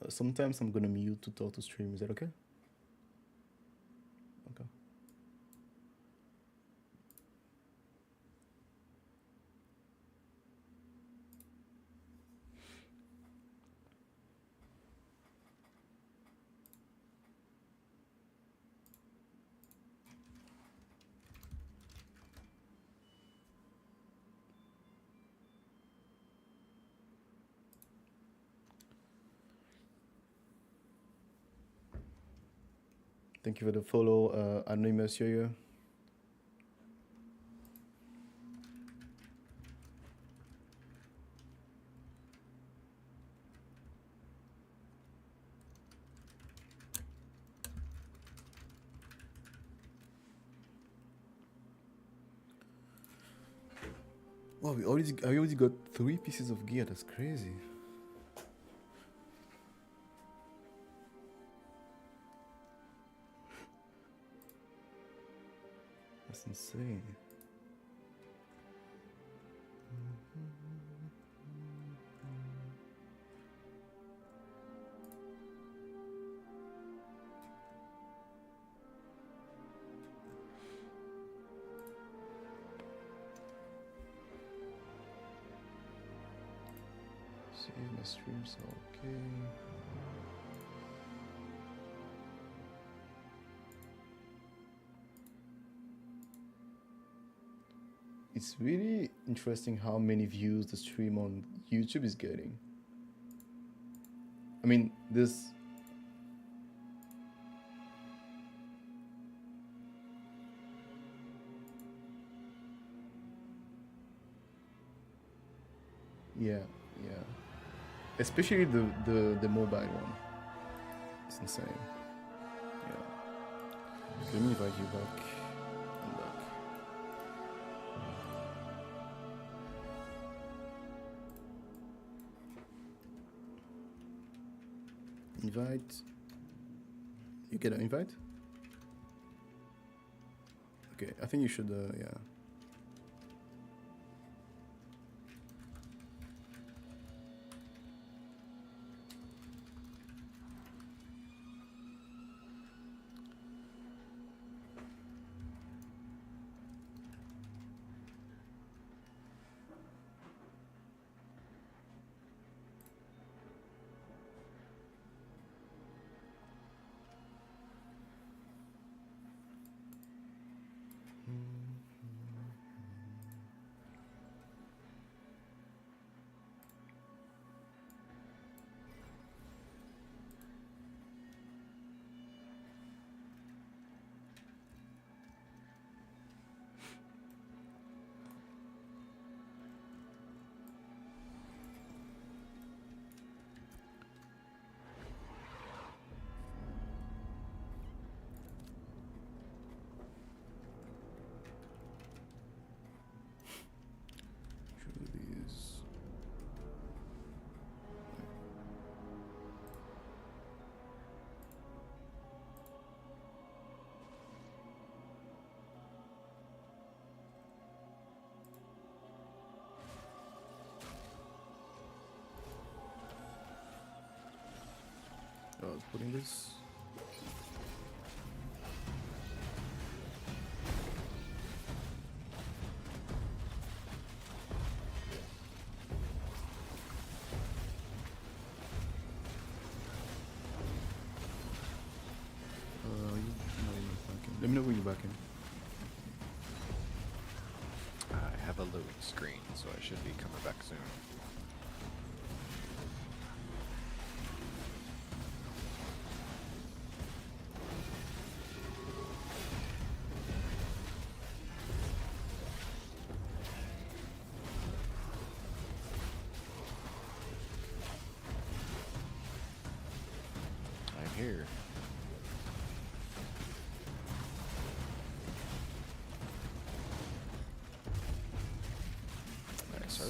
Sometimes I'm gonna mute to talk to stream. Is that okay? Okay. Thank you for the follow, Anonymous Yo-Yo. Wow, I already got 3 pieces of gear. That's crazy. That's insane. See if my streams are okay. It's really interesting how many views the stream on YouTube is getting. I mean, this. Yeah, yeah. Especially the mobile one. It's insane. Yeah. Let me invite you back. I'm back. Invite. You get an invite? Okay, I think you should, yeah. These. I was putting this. No, you're back in. Let me know when you're back in. I have a loading screen, so I should be coming back soon. I'm here. Nice. Sir.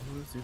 Who is it?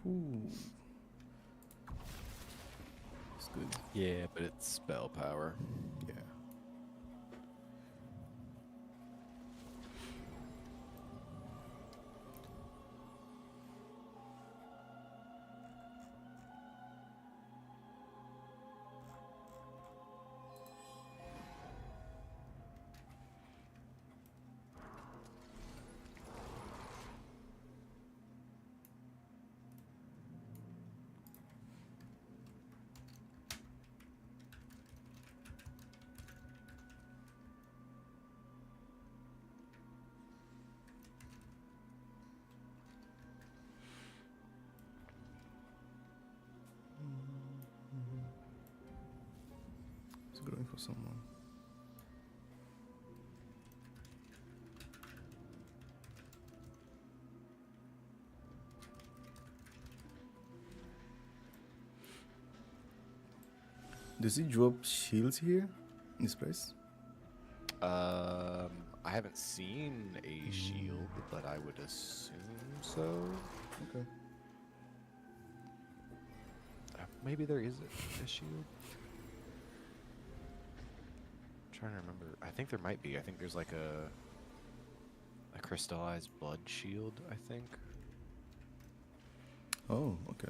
Ooh. It's good. Yeah, but it's spell power. Yeah. It's going for someone. Does he drop shields here in this place? I haven't seen a shield, but I would assume so. Okay. Maybe there is a shield. I'm trying to remember. I think there might be. I think there's like a crystallized blood shield. I think. Oh, okay.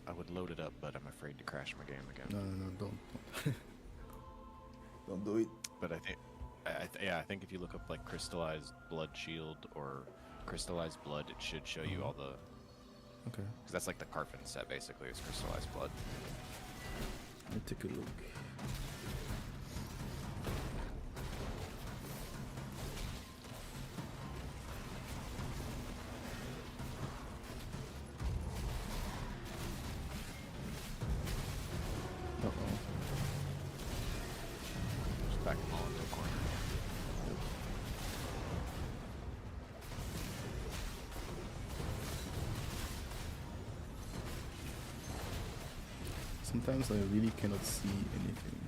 I would load it up, but I'm afraid to crash my game again. No, don't. Don't do it. But I think, I think if you look up like crystallized blood shield or crystallized blood, it should show you all the. Okay. Because that's like the Carfin set, basically. It's crystallized blood. Let me take a look. Uh-oh. Just back them all into a corner. Sometimes I really cannot see anything.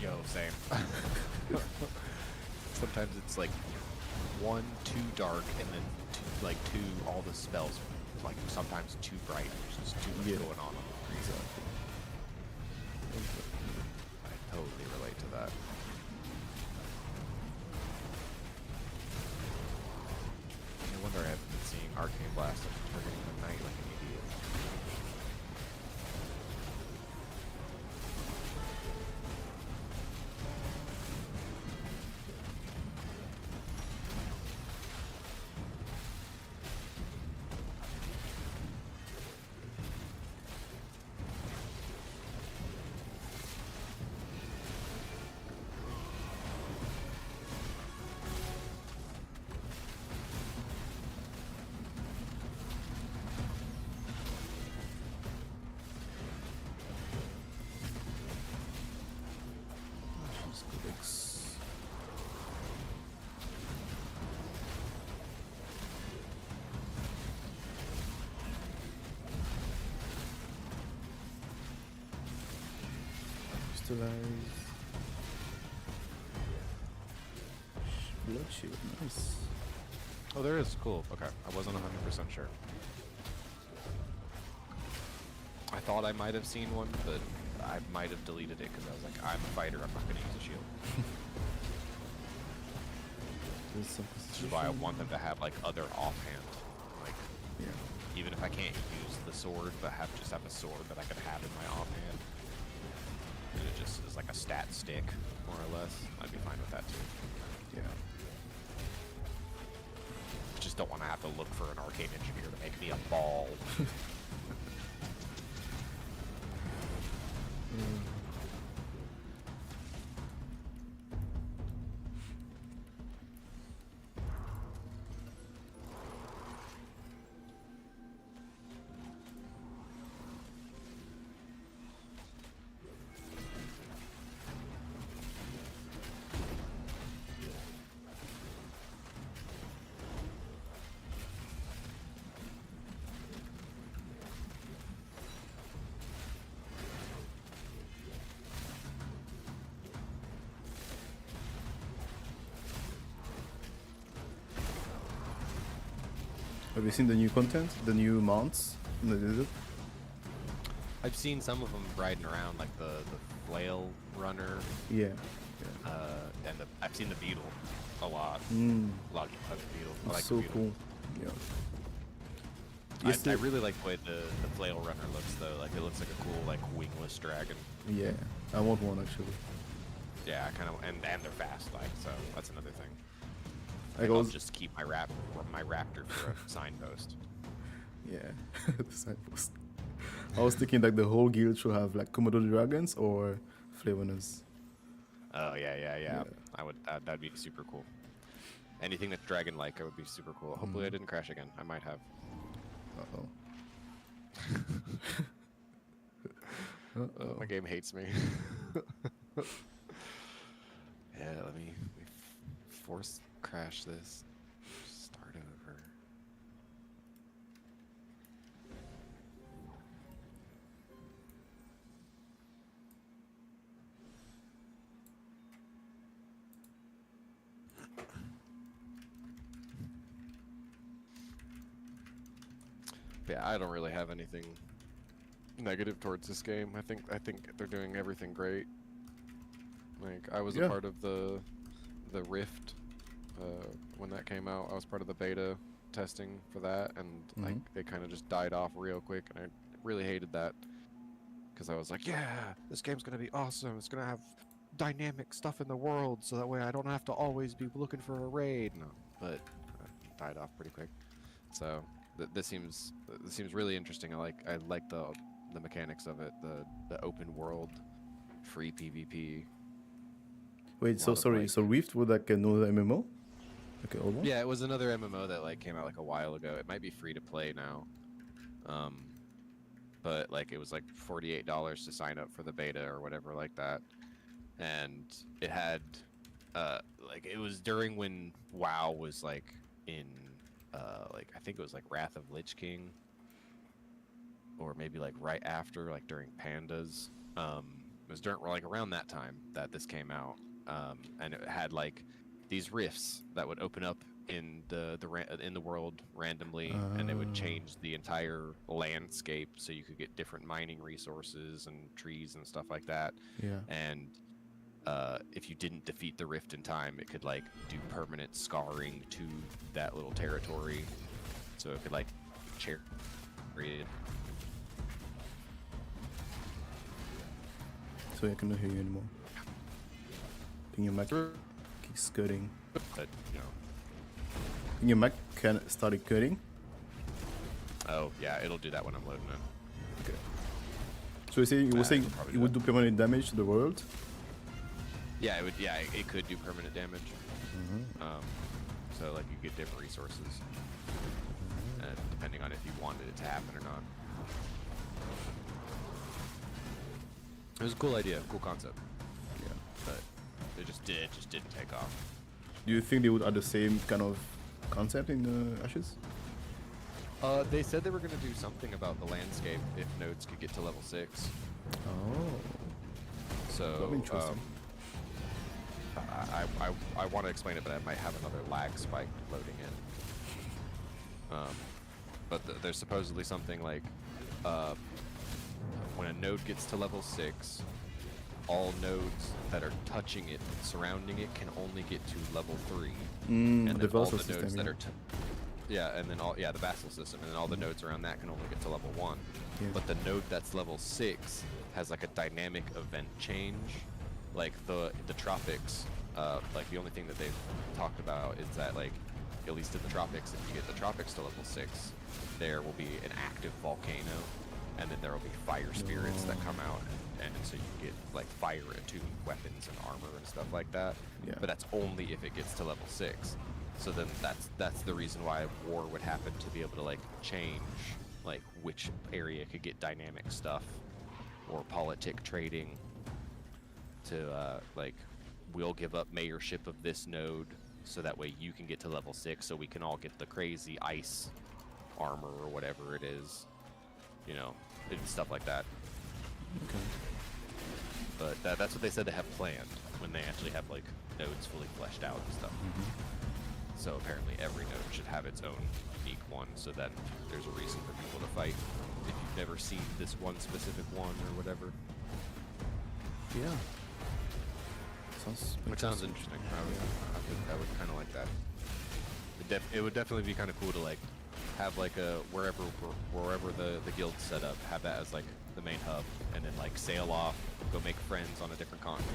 Yo, same. Sometimes it's like one too dark, and then two all the spells like sometimes too bright. There's just too much Yeah. going on. Exactly. I totally relate to that. No wonder I haven't been seeing Arcane Blast and targeting the night like an idiot. Just Codex. Crystallize. Blood shield, nice. Oh, there is. Cool. Okay. I wasn't 100% sure. I thought I might have seen one, but I might have deleted it because I was like, I'm a fighter. I'm not going to use a shield. There's some Which is why I want them to have like other offhand. Like, Yeah. even if I can't use the sword, but just have a sword that I can have in my offhand. And it just is like a stat stick, more or less. I'd be fine with that too. Yeah. Just don't want to have to look for an arcane engineer to make me a ball. Have you seen the new content, the new mounts in the desert? I've seen some of them riding around, like the flail runner, Yeah. and I've seen the beetle a lot. Mm. A lot of the beetle. I It's like so the beetle. cool. Yeah. I Yesterday- really like the way the flail runner looks though. Like it looks like a cool like wingless dragon. Yeah, I want one actually. Yeah, I kind of and they're fast like so that's another thing. Like I'll also, just keep my raptor for a signpost. yeah, the signpost. I was thinking like the whole guild should have like Komodo dragons or flavorness. Oh yeah. Yeah. I would that'd be super cool. Anything that's dragon like I would be super cool. Hopefully I didn't crash again. I might have. Uh-oh. My game hates me. Yeah, let me force crash this. Start over. Yeah, I don't really have anything negative towards this game. I think they're doing everything great. Like I was Yeah. a part of the Rift when that came out. I was part of the beta testing for that, and like they kind of just died off real quick, and I really hated that because I was like, yeah, this game's gonna be awesome. It's gonna have dynamic stuff in the world, so that way I don't have to always be looking for a raid. No, but died off pretty quick. So this seems really interesting. I like the mechanics of it, the open world, free PvP. Wait, so lot of, sorry, like- so Rift was like another MMO? Okay, old one? Yeah, it was another MMO that like came out like a while ago. It might be free to play now, but like it was like $48 to sign up for the beta or whatever like that, and it had like it was during when WoW was like in like I think it was like Wrath of Lich King, or maybe like right after, like during Pandas. It was during like around that time that this came out, and it had like these rifts that would open up in the world randomly, and it would change the entire landscape, so you could get different mining resources and trees and stuff like that. Yeah. And if you didn't defeat the rift in time, it could like do permanent scarring to that little territory, so it could like it. So I cannot hear you anymore. Can your mic keep skirting? But you know, Can your mic can start cutting? oh yeah, it'll do that when I'm loading it. Okay. So you were saying it'll probably it do would that. do permanent damage to the world? Yeah, it would. Yeah, it could do permanent damage. So like you get different resources, depending on if you wanted it to happen or not. It was a cool idea, cool concept, Yeah. but it just didn't take off. Do you think they would add the same kind of concept in Ashes? They said they were gonna do something about the landscape if nodes could get to level 6. Oh. So That'd be interesting. I want to explain it, but I might have another lag spike loading in. But there's supposedly something like when a node gets to level 6, all nodes that are touching it, surrounding it, can only get to level 3. And The then all vassal the system, nodes that yeah. are and then the vassal system, and then all the nodes around that can only get to level 1. Yeah. But the node that's level 6 has like a dynamic event change, like the tropics. Like the only thing that they've talked about is that like, at least in the tropics, if you get the tropics to level 6, there will be an active volcano, and then there will be fire spirits that come out, and so you get like fire attuned weapons and armor and stuff like that. Yeah. But that's only if it gets to level 6. So then that's the reason why war would happen, to be able to like change like which area could get dynamic stuff, or politic trading to like, we'll give up mayorship of this node so that way you can get to level 6, so we can all get the crazy ice armor or whatever it is, you know, and stuff like that. Okay. But that's what they said they have planned when they actually have like nodes fully fleshed out and stuff. So apparently every node should have its own unique one, so then there's a reason for people to fight if you've never seen this one specific one or whatever. Yeah. Sounds Which sounds interesting. I would kind of like that. It would definitely be kind of cool to like have like a wherever the guild's set up, have that as like the main hub, and then like sail off, go make friends on a different continent,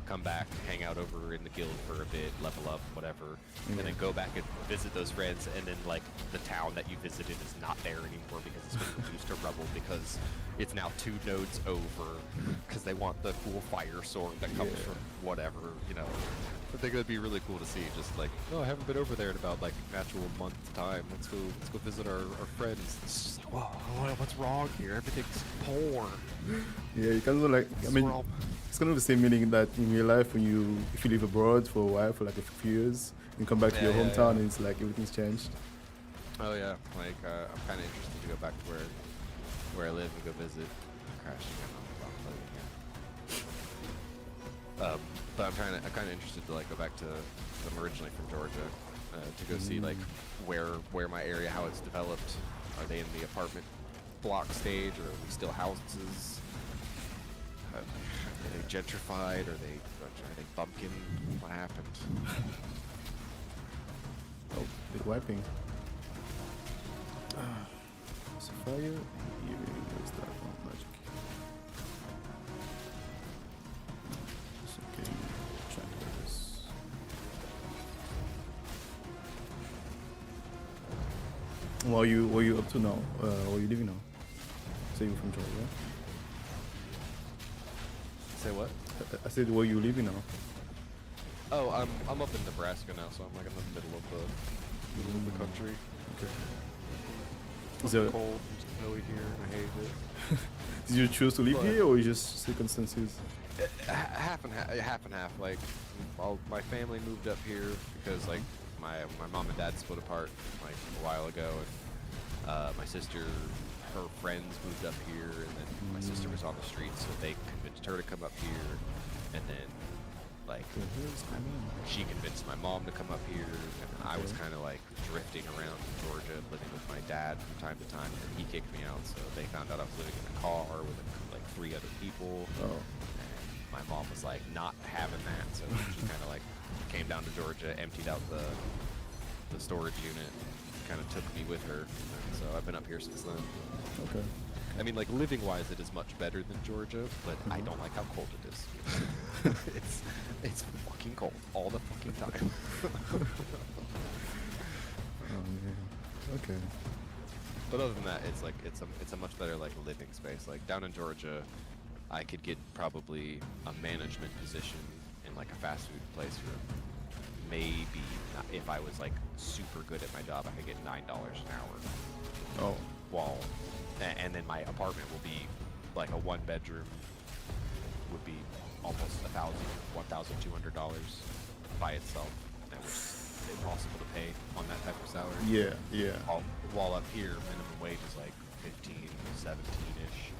come back, hang out over in the guild for a bit, level up, whatever, and then go back and visit those friends, and then like the town that you visited is not there anymore because it's been reduced to rubble because it's now 2 nodes over because they want the cool fire sword that comes from whatever, you know. I think it'd be really cool to see, just like, oh, I haven't been over there in about like actual month time. Let's go visit our friends. It's just, whoa, what's wrong here? Everything's poor. Yeah, you kind of like, I mean, it's kind of the same meaning that in real life when if you live abroad for a while, for like a few years, you come back to your hometown and it's like everything's changed. Oh yeah, like I'm kind of interested to go back to where I live and go visit. Crashing on the wrong loading here. But I'm kind of interested to like go back to. I'm originally from Georgia, to go see like where my area, how it's developed. Are they in the apartment block stage, or are we still houses? Are they gentrified? Are they bumpkin? What happened? Oh, big wiping. Sapphire? Where's that one? Magic. It's okay. Try to do this. What are you up to now? Where are you living now? Say you're from Georgia. Say what? I said where you living now? Oh, I'm up in Nebraska now, so I'm like in the middle of the country. Okay. It's So, cold and snowy here, and I hate it. did you choose to live here, or you just circumstances? Half and half. Like, my family moved up here because like my mom and dad split apart like a while ago, and my sister, her friends moved up here, and then my sister was on the street, so they convinced her to come up here, and then like she convinced my mom to come up here, and I was kind of like drifting around Georgia, living with my dad from time to time, and he kicked me out. So they found out I was living in a car with like 3 other people. Oh. And my mom was like not having that, so she kind of like came down to Georgia, emptied out the storage unit, kind of took me with her. And so I've been up here since then. Okay. I mean, like living wise, it is much better than Georgia, but I don't like how cold it is. It's fucking cold all the fucking time. Oh man. Okay. But other than that, it's like it's a much better like living space. Like down in Georgia, I could get probably a management position in like a fast food place for maybe not, if I was like super good at my job, I could get $9 an hour. Oh. And then my apartment will be like a 1-bedroom would be almost $1,200 by itself. That was impossible to pay on that type of salary. Yeah, yeah. While up here, minimum wage is like 15, 17-ish.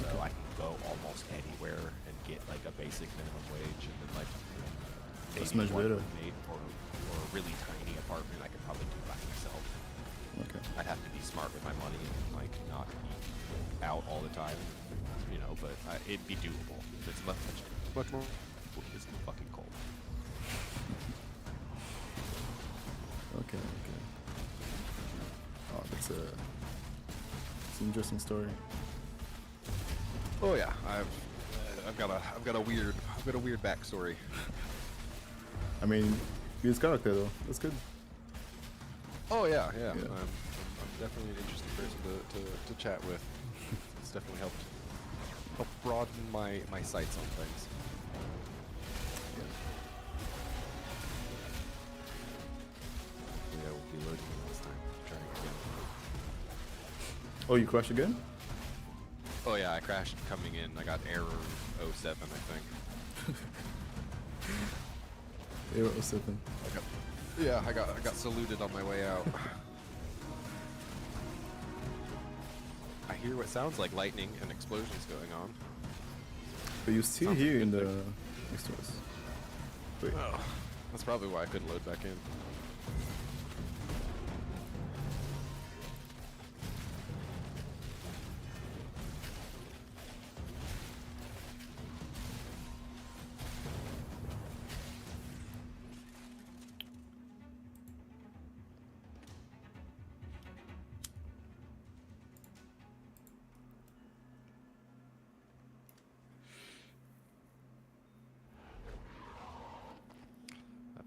So I can go almost anywhere and get like a basic minimum wage, and then like That's maybe much better. or a really tiny apartment I could probably do by myself. Okay. I'd have to be smart with my money and like not eat out all the time, you know. But it'd be doable. It's much more. It's fucking cold. Okay. Oh, it's an interesting story. Oh yeah, I've got a weird backstory. I mean, his character though. That's good. Oh yeah. I'm definitely an interesting person to chat with. It's definitely helped broaden my sights on things. Yeah, we'll be loading this time. Trying again. Oh, you crashed again? Oh yeah, I crashed coming in. I got error 07, I think. Error 07. I got saluted on my way out. I hear what sounds like lightning and explosions going on. But you're still Sounds here like in good the next to us. Wait. Oh, that's probably why I couldn't load back in.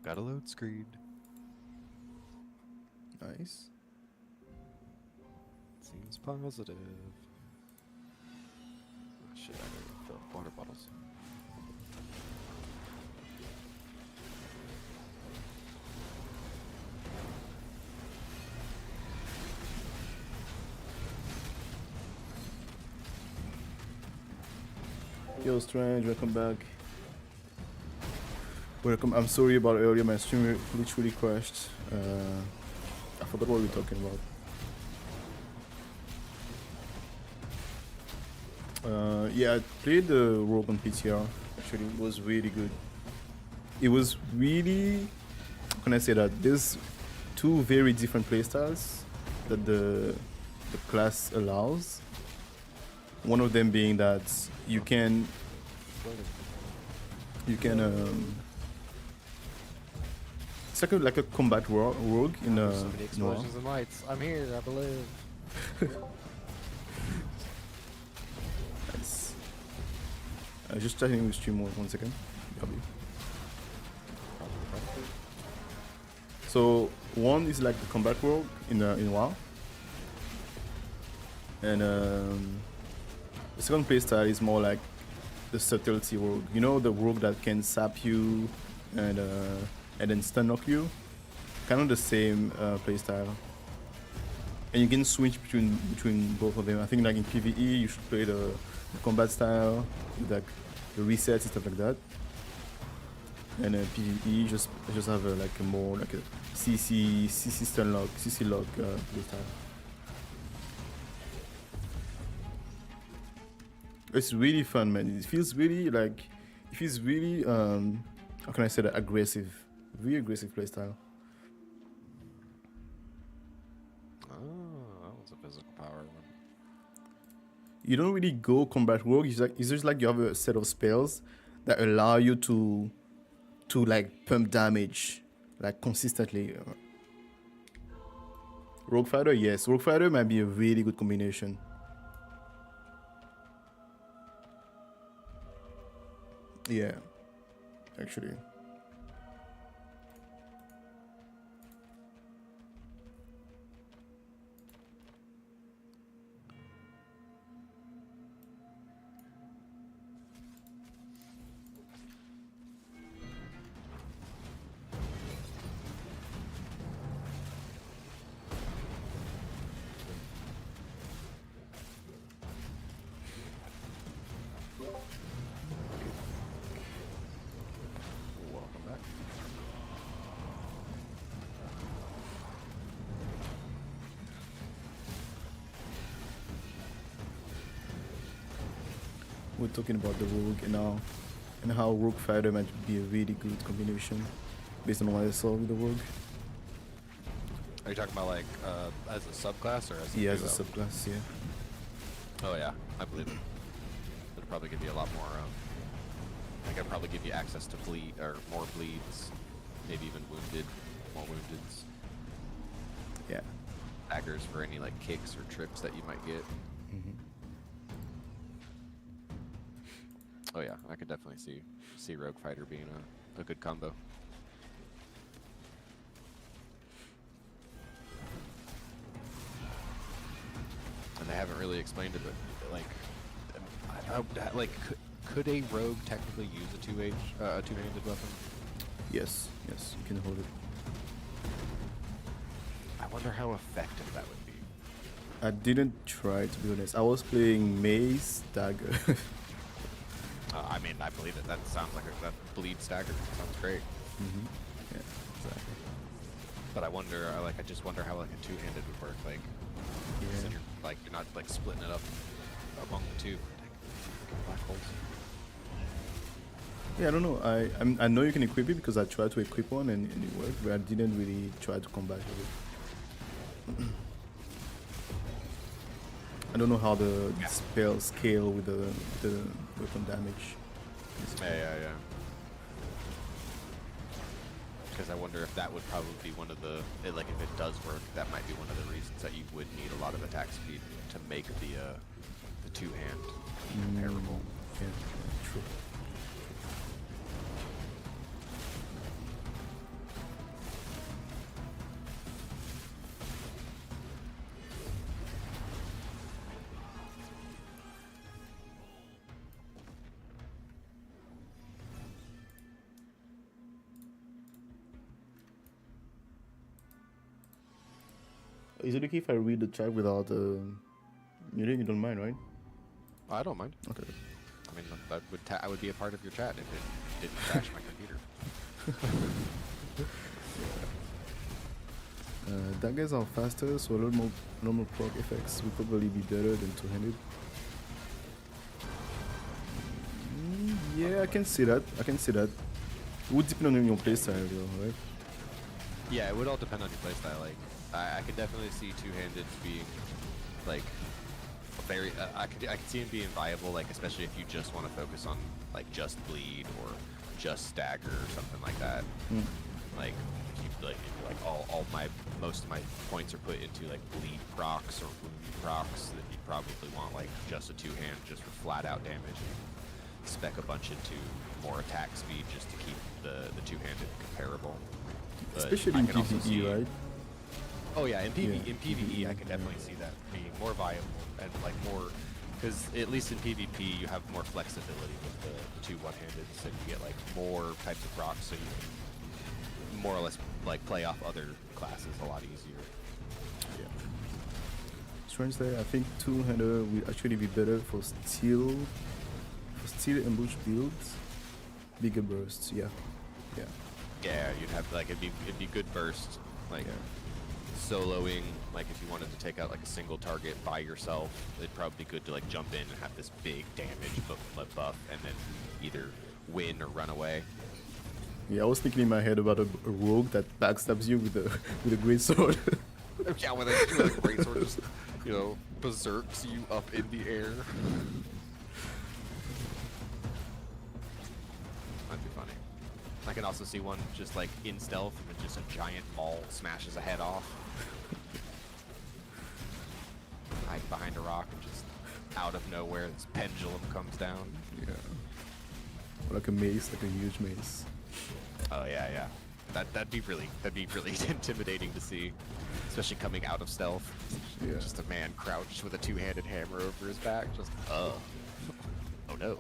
Got a load screen. Nice. Seems positive. Oh, shit, I gotta fill up water bottles. Yo, Strange, welcome back. Welcome. I'm sorry about earlier. My stream literally crashed. I forgot what we were talking about. Yeah, I played the Rogue on PTR. Actually, it was really good. It was really. How can I say that? There's two very different playstyles that the class allows. One of them being that you can it's like a combat rogue in So many explosions and lights. I'm here, I believe. Nice. Just starting with stream mode, 1 second. Copy. So one is like the combat rogue in WoW, and the second playstyle is more like the subtlety rogue. You know, the rogue that can sap you and then stun knock you. Kind of the same playstyle. And you can switch between both of them. I think like in PvE you should play the combat style with like the resets and stuff like that. And PvE just have like a more like a CC stun lock, CC lock playstyle. It's really fun, man. It feels really how can I say that, aggressive. Really aggressive playstyle. Oh, that was a physical power one. You don't really go combat rogue. It's just like you have a set of spells that allow you to like pump damage like consistently. Rogue fighter, yes. Rogue fighter might be a really good combination. Yeah, actually. Welcome back. We're talking about the rogue and how rogue fighter might be a really good combination based on what I saw with the rogue. Are you talking about like as a subclass or as a Yeah, as duo? a subclass, yeah. Oh yeah, I believe it. It'll probably give you a lot more. I could probably give you access to bleed or more bleeds, maybe even more woundeds, Yeah. daggers for any like kicks or trips that you might get. Oh yeah, I could definitely see Rogue Fighter being a good combo. And they haven't really explained it, but like, could a rogue technically use a two-handed weapon? Yes, you can hold it. I wonder how effective that would be. I didn't try, to be honest. I was playing Maze Dagger. I mean, I believe it. That sounds like that bleed stagger. Sounds great. Yeah, exactly. But I wonder, I just wonder how like a two-handed would work. Like, Yeah. so you're not like splitting it up among the two. Black holes. Yeah, I don't know. I know you can equip it because I tried to equip one and it worked, but I didn't really try to combat with it. I don't know how the spell scale with the weapon damage. Yeah. Because I wonder if that would probably be one of the like if it does work, that might be one of the reasons that you would need a lot of attack speed to make the two-hand comparable. Yeah, true. Is it okay if I read the chat without muting? You don't mind, right? I don't mind. Okay. I mean, I would be a part of your chat if it didn't crash my computer. Daggers are faster, so a lot more normal proc effects would probably be better than two-handed. Yeah, I can see that. I can see that. It would depend on your playstyle, though, right? Yeah, it would all depend on your playstyle. Like, I could definitely see two-handed being, like, very. I could see him being viable, like especially if you just want to focus on like just bleed or just stagger or something like that. Like, if you like most of my points are put into like bleed procs or wound procs, then you'd probably want like just a two-hand just for flat-out damage. And spec a bunch into more attack speed just to keep the two-handed comparable. But Especially in PvE, right? Oh yeah, in PvE, I can definitely see that being more viable and like more, because at least in PvP you have more flexibility with the two one-handeds, and you get like more types of procs, so you can more or less like play off other classes a lot easier. Yeah. Strange there. I think two-hander will actually be better for steel ambush builds, bigger bursts. Yeah. Yeah, you'd have like it'd be good burst, like. Soloing, like if you wanted to take out like a single target by yourself, it'd probably be good to like jump in and have this big damage buff and then either win or run away. Yeah, I was thinking in my head about a rogue that backstabs you with a great sword. Yeah, with a great sword just, berserks you up in the air. That'd be funny. I can also see one just like in stealth and then just a giant maul smashes a head off. Hide behind a rock and just out of nowhere this pendulum comes down. Yeah. Or like a mace, like a huge mace. Oh yeah. That'd be really intimidating to see, especially coming out of stealth. Yeah. Just a man crouched with a two-handed hammer over his back. Just oh no.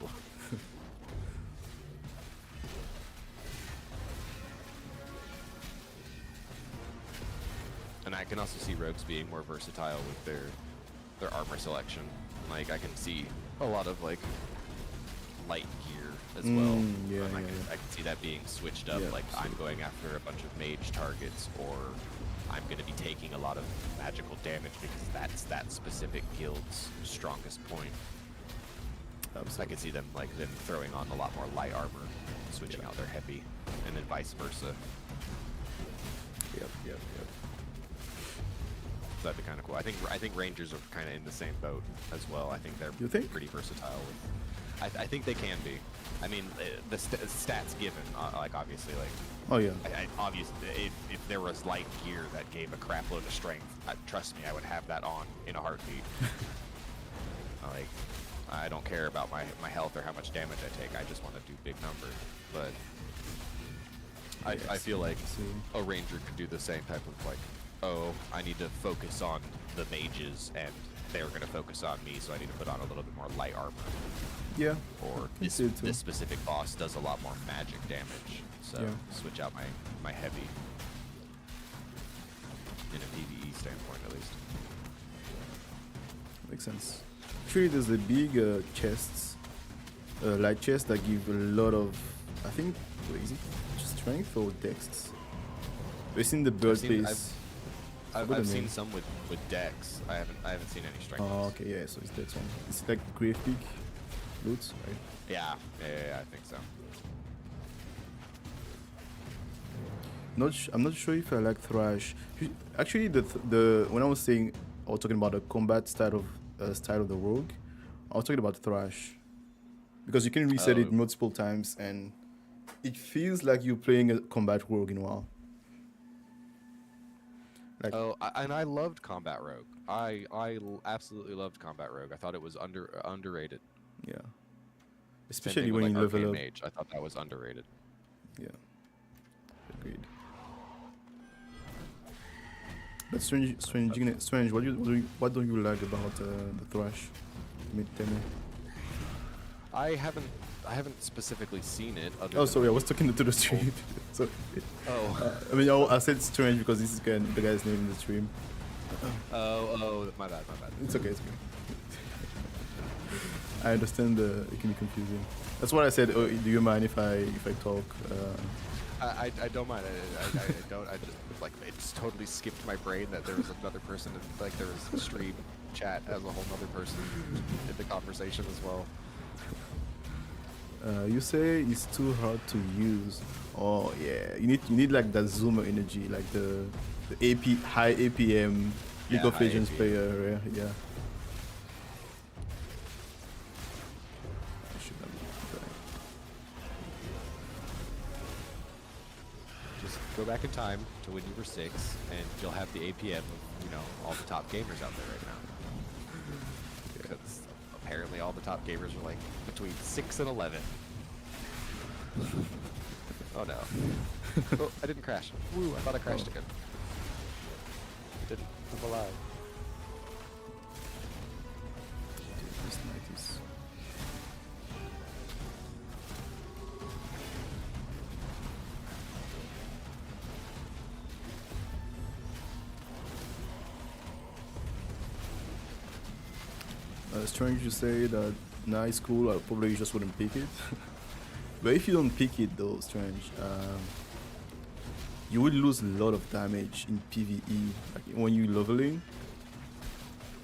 And I can also see rogues being more versatile with their armor selection. Like I can see a lot of like light gear as well. I can see that being switched up. Yeah, like absolutely. I'm going after a bunch of mage targets, or I'm going to be taking a lot of magical damage because that's that specific guild's strongest point. Absolutely. I could see them like then throwing on a lot more light armor, switching out their heavy, and then vice versa. Yep. So that'd be kind of cool. I think Rangers are kind of in the same boat as well. I think they're You think? pretty versatile. I think they can be. I mean, the stats given, like obviously, like Oh yeah. obviously, if there was light gear that gave a crap load of strength, trust me, I would have that on in a heartbeat. Like, I don't care about my health or how much damage I take. I just want to do big numbers. But I feel like a ranger could do the same type of like, oh, I need to focus on the mages and they're going to focus on me, so I need to put on a little bit more light armor. Yeah. Or can see it too. this specific boss does a lot more magic damage, so Yeah. switch out my heavy in a PvE standpoint at least. Makes sense. Actually, there's the big chests, light chests that give a lot of, I think, what is it? Just strength or dex? We've seen the bird face. I've seen some with dex. I haven't seen any strength. Oh, okay, yeah, so it's that one. It's like Grave Peak loot, right? Yeah, I think so. I'm not sure if I like Thrash. Actually, the when I was saying I was talking about the combat style of the rogue, I was talking about Thrash because you can reset it multiple times and it feels like you're playing a combat rogue in WoW. Like, And I loved Combat Rogue. I absolutely loved Combat Rogue. I thought it was underrated. yeah, Same especially thing when with, you like, level Arcane up. Mage. I thought that was underrated. Yeah, agreed. But strange. What do you like about the Thrash? Tell me. I haven't specifically seen it. Other Oh, than sorry, I was talking to the stream. So, Oh. I mean, I said strange because this is the guy's name in the stream. Oh, my bad, my bad. It's okay. It's okay. I understand it can be confusing. That's what I said. Oh, do you mind if I talk? I don't mind. I don't. I just like it's totally skipped my brain that there was another person and like there was stream chat as a whole other person in the conversation as well. You say it's too hard to use. Oh yeah, you need like that zoomer energy, like the AP high APM League Yeah, of high Legends APM. player. Yeah. I should have done Just go back in time to when you were 6, and you'll have the APM of all the top gamers out there right now. Because apparently all the top gamers are like between 6 and 11. Oh no. Oh, I didn't crash. Woo, I thought I crashed again. I didn't. I'm alive. this 90s. Strange to say that nice cool. I probably just wouldn't pick it. But if you don't pick it though, Strange, you will lose a lot of damage in PvE. Like when you're leveling,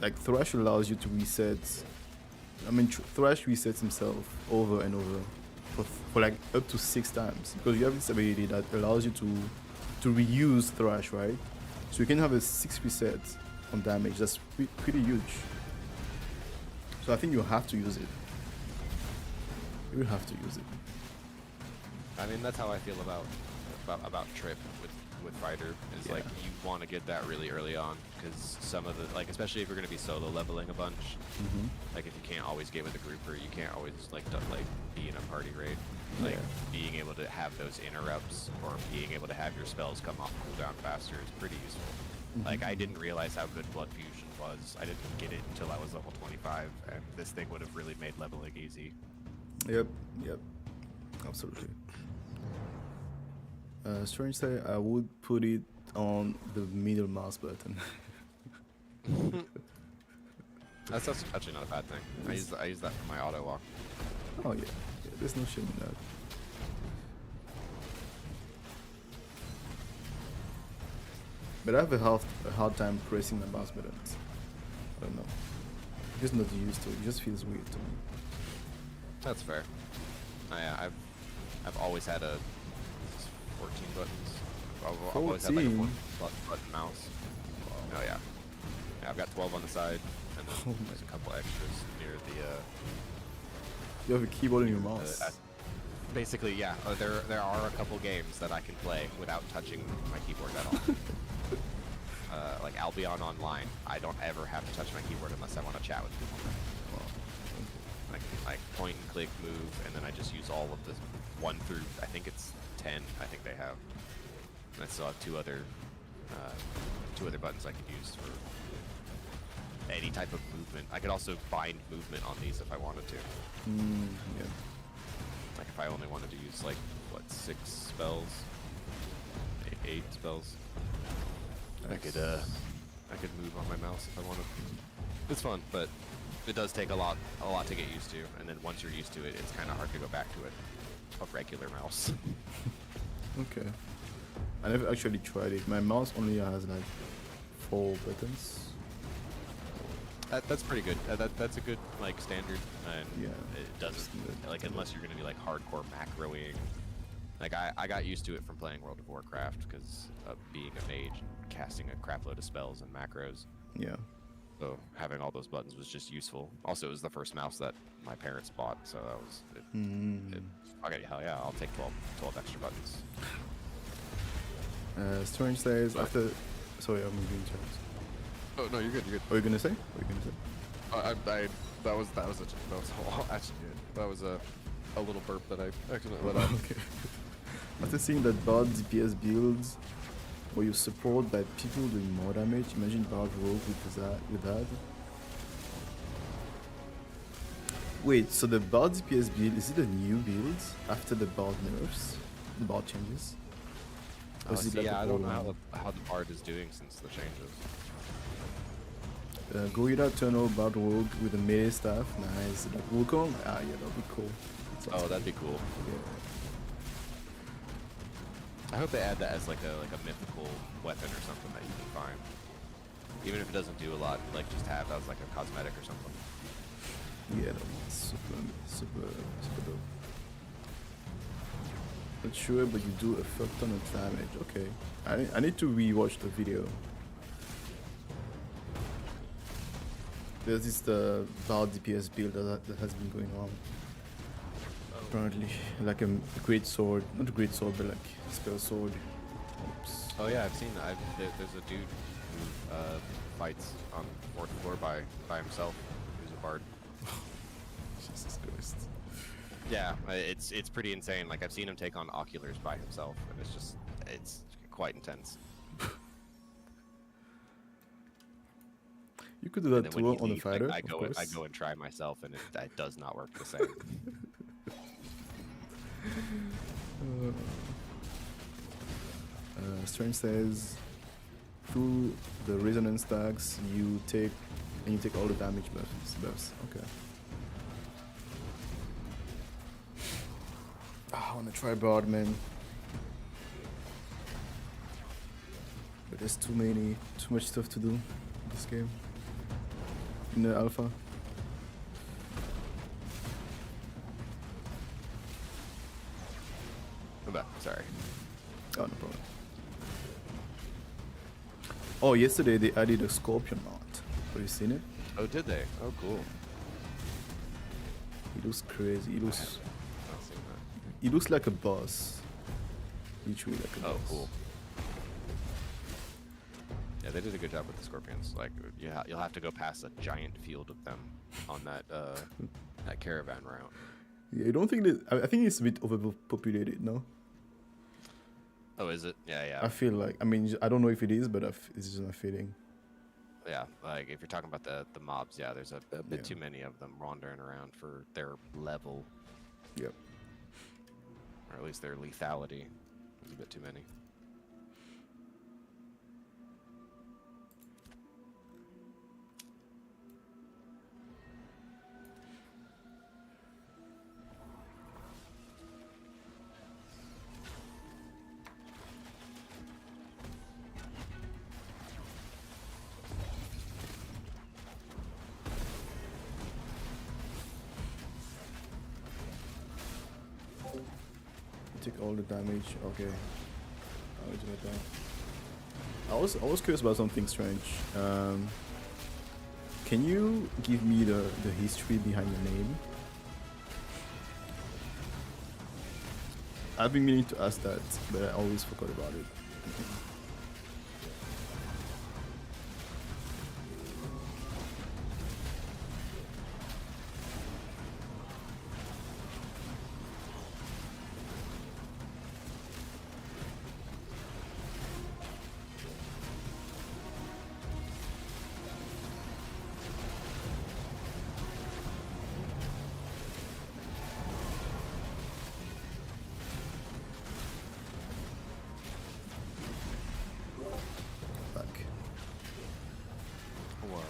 like Thrash allows you to reset. I mean, Thrash resets himself over and over for like up to 6 times because you have this ability that allows you to reuse Thrash, right? So you can have a 6 reset on damage. That's pretty huge. So I think you have to use it. You have to use it. I mean, that's how I feel about Trip with Fighter. Is Yeah. like you want to get that really early on because some of the especially if you're going to be solo leveling a bunch. Mm-hmm. Like if you can't always get with a group or you can't always be in a party raid, like Yeah. being able to have those interrupts or being able to have your spells come off cooldown faster is pretty useful. Like I didn't realize how good Blood Fusion was. I didn't get it until I was level 25, and this thing would have really made leveling easy. Yep. Absolutely. Strange say I would put it on the middle mouse button. That's actually not a bad thing. I use that for my auto walk. Oh yeah, there's no shame in that. But I have a hard time pressing the mouse buttons. I don't know. I'm just not used to it. It just feels weird to me. That's fair. I've always had a 14 buttons. I've always had like a 14 button mouse. Oh yeah. Yeah, I've got 12 on the side, and then Oh there's a couple extras near the. You have a keyboard in your mouse. Basically, yeah. There are a couple games that I can play without touching my keyboard at all. Like Albion Online, I don't ever have to touch my keyboard unless I want to chat with people. Like point and click move, and then I just use all of the 1 through I think it's 10. I think they have. And I still have two other buttons I could use for any type of movement. I could also bind movement on these if I wanted to. Yeah. Like if I only wanted to use like what 6 spells, 8 spells. I could move on my mouse if I wanted. It's fun, but it does take a lot to get used to, and then once you're used to it, it's kind of hard to go back to a regular mouse. Okay. I never actually tried it. My mouse only has like 4 buttons. That's pretty good. That's a good like standard, and Yeah, it doesn't standard. like unless you're gonna be like hardcore macroing. Like I got used to it from playing World of Warcraft because of being a mage and casting a crap load of spells and macros. Yeah. So having all those buttons was just useful. Also, it was the first mouse that my parents bought, so that was it. Okay, hell yeah, I'll take 12 extra buttons. Strange says after. Sorry, I'm moving channels. Oh no, you're good. You're good. What are you gonna say? What are you gonna say? That was actually good. That was a little burp that I accidentally let out. Okay. After seeing that Bard DPS builds where you support by people doing more damage, imagine Bard Rogue with that. Wait, so the Bard DPS build, is it a new build after the Bard nerfs? The Bard changes? Or is it like Yeah, a I don't old know one? how the Bard is doing since the changes. Gorilla Tunnel Bard Rogue with a melee staff. Nice. Like Wukong? Ah, yeah, that'll be cool. Oh, that'd be cool. Yeah. I hope they add that as like a mythical weapon or something that you can find. Even if it doesn't do a lot, like just have as like a cosmetic or something. Yeah, that'll be super dope. Not sure, but you do a fuck ton of damage. Okay. I need to rewatch the video. There's this Bard DPS build that has been going on. Apparently, like a great sword, not a great sword, but like spell sword. Oops. Oh yeah, I've seen that. There's a dude who fights on the 4th floor by himself, who's a bard. Jesus Christ. Yeah, it's pretty insane. Like I've seen him take on oculars by himself, and it's quite intense. You could do that And then when too he on the leaves, fighter. I of go course. and try myself, and it does not work the same. Strange says, through the resonance tags, you take all the damage buffs. Okay. I wanna try Bard, man. But there's too much stuff to do in this game. In the alpha. I'm back. Sorry. Oh, no problem. Oh, yesterday they added a scorpion mount. Have you seen it? Oh, did they? Oh, cool. He looks crazy. Not seen that. He looks like a boss. Literally like a Oh, boss. cool. Yeah, they did a good job with the scorpions. Like, you'll have to go past a giant field of them on that that caravan route. Yeah, I don't think that. I think it's a bit overpopulated, no? Oh, is it? Yeah, yeah. I feel like. I mean, I don't know if it is, but it's just my feeling. Yeah, like if you're talking about the mobs, yeah, there's a bit Yeah. too many of them wandering around for their level, Yep. or at least their lethality. There's a bit too many. Take all the damage. Okay. I'll do it down. I was curious about something strange. Can you give me the history behind your name? I've been meaning to ask that, but I always forgot about it. Fuck. Whoa.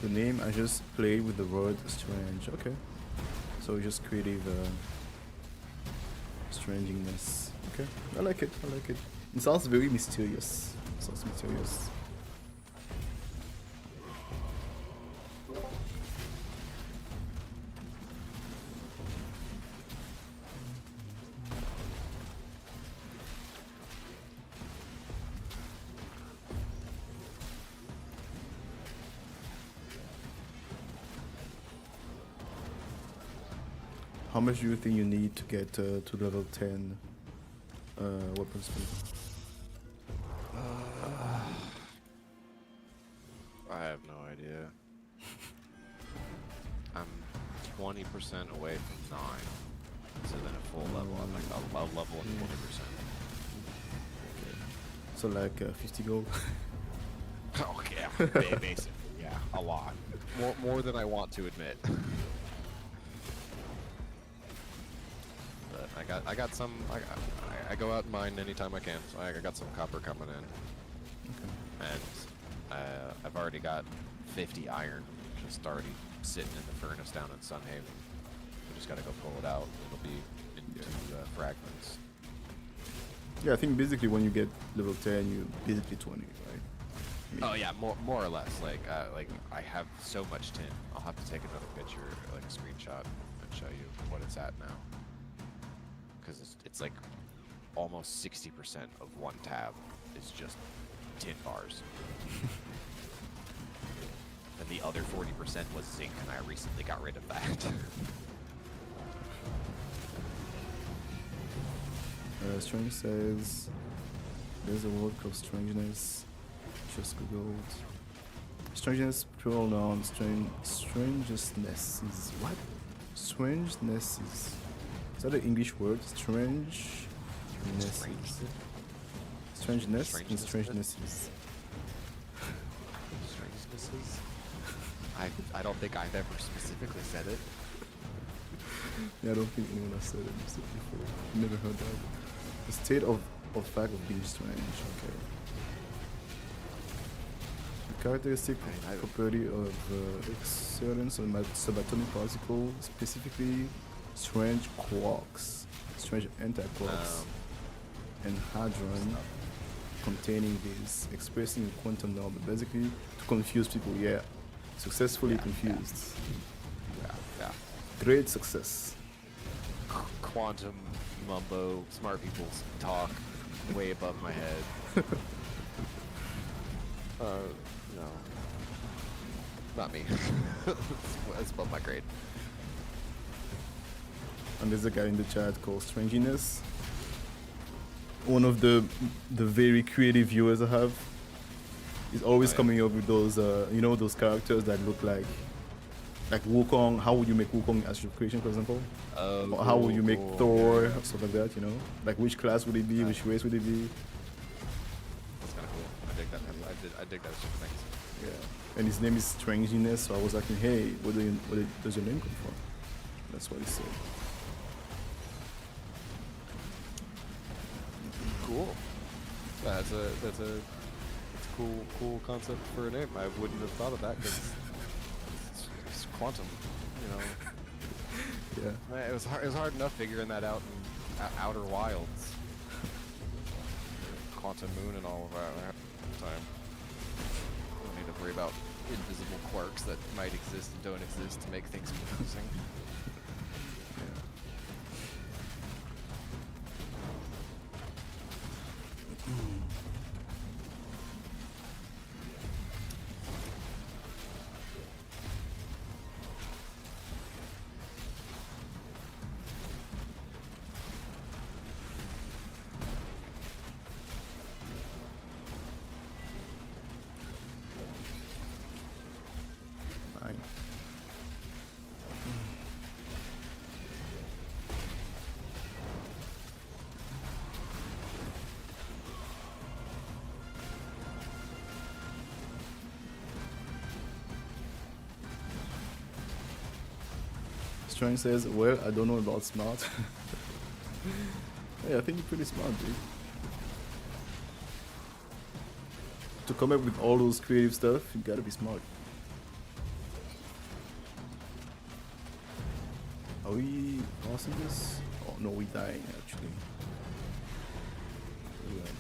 The name I just played with the word strange. Okay. So just creative Stranginess. Okay, I like it. I like it. It sounds very mysterious. It sounds mysterious. How much do you think you need to get to level 10 weapon speed? I have no idea. I'm 20% away from 9. So then a full level, I'm like a level at 20%. So like 50 gold? Oh yeah, basically, yeah, a lot. More than I want to admit. But I got some. I go out and mine anytime I can, so I got some copper coming in. Okay. And I've already got 50 iron just already sitting in the furnace down in Sunhaven. We just gotta go pull it out. It'll be into fragments. Yeah, I think basically when you get level 10, you basically 20, right? Oh yeah, more or less. Like I have so much tin. I'll have to take another picture, like a screenshot, and show you what it's at now. Because it's like almost 60% of one tab is just tin bars. And the other 40% was zinc, and I recently got rid of that. Strange says there's a word called strangeness. Just googled. Strangeness, plural noun. Strangeness is what? Strangeness is. Is that an English word? Strangeness. Strangeness and strangenesses. Strangenesses? I don't think I've ever specifically said it. Yeah, I don't think anyone has said it before. Never heard that. The state of fact of being strange. Okay. The characteristic property of certain subatomic particle, specifically strange quarks, strange antiquarks, and hadron containing these, expressing a quantum number, basically to confuse people. Yeah, successfully confused. Yeah. Great success. Quantum mumbo, smart people talk way above my head. No. Not me. That's above my grade. And there's a guy in the chat called Stranginess. One of the very creative viewers I have is always coming up with those, you know, those characters that look like Wukong. How would you make Wukong as your creation, for example? Or how would you make Thor, stuff like that, you know? Like which class would it be, which race would it be? That's kind of cool. I dig that. I dig those sort of things. Yeah. And his name is Stranginess, so I was asking, hey, where does your name come from? That's what he said. Cool. That's a cool concept for a name. I wouldn't have thought of that because it's quantum, you know. Yeah. It was hard enough figuring that out in Outer Wilds. Quantum Moon and all of that time. Don't need to worry about invisible quarks that might exist and don't exist to make things confusing. Strange says, well, I don't know about smart. Hey, I think you're pretty smart, dude. To come up with all those creative stuff, you gotta be smart. Are we passing this? Oh no, we dying actually. We are dying.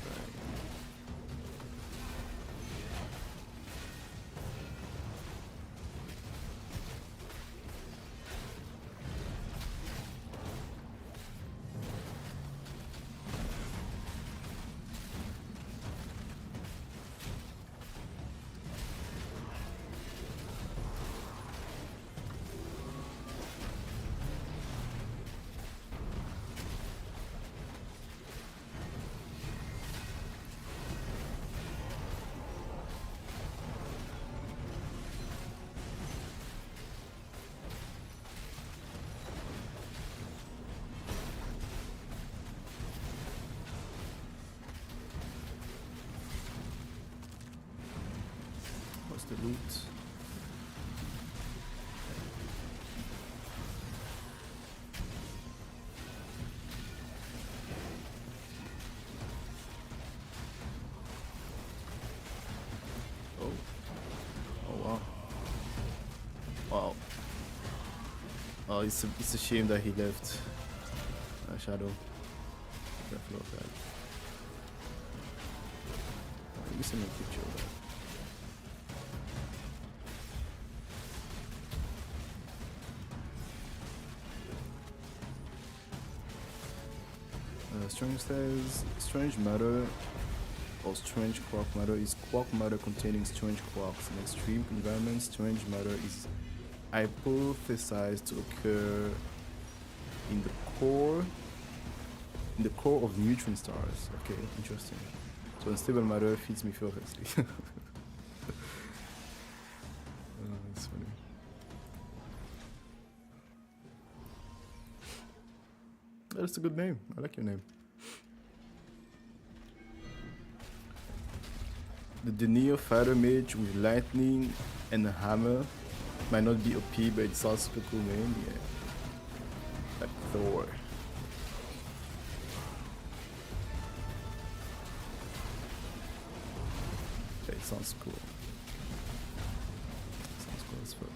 What's the loot? Oh. Oh wow. Wow. Oh, it's a shame that he left. Shadow. Careful of that. Oh, let me send a picture of that. Strange says strange matter or strange quark matter is quark matter containing strange quarks. In extreme environments, strange matter is hypothesized to occur in the core of neutron stars. Okay, interesting. So unstable matter fits me perfectly. That's funny. That's a good name. I like your name. The Denio fighter mage with lightning and a hammer might not be OP, but it sounds super cool name. Yeah. Like Thor. Yeah, it sounds cool. Sounds cool as fuck.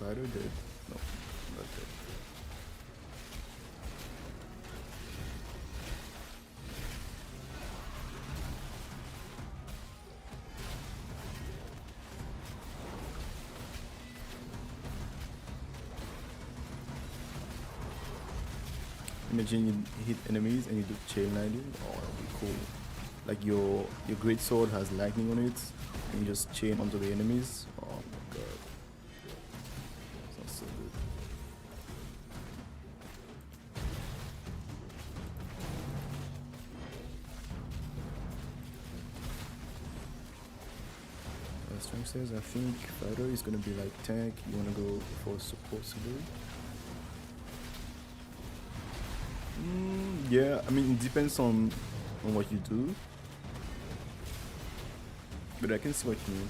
Fighter dead? No, not dead. Imagine you hit enemies and you do chain lightning. Oh, that would be cool. Like your great sword has lightning on it, and you just chain onto the enemies. Oh my god. Sounds so good. Strength says, I think fighter is gonna be like tank. You wanna go for support civil? Yeah, I mean it depends on what you do, but I can see what you mean.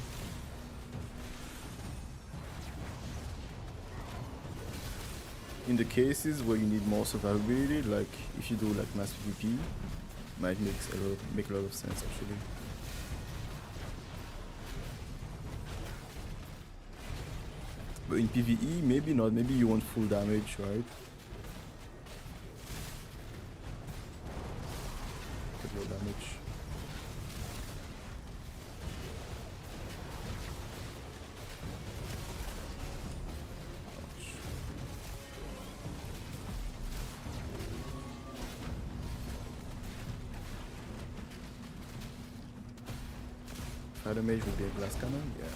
In the cases where you need more survivability, like if you do like mass PvP, might make a lot of sense actually. But in PvE, maybe not. Maybe you want full damage, right? Get low damage. Ouch. Fighter mage would be a glass cannon, yeah.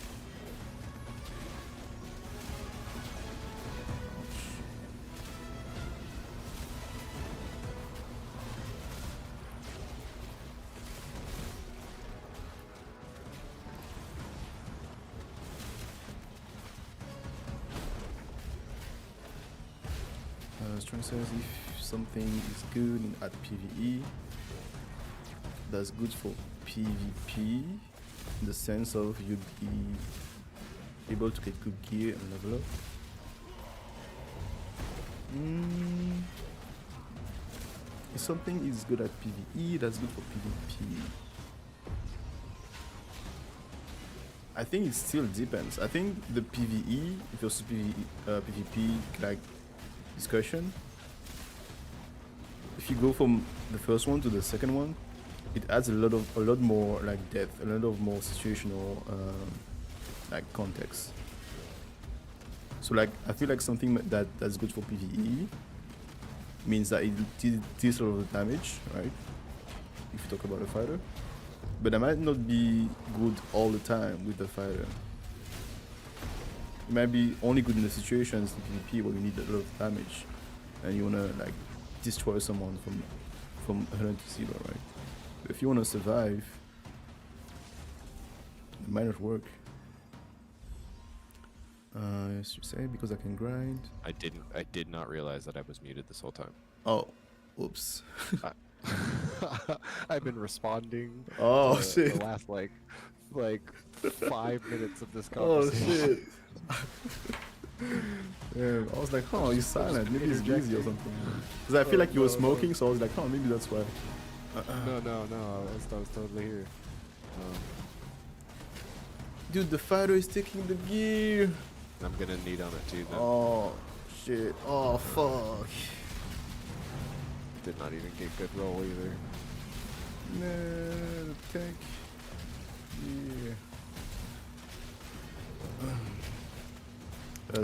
Strong says if something is good at PvE, that's good for PvP in the sense of you'd be able to get good gear and level up. If something is good at PvE, that's good for PvP. I think it still depends. I think the PVE versus PvP like discussion. If you go from the first one to the second one, it adds a lot more like depth, a lot of more situational like context. So like I feel like something that's good for PvE means that it deals a lot of damage, right? If you talk about a fighter, but that might not be good all the time with the fighter. It might be only good in the situations in PvP where you need a lot of damage and you wanna like destroy someone from 100 to 0, right? But if you wanna survive, it might not work. Yes, you say because I can grind. I did not realize that I was muted this whole time. Oh, oops. I've been responding. Oh to shit. The last like 5 minutes of this Oh conversation. shit. Yeah, I was like, oh, he's silent. Maybe he's busy or something. Because I feel like you were smoking, so I was like, oh, maybe that's why. No. I was totally here. Dude, the fighter is taking the gear. I'm gonna need on it too. Then. Oh shit. Oh fuck. Did not even get good roll either. No, tank. Yeah.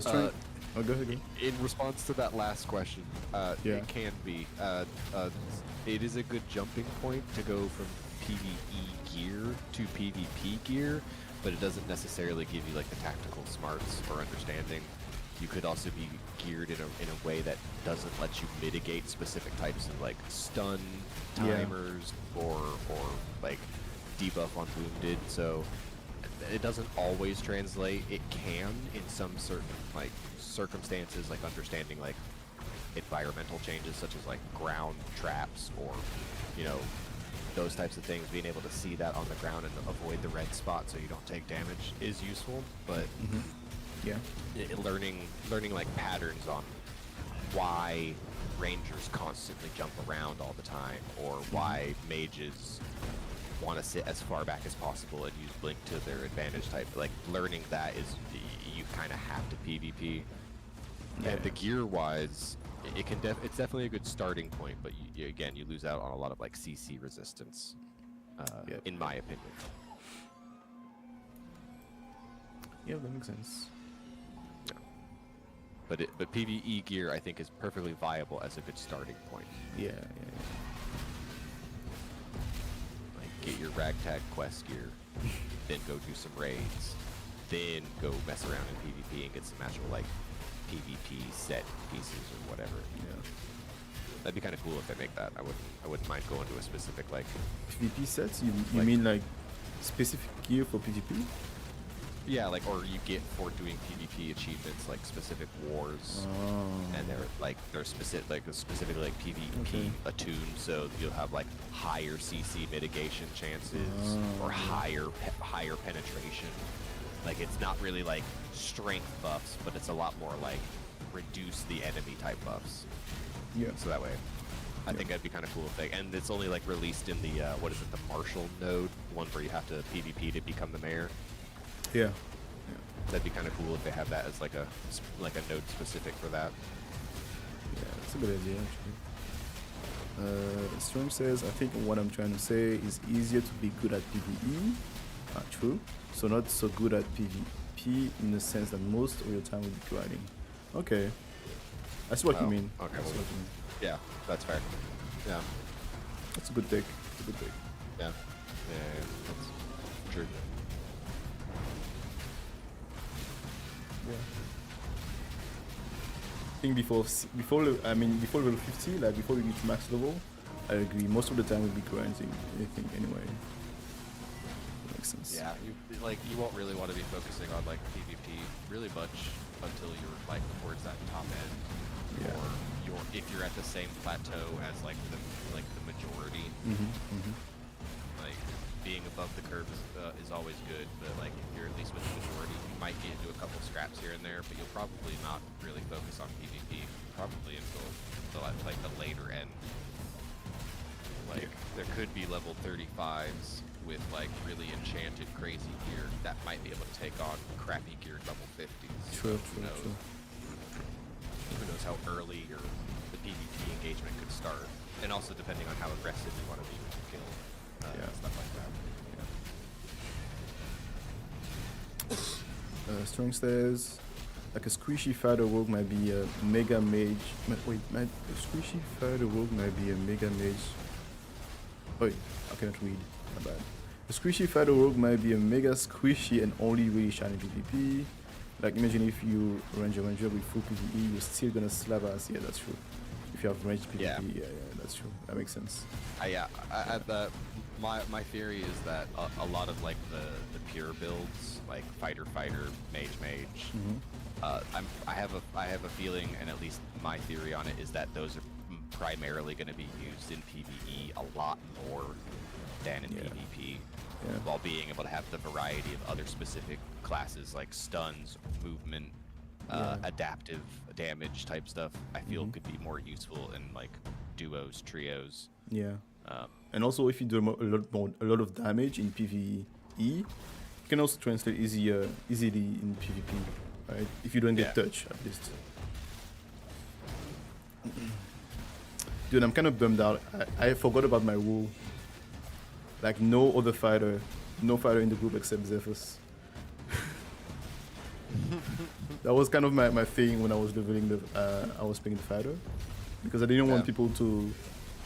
Strength. Oh, go ahead. In response to that last question, Yeah. it can be. It is a good jumping point to go from PvE gear to PvP gear, but it doesn't necessarily give you like the tactical smarts or understanding. You could also be geared in a way that doesn't let you mitigate specific types of like stun Yeah. timers or like debuff on wounded. So it doesn't always translate. It can in some certain like circumstances, like understanding like environmental changes such as like ground traps or those types of things. Being able to see that on the ground and avoid the red spot so you don't take damage is useful. But Yeah. learning like patterns on why rangers constantly jump around all the time, or why mages want to sit as far back as possible and use blink to their advantage type. Like learning that is you kind of have to PvP. Yeah. And the gear wise, it can it's definitely a good starting point, but again you lose out on a lot of like CC resistance, Yep. in my opinion. Yeah, that makes sense. But PvE gear I think is perfectly viable as a good starting point. Yeah. Like get your ragtag quest gear, then go do some raids, then go mess around in PvP and get some actual like PvP set pieces or whatever. Yeah. That'd be kind of cool if they make that. I wouldn't mind going to a specific like. PvP sets? You Like- mean like specific gear for PvP? Yeah, like, or you get for doing PvP achievements like specific wars, Oh. and they're specifically like PvP Okay. attuned, so you'll have like higher CC mitigation chances or higher penetration. Like it's not really like strength buffs, but it's a lot more like reduce the enemy type buffs. Yeah. So that way, I think that'd be kind of cool if they. And it's only like released in the the Marshall node, one where you have to PvP to become the mayor. Yeah. That'd be kind of cool if they have that as like a node specific for that. Yeah, that's a good idea actually. Storm says, I think what I'm trying to say is easier to be good at PvE. True. So not so good at PvP in the sense that most of your time will be grinding. Okay. I see what you Oh, mean. okay, I see well- what you mean. Yeah, that's fair. Yeah, That's a good take. It's a good take. yeah, that's true. Yeah. I think before level 50, like before we reach max level, I agree. Most of the time we'll be grinding anything anyway. That makes sense. Yeah, you won't really want to be focusing on like PvP really much until you're like towards that top end, Yeah. or if you're at the same plateau as like the majority. Like being above the curve is always good, but like if you're at least with the majority, you might get into a couple scraps here and there, but you'll probably not really focus on PvP probably until like the later end. Like there could be level 35s with like really enchanted, crazy gear that might be able to take on crappy gear double 50s. True, Who true, knows? true. Who knows how early the PvP engagement could start, and also depending on how aggressive you want to be with your kill, Yeah. stuff like that. Strong says, like a squishy fighter rogue might be a mega mage. Wait, a squishy fighter rogue might be a mega mage. Wait, I cannot read. My bad. A squishy fighter rogue might be a mega squishy and only really shiny PvP. Like imagine if you range a ranger with full PvE, you're still gonna slap us. Yeah, that's true. If you have ranged PvP, Yeah. yeah, that's true. That makes sense. My theory is that a lot of like the pure builds, like fighter, mage, Mm-hmm. I have a feeling, and at least my theory on it is that those are primarily going to be used in PvE a lot more than in Yeah. PvP, Yeah. while being able to have the variety of other specific classes like stuns, movement, Yeah. adaptive damage type stuff. I feel Mhm. could be more useful in like duos, trios. Yeah. Um, And also, if you do a lot of damage in PvE, you can also translate easily in PvP, right? If you don't get Yeah. touched, at least. Dude, I'm kind of bummed out. I forgot about my rule. Like, no fighter in the group except Zephyrus. That was kind of my thing when I was leveling I was picking the fighter. Because I didn't want Yeah. people to,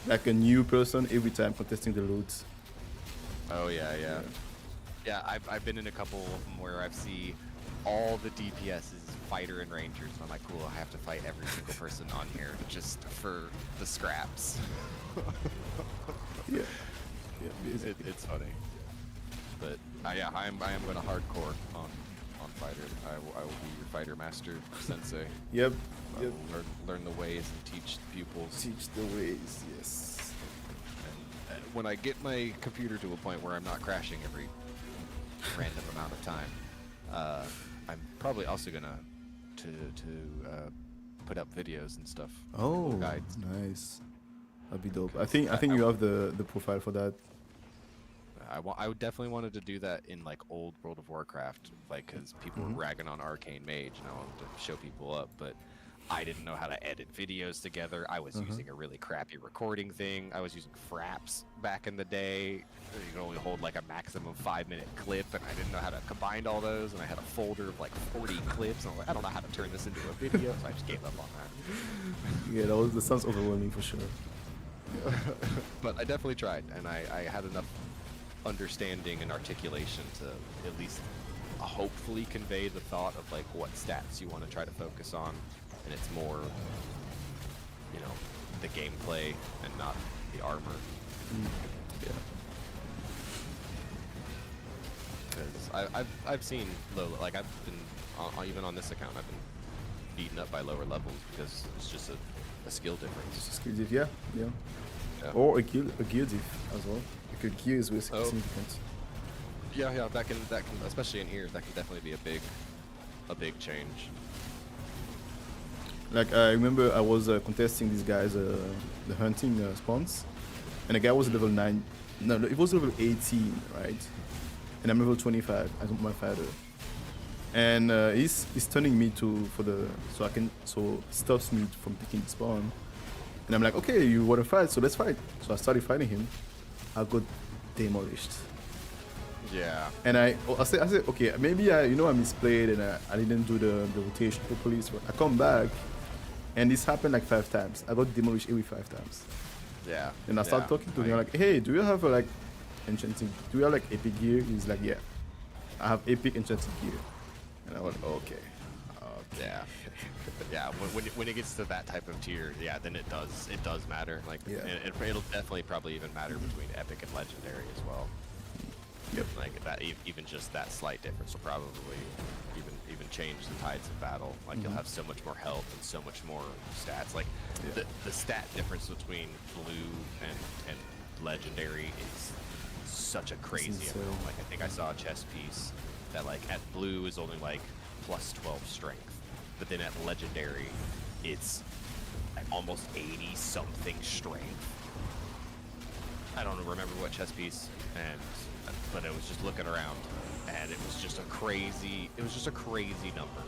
like a new person every time contesting the loot. Oh yeah. I've been in a couple of them where I've seen all the DPSs, fighter and rangers, and I'm like, cool, I have to fight every single person on here just for the scraps. Yeah. Yeah, basically. It's funny, but yeah, I am going to hardcore on fighter. I will be your fighter master sensei. Yep. I Yep. will learn the ways and teach the pupils. Teach the ways, yes. And when I get my computer to a point where I'm not crashing every random amount of time, I'm probably also gonna put up videos and stuff. Oh, guides. nice. That'd be dope. I think you have the profile for that. I would definitely wanted to do that in like old World of Warcraft, like because people were ragging on Arcane Mage, and I wanted to show people up, but I didn't know how to edit videos together. I was using a really crappy recording thing. I was using Fraps back in the day. You can only hold like a maximum 5-minute clip, and I didn't know how to combine all those, and I had a folder of like 40 clips, and I'm like, I don't know how to turn this into a video, so I just gave up on that. Yeah, that sounds overwhelming for sure. But I definitely tried, and I had enough understanding and articulation to at least hopefully convey the thought of like what stats you want to try to focus on, and it's more, you know, the gameplay and not the armor. Yeah. Because I've seen low, like I've been even on this account I've been beaten up by lower levels because it's just a skill difference. Just a skill diff, yeah. Yeah. Or a gear diff as well. Like a gear is with Oh. significant. Yeah, that can especially in here that can definitely be a big change. Like I remember I was contesting these guys, the hunting spawns, and the guy was level 9. No, it was level 18, right? And I'm level 25 as my fighter. And he's turning me so stops me from picking the spawn. And I'm like, okay, you want to fight, so let's fight. So I started fighting him. I got demolished. Yeah. And I said, okay, maybe I misplayed and I didn't do the rotation properly. So I come back, and this happened like 5 times. I got demolished every 5 times. Yeah. And I started talking to him like, hey, do you have like enchanting? Do you have like epic gear? He's like, yeah, I have epic enchanting gear. And I went, okay. Yeah. Yeah, when it gets to that type of tier, yeah, then it does matter. Like, Yeah. it'll definitely probably even matter between epic and legendary as well. Yep. Like that, even just that slight difference will probably even change the tides of battle. Like you'll have so much more health and so much more stats. Like Yeah. the stat difference between blue and legendary is such a crazy insane. amount. Like I think I saw a chess piece that like at blue is only like plus 12 strength, but then at legendary it's like almost 80 something strength. I don't remember what chess piece, and but it was just looking around, and it was just a crazy. It was just a crazy number.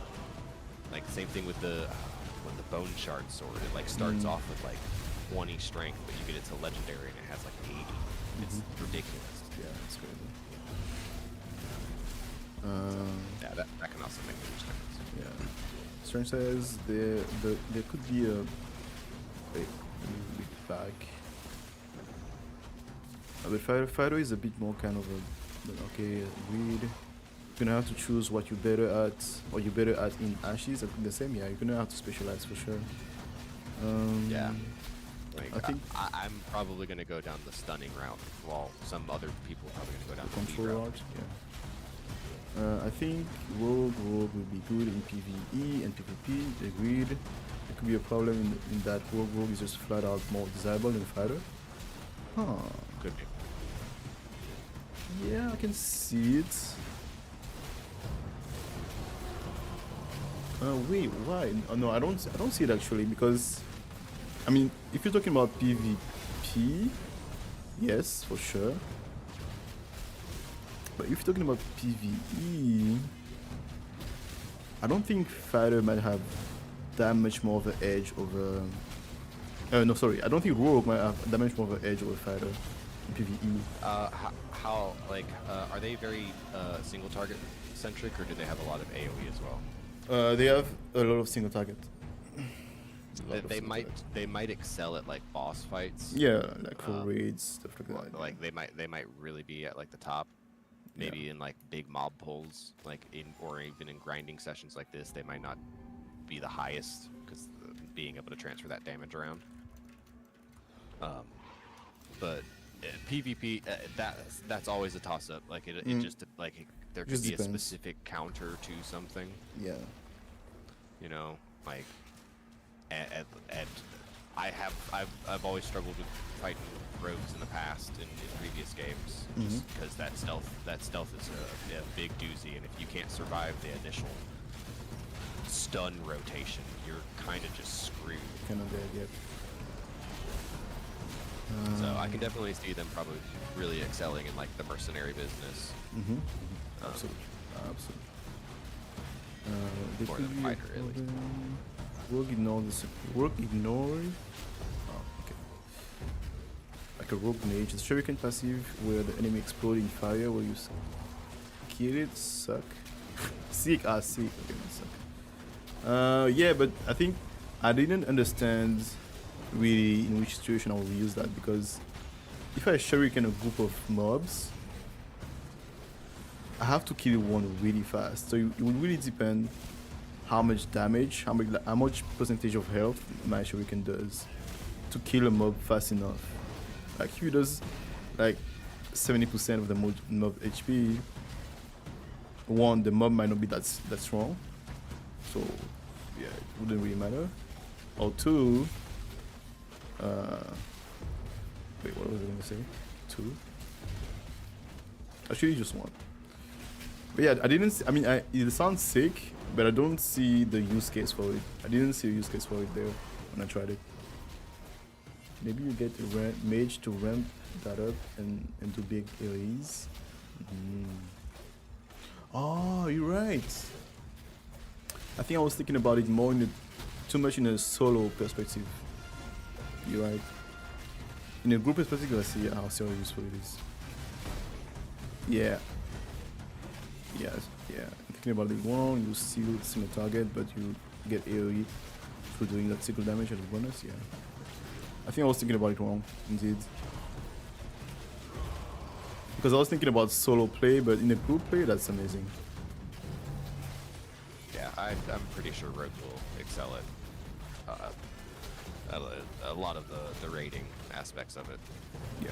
Like same thing with the bone shard sword. It like starts off with like 20 strength, but you get it to legendary and it has like 80. It's ridiculous. Yeah, it's crazy. Yeah, that can also make a huge difference. Yeah. Strange says there could be a. Wait, let me read it back. But Fido is a bit more kind of a. Okay, read. You're gonna have to choose what you're better at, or you're better at in Ashes. I think the same. Yeah, you're gonna have to specialize for sure. Yeah. Like, I think I'm probably gonna go down the stunning route, while some other people are probably gonna go down the the control speed route. Yeah. I think Rogue will be good in PvE and PvP. Agreed. There could be a problem in that Rogue is just flat out more desirable than Fighter. Huh. Could be. Yeah, I can see it. Wait, why? No, I don't see it actually, because I mean, if you're talking about PvP, yes, for sure. But if you're talking about PvE, I don't think Fighter might have that much more of an edge over. No, sorry, I don't think Rogue might have that much more of an edge over Fighter in PvE. How like are they very single target centric, or do they have a lot of AoE as well? They have a lot of single target. They might excel at like boss fights. Yeah, like for raids, stuff like that. Like they might really be at like the top. Maybe in like big mob pulls, like or even in grinding sessions like this, they might not be the highest because being able to transfer that damage around. But PvP, that's always a toss up. Like it just like there could Just be depends. a specific counter to something. Yeah. You know, like and I've always struggled with fighting rogues in the past in previous games, just because that stealth is a big doozy, and if you can't survive the initial stun rotation, you're kind of just screwed. Kind of dead, yep. So I can definitely see them probably really excelling in like the mercenary business. Absolutely. More than fighter, really. Rogue ignore. Oh, okay. Like a rogue mage, the shuriken passive where the enemy explode in fire where you kill it. Suck. Sick. Sick. Okay, suck. Yeah, but I think I didn't understand really in which situation I will use that, because if I shuriken a group of mobs, I have to kill one really fast. So it will really depend how much damage, how much percentage of health my shuriken does to kill a mob fast enough. Like if it does like 70% of the mob HP, one, the mob might not be that strong, so yeah, it wouldn't really matter. Or two, wait, what was I gonna say? Two? Actually, just one. But yeah, I didn't see, I mean, it sounds sick, but I don't see the use case for it. I didn't see a use case for it there when I tried it. Maybe you get a mage to ramp that up and do big AoEs. Oh, you're right. I think I was thinking about it more too much in a solo perspective. You're right. In a group perspective, I see how useful it is. Yeah. Yes, yeah. Thinking about it wrong, you steal single target, but you get AoE through doing that single damage as a bonus, yeah. I think I was thinking about it wrong, indeed. Because I was thinking about solo play, but in a group play, that's amazing. Yeah, I'm pretty sure Rogue will excel at a lot of the raiding aspects of it. Yeah.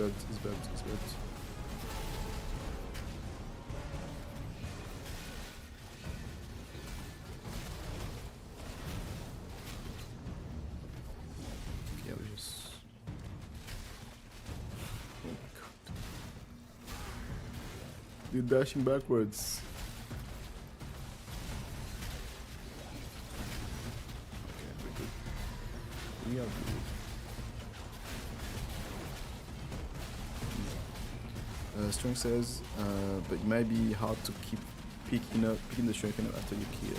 bugged. He's bugged. He's bugged. Yeah, we just. Oh my god. You're dashing backwards. Okay, we're good. We are good. Strong says, but it might be hard to keep picking the shuriken up after you kill.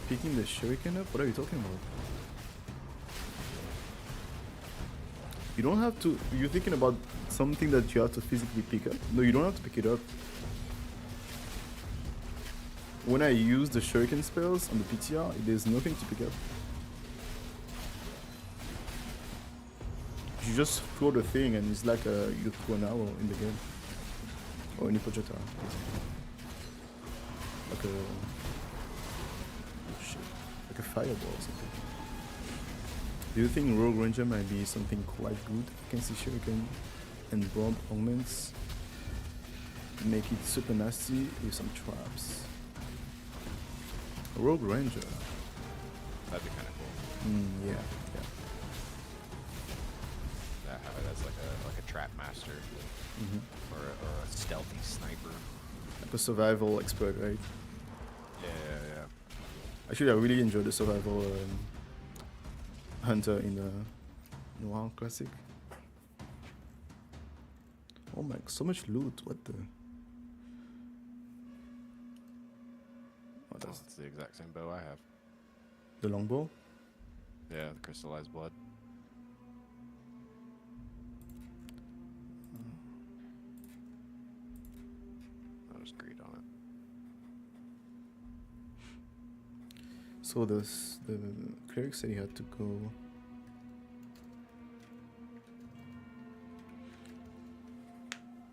Picking the shuriken up? What are you talking about? You don't have to. You're thinking about something that you have to physically pick up? No, you don't have to pick it up. When I use the shuriken spells on the PTR, there's nothing to pick up. You just throw the thing and it's like you throw an arrow in the game. Or any projectile. Like a... oh shit. Like a fireball or something. Do you think Rogue Ranger might be something quite good against the shuriken and bomb augments? Make it super nasty with some traps. Rogue Ranger. That'd be kind of cool. Yeah. Yeah, have it as like a trap master or a stealthy sniper. Like a survival expert, right? Yeah. Actually, I really enjoyed the survival hunter in the WoW Classic. Oh my, so much loot. What the? Oh, That's the exact same bow I have. the longbow. Yeah, the crystallized blood. I'll just greed on it. So the cleric said he had to go.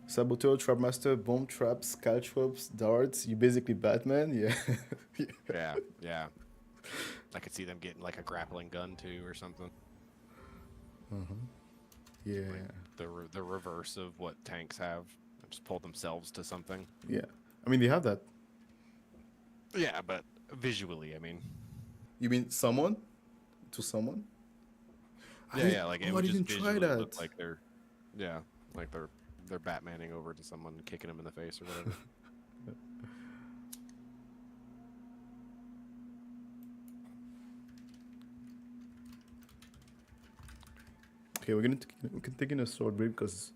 Saboteur, Trapmaster, bomb traps, caltrops, darts. You basically Batman, yeah. Yeah. I could see them getting like a grappling gun too or something. Yeah. Like the reverse of what tanks have. Just pull themselves to something. Yeah. I mean, they have that. Yeah, but visually, I mean. You mean someone? To someone? Yeah, like it I would just didn't try visually look that. like they're Batmaning over to someone, kicking them in the face or whatever. Okay, we're taking a short break because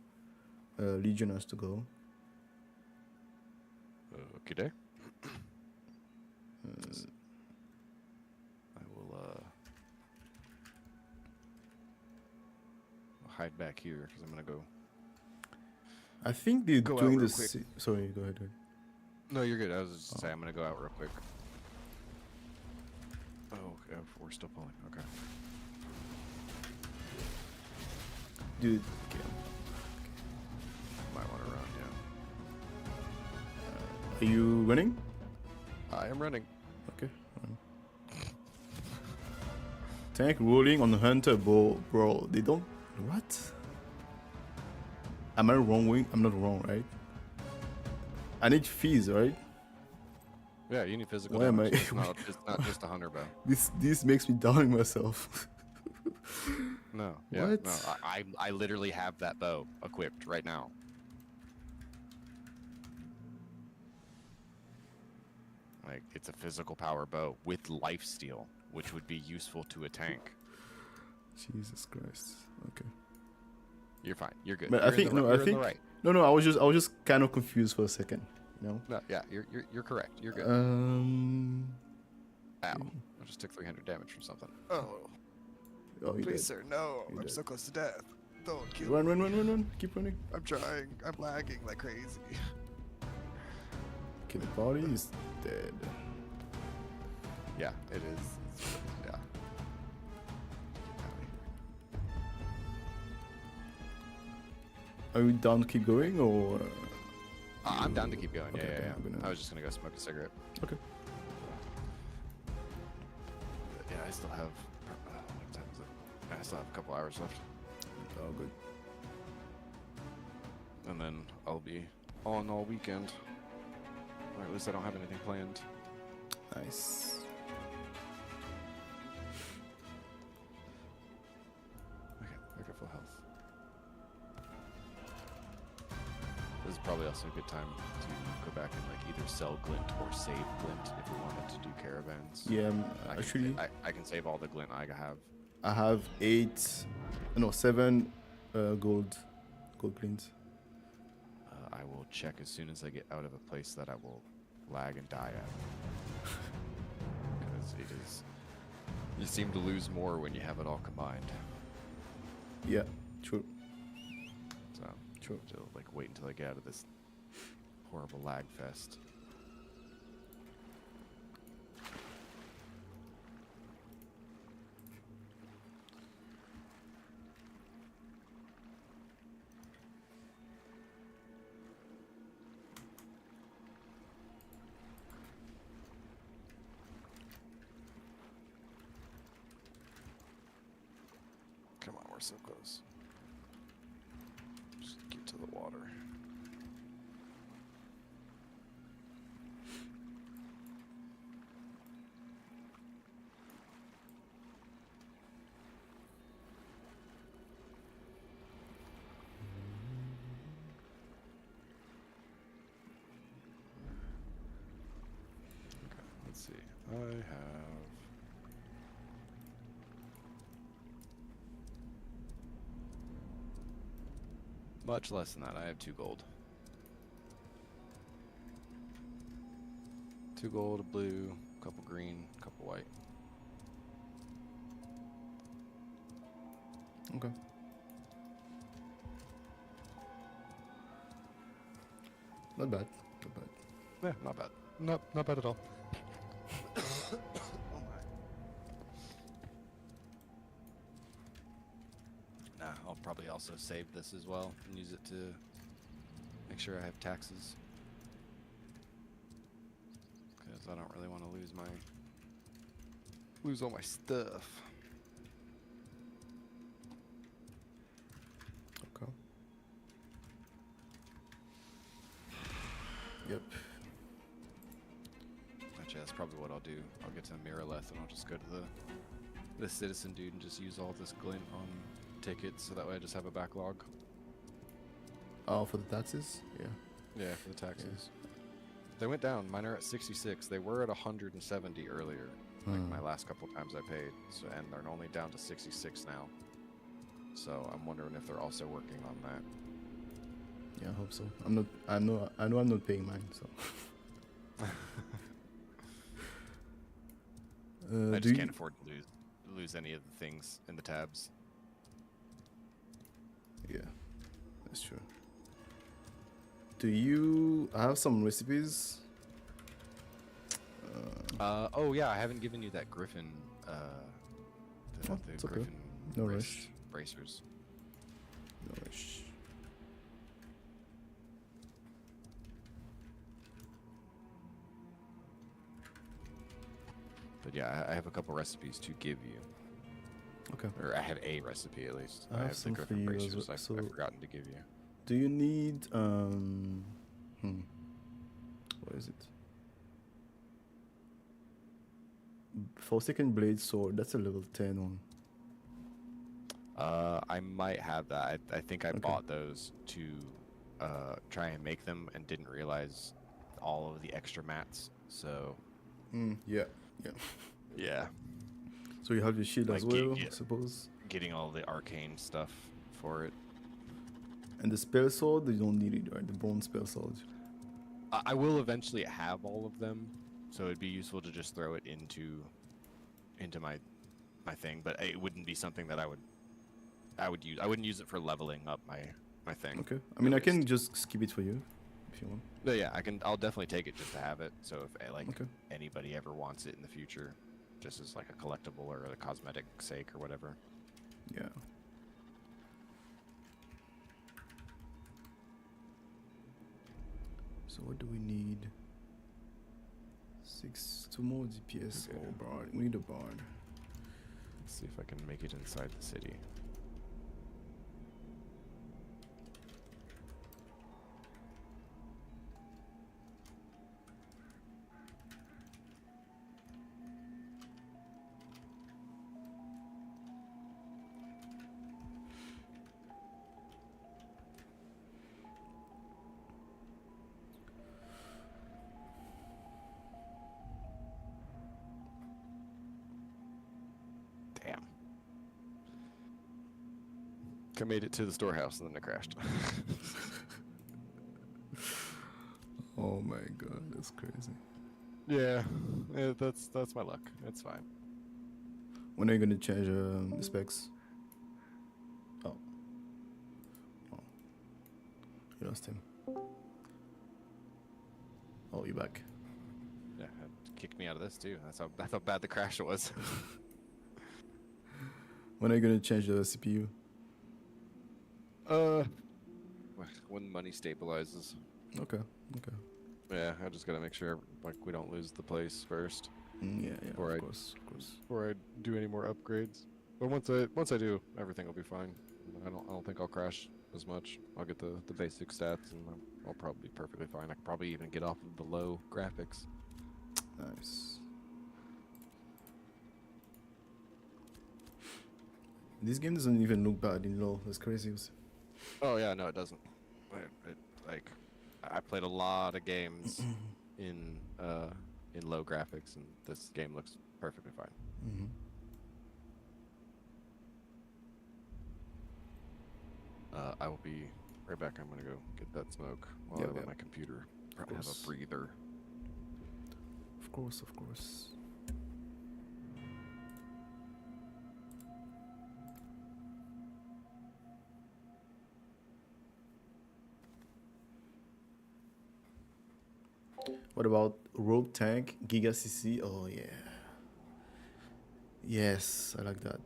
Legion has to go. Okay, day. I will I'll hide back here because I'm gonna go. I think they're Go out doing real this. quick. Sorry, go ahead. No, you're good. I was just saying I'm gonna go out real quick. Oh, okay, we're still pulling. Okay. Dude, okay. Might want to run. Yeah. Are you running? I am running. Okay. Tank rolling on the hunter, bro. They don't. What? Am I wrong? I'm not wrong, right? I need fees, right? Yeah, you need physical Why am damage. I- It's not just a hunter bow. This makes me doubting myself. No. Yeah. What? No. I literally have that bow equipped right now. Like it's a physical power bow with lifesteal, which would be useful to a tank. Jesus Christ. Okay. You're fine. You're good. But You're I think in the, no. you're I in think the right. no. I was just kind of confused for a second. You know. No. Yeah. You're correct. You're good. Um. Ow! I just took 300 damage from something. Oh. Oh, you Please, did. sir, no. You I'm did. so close to death. Don't kill Run, me. run. Keep running. I'm trying. I'm lagging like crazy. Okay, the body is dead. Yeah, it is. Yeah. Are we down to keep going or? I'm down to keep going. Okay, Yeah. I'm gonna- I was just gonna go smoke a cigarette. Okay. Yeah, I still have. What time is it? I still have a couple hours left, Oh, good. and then I'll be on all weekend. Or at least I don't have anything planned. Nice. Okay, back at full health. This is probably also a good time to go back and like either sell glint or save glint if we wanted to do caravans. Yeah, I actually, I can save all the glint I have. I have 7 gold glint. I will check as soon as I get out of a place that I will lag and die at. Because it is. You seem to lose more when you have it all combined. Yeah, true. So, True. so like wait until I get out of this horrible lag fest. Come on, we're so close. Just get to the water. Okay, let's see. I have much less than that. I have 2 gold. 2 gold, a blue, a couple green, a couple white. Okay. Not bad. Not bad. Yeah, not bad. Not bad at all. Oh my. Nah, I'll probably also save this as well and use it to make sure I have taxes. Because I don't really want to lose all my stuff. Okay. Yep. Actually, that's probably what I'll do. I'll get to Miraleth and I'll just go to the citizen dude and just use all this glint on tickets so that way I just have a backlog. Oh, for the taxes? Yeah. Yeah, for the taxes. They went down. Mine are at 66. They were at 170 earlier, like my last couple times I paid. So, and they're only down to 66 now. So I'm wondering if they're also working on that. Yeah, I hope so. I know I'm not paying mine, so. I just can't afford to lose any of the things in the tabs. Yeah, that's true. Do you have some recipes? Oh yeah, I haven't given you that Griffin. The it's okay. Griffin No rush. bracers. No rush. But yeah, I have a couple recipes to give you. Okay. Or I have a recipe at least. I have the some for Griffin you as bracers well, I've so- forgotten to give you. Do you need what is it? Forsaken Blade Sword, that's a level 10 one. I might have that. I think I Okay. bought those to try and make them and didn't realize all of the extra mats. So Yeah, yeah. yeah, So you have your shield as Like, well, yeah. I suppose. getting all the arcane stuff for it. And the spell sword, you don't need it, right? The bronze spell sword. I will eventually have all of them, so it'd be useful to just throw it into my thing. But it wouldn't be something that I would use. I wouldn't use it for leveling up my thing. Okay. I mean, I At can least. just skip it for you if you want. But yeah, I'll definitely take it just to have it. So if Okay. anybody ever wants it in the future, just as like a collectible or a cosmetic sake or whatever. Yeah. So what do we need? 2 more DPS Okay. or bard. We need a bard. Let's see if I can make it inside the city. Damn. I made it to the storehouse and then it crashed. Oh my god, that's crazy. Yeah, that's my luck. It's fine. When are you gonna change the specs? Oh. Oh. You lost him. Oh, you're back. Yeah, it kicked me out of this too. That's how bad the crash was. When are you gonna change the CPU? When money stabilizes. Okay, okay. Yeah, I just gotta make sure like we don't lose the place first Yeah, Before of I- course, of course. before I do any more upgrades. But once I do, everything will be fine. I don't think I'll crash as much. I'll get the basic stats and I'll probably be perfectly fine. I can probably even get off of the low graphics. Nice. This game doesn't even look bad in low. That's crazy. Oh yeah, no, it doesn't. Like I played a lot of games in low graphics, and this game looks perfectly fine. Mm-hmm. I will be right back. I'm gonna go get that smoke while Yep, I let yep. my computer probably have course. a breather. Of course, of course. What about Rogue Tank Giga CC? Oh yeah. Yes, I like that.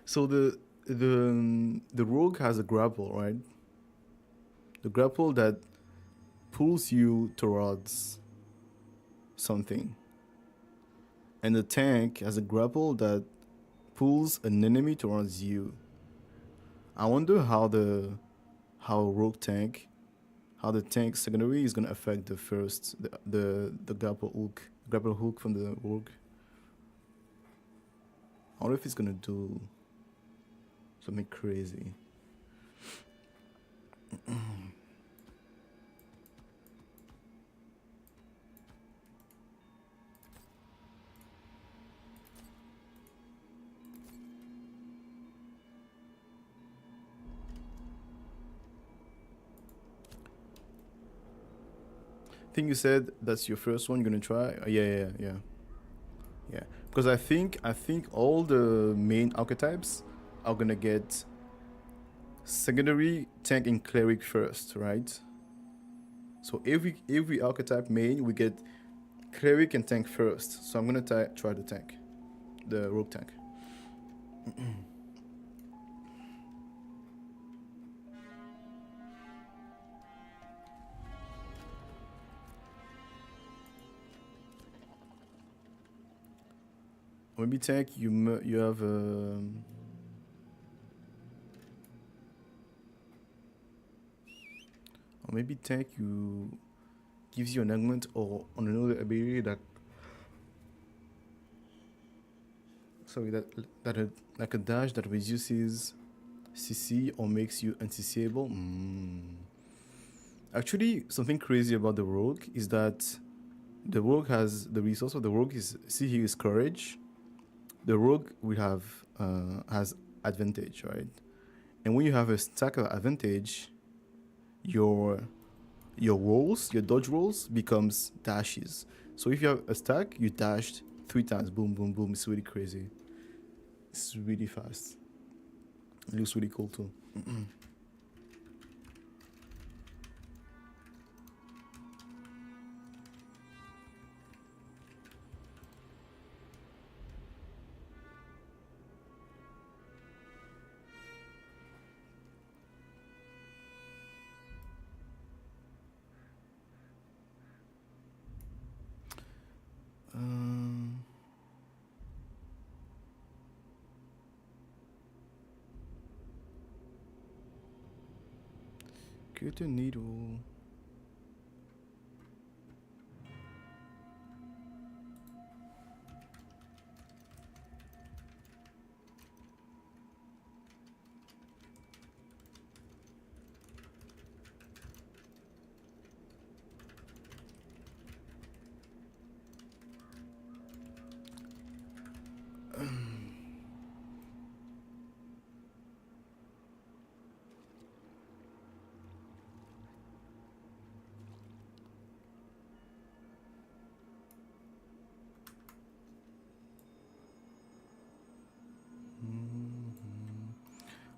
So the Rogue has a grapple, right? The grapple that pulls you towards something. And the tank has a grapple that pulls an enemy towards you. I wonder how the tank secondary is gonna affect the grapple hook from the Rogue. I wonder if it's gonna do something crazy. I think you said that's your first one you're gonna try. Yeah. Because I think all the main archetypes are gonna get secondary tank and cleric first, right? So every archetype main we get cleric and tank first. So I'm gonna try the tank, the rogue tank. Maybe tank you have or maybe tank you gives you an augment or on another ability that like a dash that reduces CC or makes you unCCable. Actually, something crazy about the rogue is that the rogue has the resource of the rogue is see here is courage. The rogue will have has advantage, right? And when you have a stack of advantage, your rolls, your dodge rolls becomes dashes. So if you have a stack, you dashed 3 times, boom, boom, boom. It's really crazy. It's really fast. It looks really cool too. Um, Get a needle.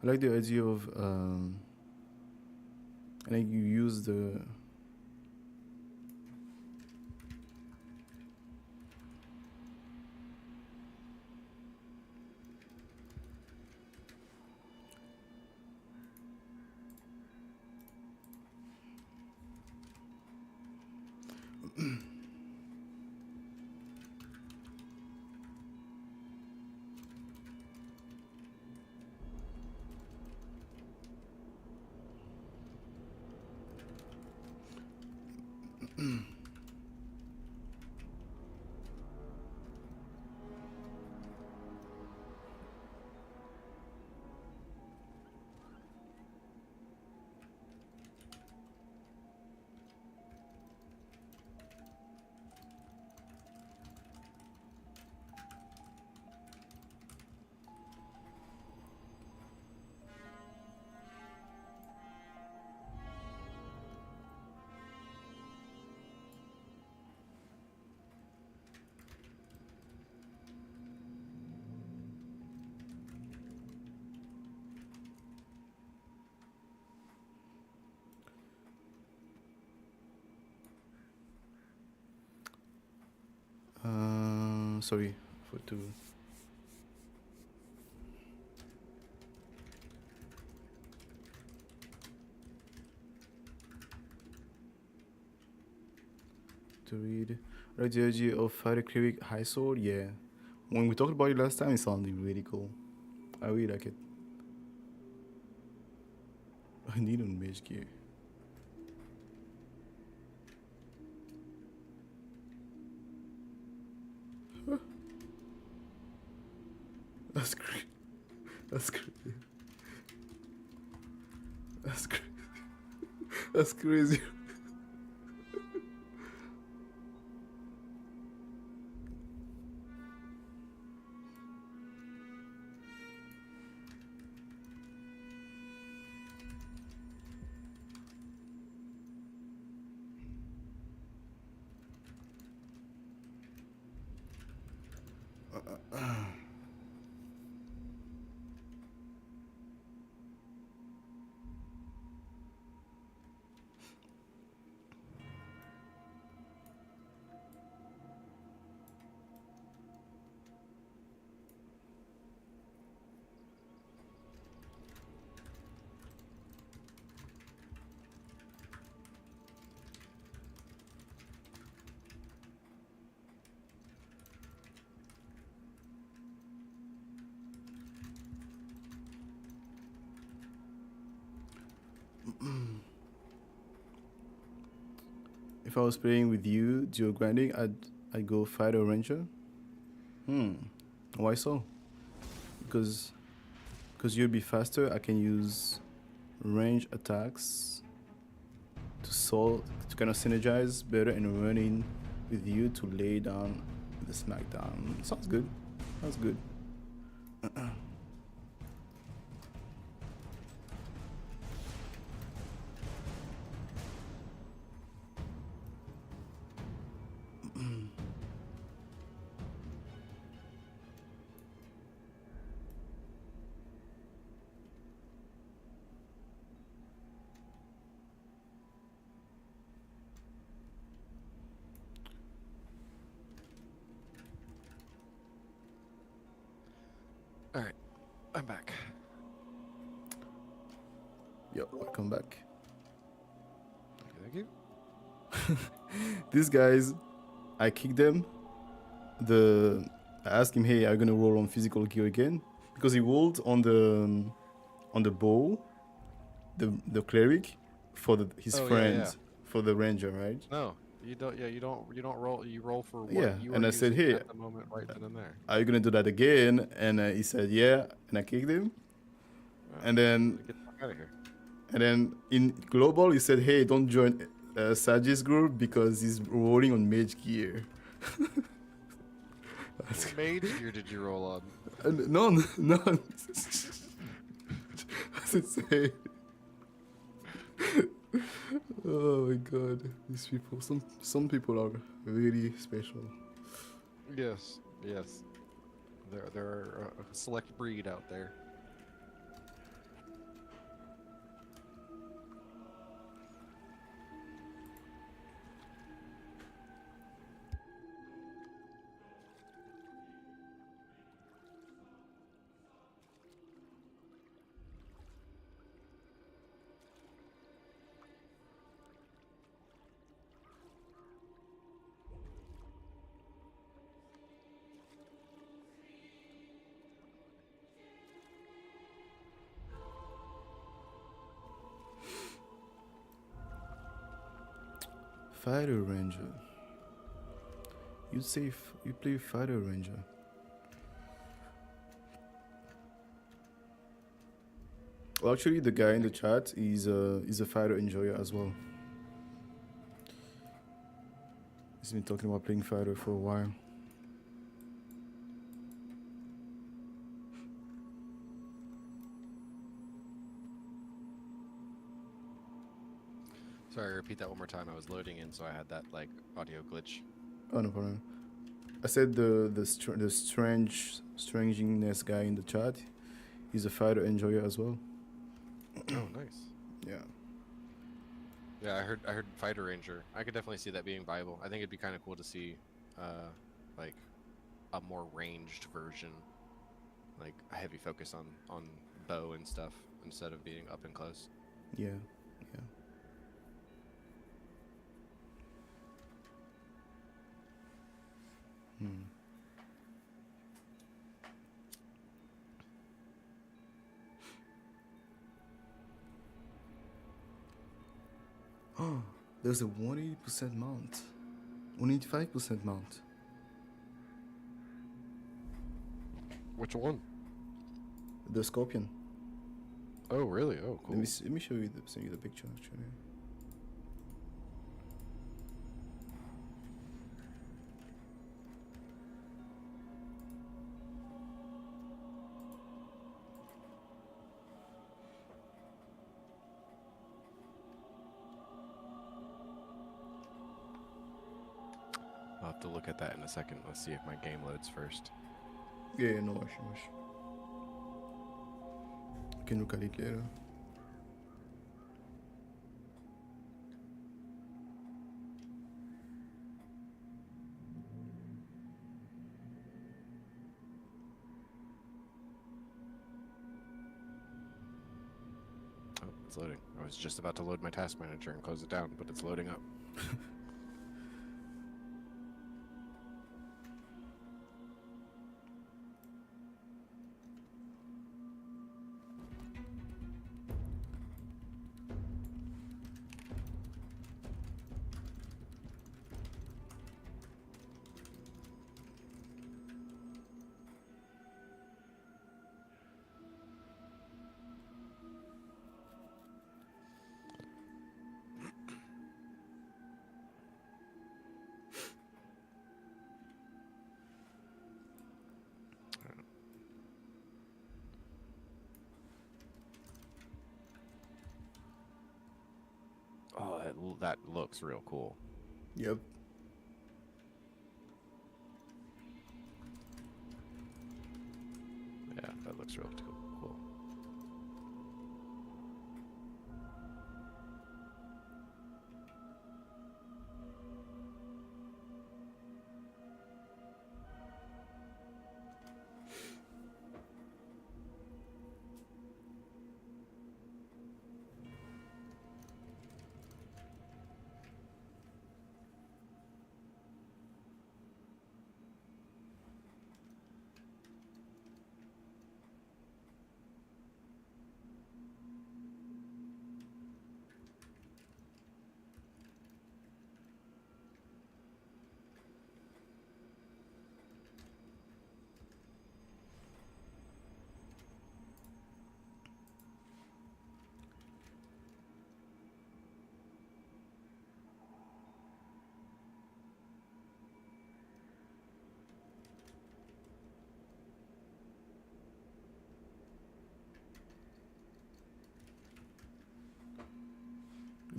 I like the idea of I think you use the sorry for to read. I like the idea of Fire Cleric High Sword, yeah. When we talked about it last time, it sounded really cool. I really like it. I need a mage gear. That's crazy. That's crazy. That's crazy. That's crazy. If I was playing with you, duo grinding, I'd go fighter ranger. Why so? Because you'll be faster. I can use range attacks to kind of synergize better and run in with you to lay down the smackdown. Sounds good. Sounds good. All right, I'm back. Yo, welcome back. Thank you. These guys, I kicked them. I asked him, "Hey, are you gonna roll on physical gear again?" Because he rolled on the bow, the cleric, for his Oh yeah, yeah. friends for the ranger, right? No, you don't. Yeah, you don't roll. You roll for what Yeah, you are and I said, using "Hey, at the moment, right then and there. are you gonna do that again?" And he said, "Yeah," and I kicked him. Oh, And then get the fuck out of here. in global, he said, "Hey, don't join Saji's group because he's rolling on mage gear." What mage gear did you roll on? No, no. What's it say? Oh my god, these people. Some people are really special. Yes, yes. There are a select breed out there. Fighter Ranger. You say you play Fighter Ranger. Well, actually, the guy in the chat is a fighter enjoyer as well. He's been talking about playing fighter for a while. Sorry, repeat that one more time. I was loading in, so I had that like audio glitch. Oh no problem. I said the strangeness guy in the chat. He's a fighter enjoyer as well. Oh, nice. Yeah. Yeah, I heard Fighter Ranger. I could definitely see that being viable. I think it'd be kind of cool to see, like, a more ranged version, like a heavy focus on bow and stuff instead of being up and close. Yeah. Yeah. Hmm. Oh, there's a 180% mount. 185% mount. Which one? The Scorpion. Oh, really? Oh, cool. Let me show you send you the picture actually. I'll have to look at that in a second. Let's see if my game loads first. Yeah, no rush, no rush. You can look at it later. Oh, it's loading. I was just about to load my task manager and close it down, but it's loading up. Oh, that looks real cool. Yep. Yeah, that looks real cool.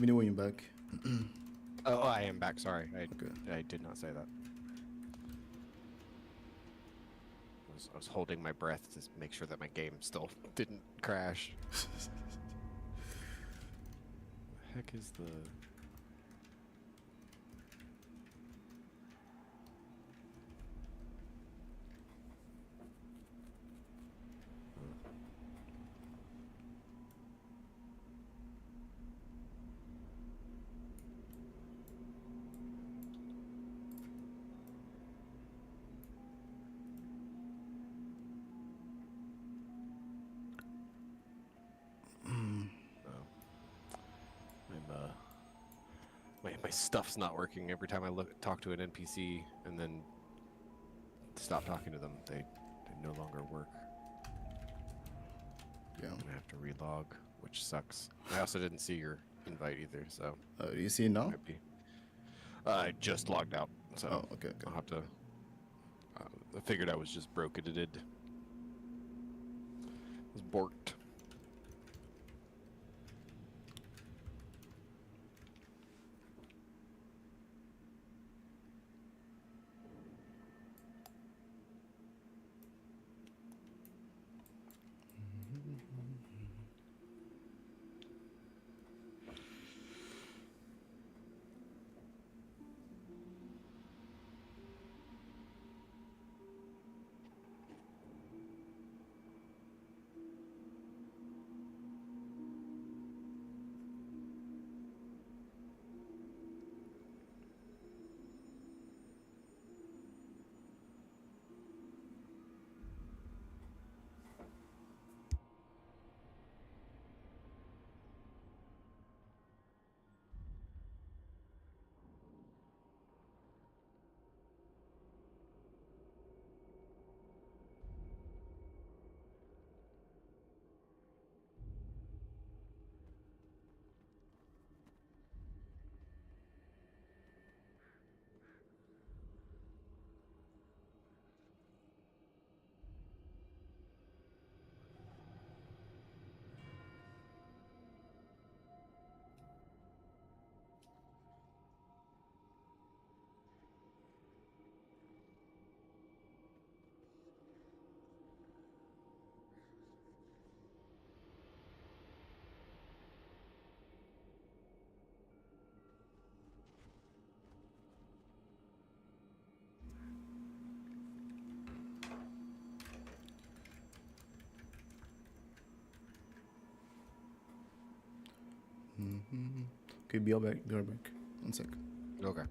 Let me know when you're back. Oh, I am back. Sorry, Okay. I did not say that. I was holding my breath to make sure that my game still didn't crash. The heck is the? Oh, my stuff's not working. Every time I talk to an NPC and then stop talking to them, they no longer work. Yeah. I'm gonna have to relog, which sucks. I also didn't see your invite either, so You see it now? might be. I just logged out, so Oh, okay, okay. I'll have to. I figured I was just broke. It was borked. Okay, be right back. Be right back. 1 sec. Okay.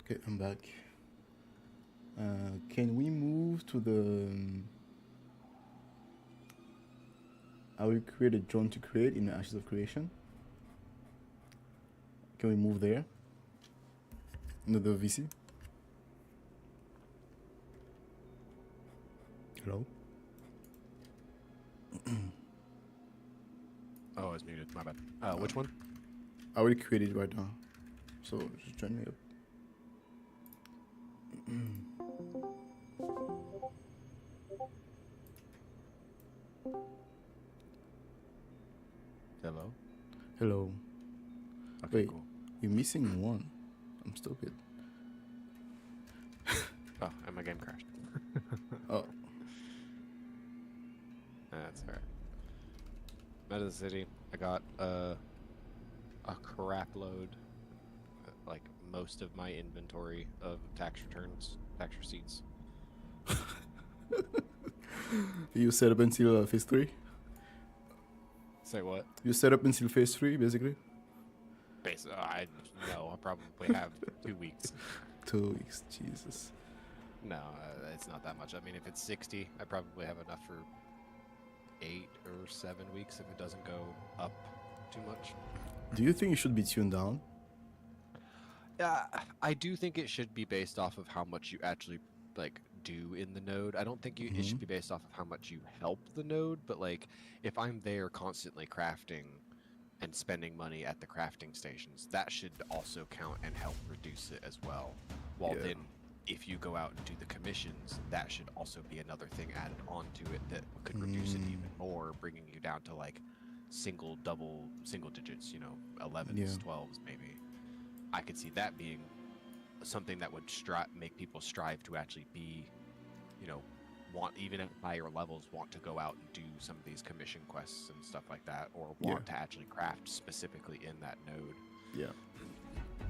Okay, I'm back. Can we move to the? I will create a drone to create in the Ashes of Creation. Can we move there? Another VC. Hello. Oh, I was muted. My bad. Which one? I already created right now, so just join me up. Hello. Hello. Okay, Wait, cool. you're missing one. I'm stupid. Oh, and my game crashed. Oh, That's alright. Meta City. I got a crap load, like most of my inventory of tax returns, tax receipts. you set up until phase 3? Say what? You set up until phase 3, basically? Basically, I probably have 2 weeks. 2 weeks, Jesus. No, it's not that much. I mean, if it's 60, I probably have enough for 8 or 7 weeks if it doesn't go up too much. Do you think it should be tuned down? I do think it should be based off of how much you actually like do in the node. I don't think it should be based off of how much you help the node, but like if I'm there constantly crafting and spending money at the crafting stations, that should also count and help reduce it as well. While Yeah. then if you go out and do the commissions, that should also be another thing added onto it that could reduce it even more, bringing you down to like single digits, 11s, Yeah. 12s maybe. I could see that being something that would make people strive to actually be, want even at higher levels, want to go out and do some of these commission quests and stuff like that, or want to actually craft specifically in that node. Yeah.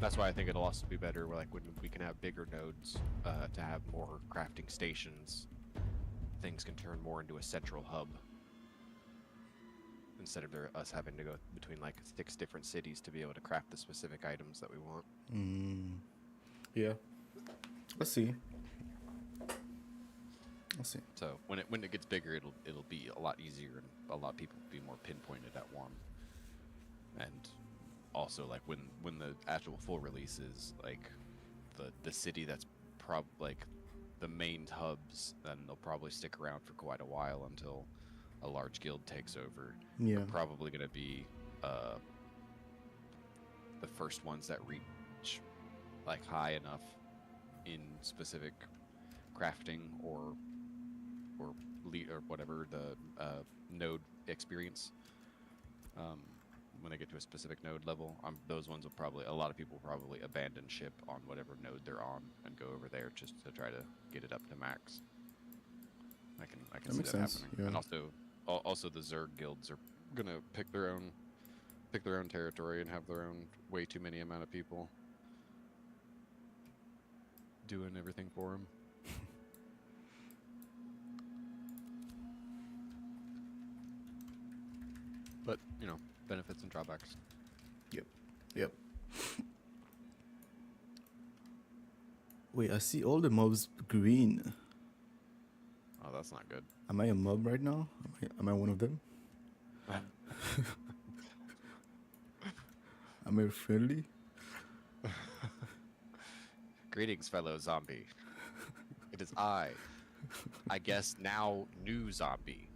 That's why I think it'll also be better like when we can have bigger nodes to have more crafting stations. Things can turn more into a central hub instead of us having to go between like 6 different cities to be able to craft the specific items that we want. Yeah. Let's see. Let's see. So when it gets bigger, it'll be a lot easier and a lot of people will be more pinpointed at one. And also like when the actual full release is like the city that's like the main hubs, then they'll probably stick around for quite a while until a large guild takes over. Yeah. Are probably going to be the first ones that reach like high enough in specific crafting or whatever the node experience. When they get to a specific node level, those ones will a lot of people will probably abandon ship on whatever node they're on and go over there just to try to get it up to max. I can That see makes that sense, happening. yeah. And also the Zerg guilds are gonna pick their own territory and have their own way too many amount of people doing everything for them. But benefits and drawbacks. Yep. Wait, I see all the mobs green. Oh, that's not good. Am I a mob right now? Am I one of them? Am I friendly? Greetings, fellow zombie. It is I guess now new zombie.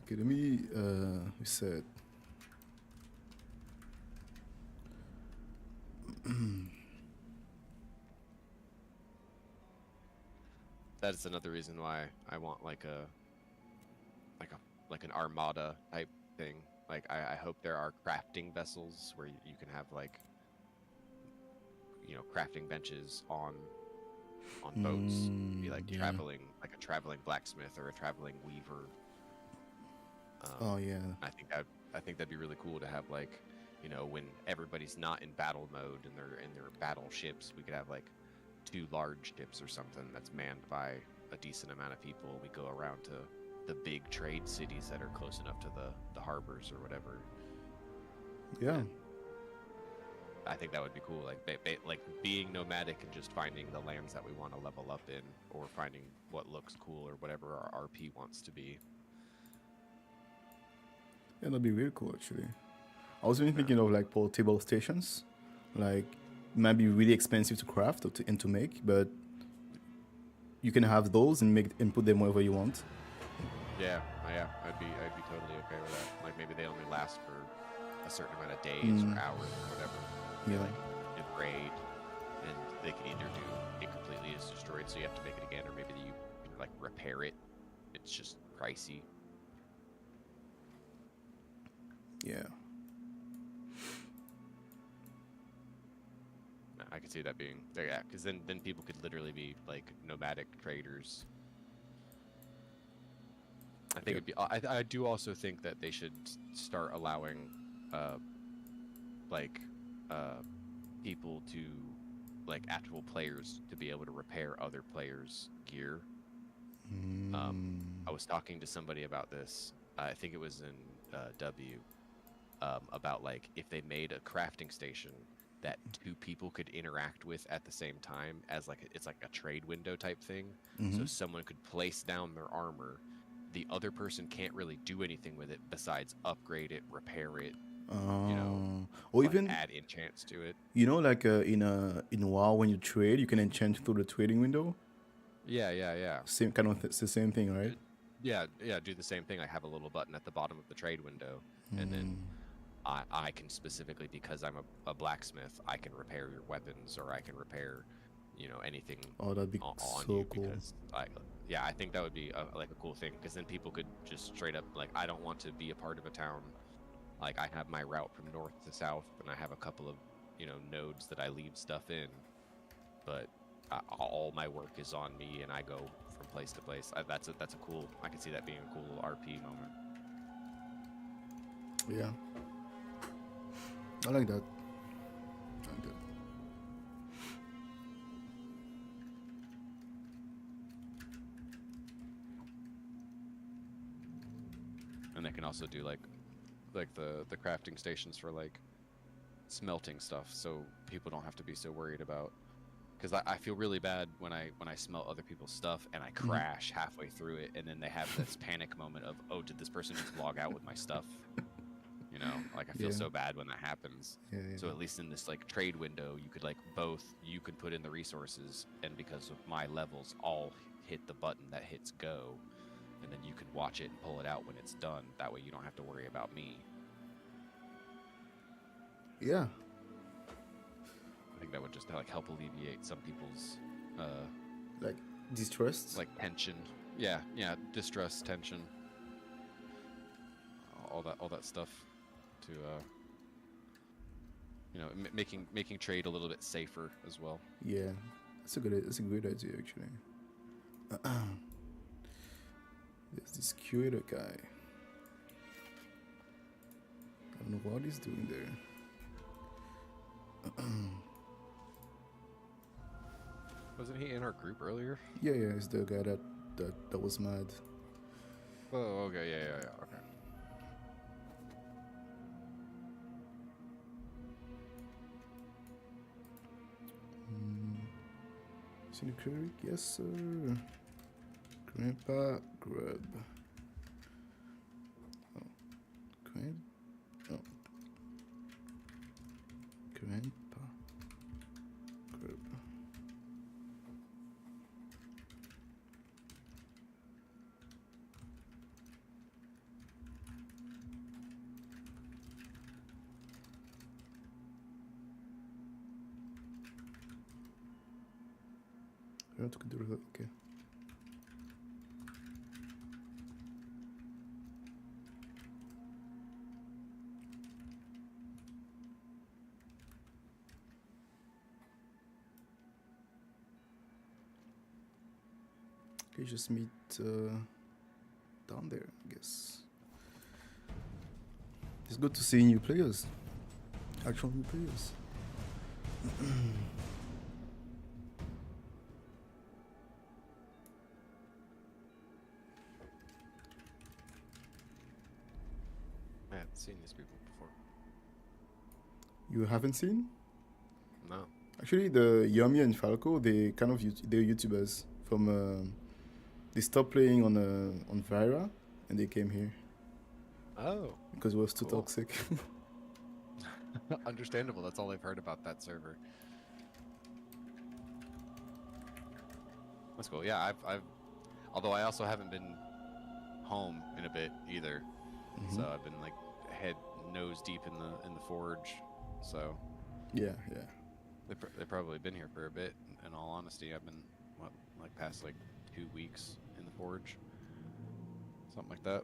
Okay, let me reset. That's another reason why I want like an armada type thing. Like I hope there are crafting vessels where you can have like crafting benches on boats. Be like traveling, like a traveling blacksmith or a traveling weaver. Oh yeah. I think that'd be really cool to have like, when everybody's not in battle mode and they're in their battle ships, we could have like 2 large ships or something that's manned by a decent amount of people. We go around to the big trade cities that are close enough to the harbors or whatever. Yeah. I think that would be cool. Like like being nomadic and just finding the lands that we want to level up in, or finding what looks cool or whatever our RP wants to be. Yeah, that'd be really cool actually. I was even Yeah. thinking of like portable stations, like it might be really expensive to craft or and to make, but you can have those and make and put them wherever you want. Yeah, I'd be totally okay with that. Like maybe they only last for a certain amount of days or hours or whatever. They Yeah. like degrade, and they can either do it completely is destroyed, so you have to make it again, or maybe you can like repair it. It's just pricey. Yeah. I could see that being there, yeah, because then people could literally be like nomadic traders. I think it'd be. I do also think that they should start allowing, like, people to, like, actual players to be able to repair other players' gear. I was talking to somebody about this. I think it was in W. About like if they made a crafting station that two people could interact with at the same time as like it's like a trade window type thing. So someone could place down their armor. The other person can't really do anything with it besides upgrade it, repair it, you know, Or like even add enchants to it. like in WoW when you trade, you can enchant through the trading window. Yeah. Same kind of it's the same thing, right? Yeah. Do the same thing. I have a little button at the bottom of the trade window, and then I can specifically, because I'm a blacksmith, I can repair your weapons, or I can repair, anything Oh, that'd be on so you, cool. because I think that would be like a cool thing, because then people could just straight up like, I don't want to be a part of a town. Like I have my route from north to south, and I have a couple of nodes that I leave stuff in, but all my work is on me, and I go from place to place. That's a cool. I can see that being a cool RP moment. Yeah. I like that. I like that. And they can also do like the crafting stations for like smelting stuff, so people don't have to be so worried about. Because I feel really bad when I smelt other people's stuff and I crash halfway through it, and then they have this panic moment of, oh, did this person just log out with my stuff? Like I feel Yeah. so bad when that happens. Yeah. So at least in this like trade window, you could like you could put in the resources, and because of my levels, I'll hit the button that hits go, and then you can watch it and pull it out when it's done. That way you don't have to worry about me. Yeah. I think that would just like help alleviate some people's Like distrust. like tension. Yeah, distress, tension, all that stuff to making trade a little bit safer as well. Yeah. That's a great idea actually. There's this curator guy. I don't know what he's doing there. Wasn't he in our group earlier? Yeah, it's the guy that was mad. Oh, okay, yeah, okay. Scenic Cleric, yes sir. Grandpa Grub. Oh. Grandpa Grub. I have to do that, okay. Okay, just meet down there, I guess. It's good to see new players. Actual new players. I haven't seen these people before. You haven't seen? No. Actually, the Yummy and Falco, they kind of they're YouTubers from. They stopped playing on Vira, and they came here Oh, because it was too cool. toxic. Understandable. That's all I've heard about that server. That's cool. Yeah, although I also haven't been home in a bit either, so I've been like head nose deep in the forge. So Yeah, yeah. they've probably been here for a bit. In all honesty, I've been like past like 2 weeks in the forge, something like that.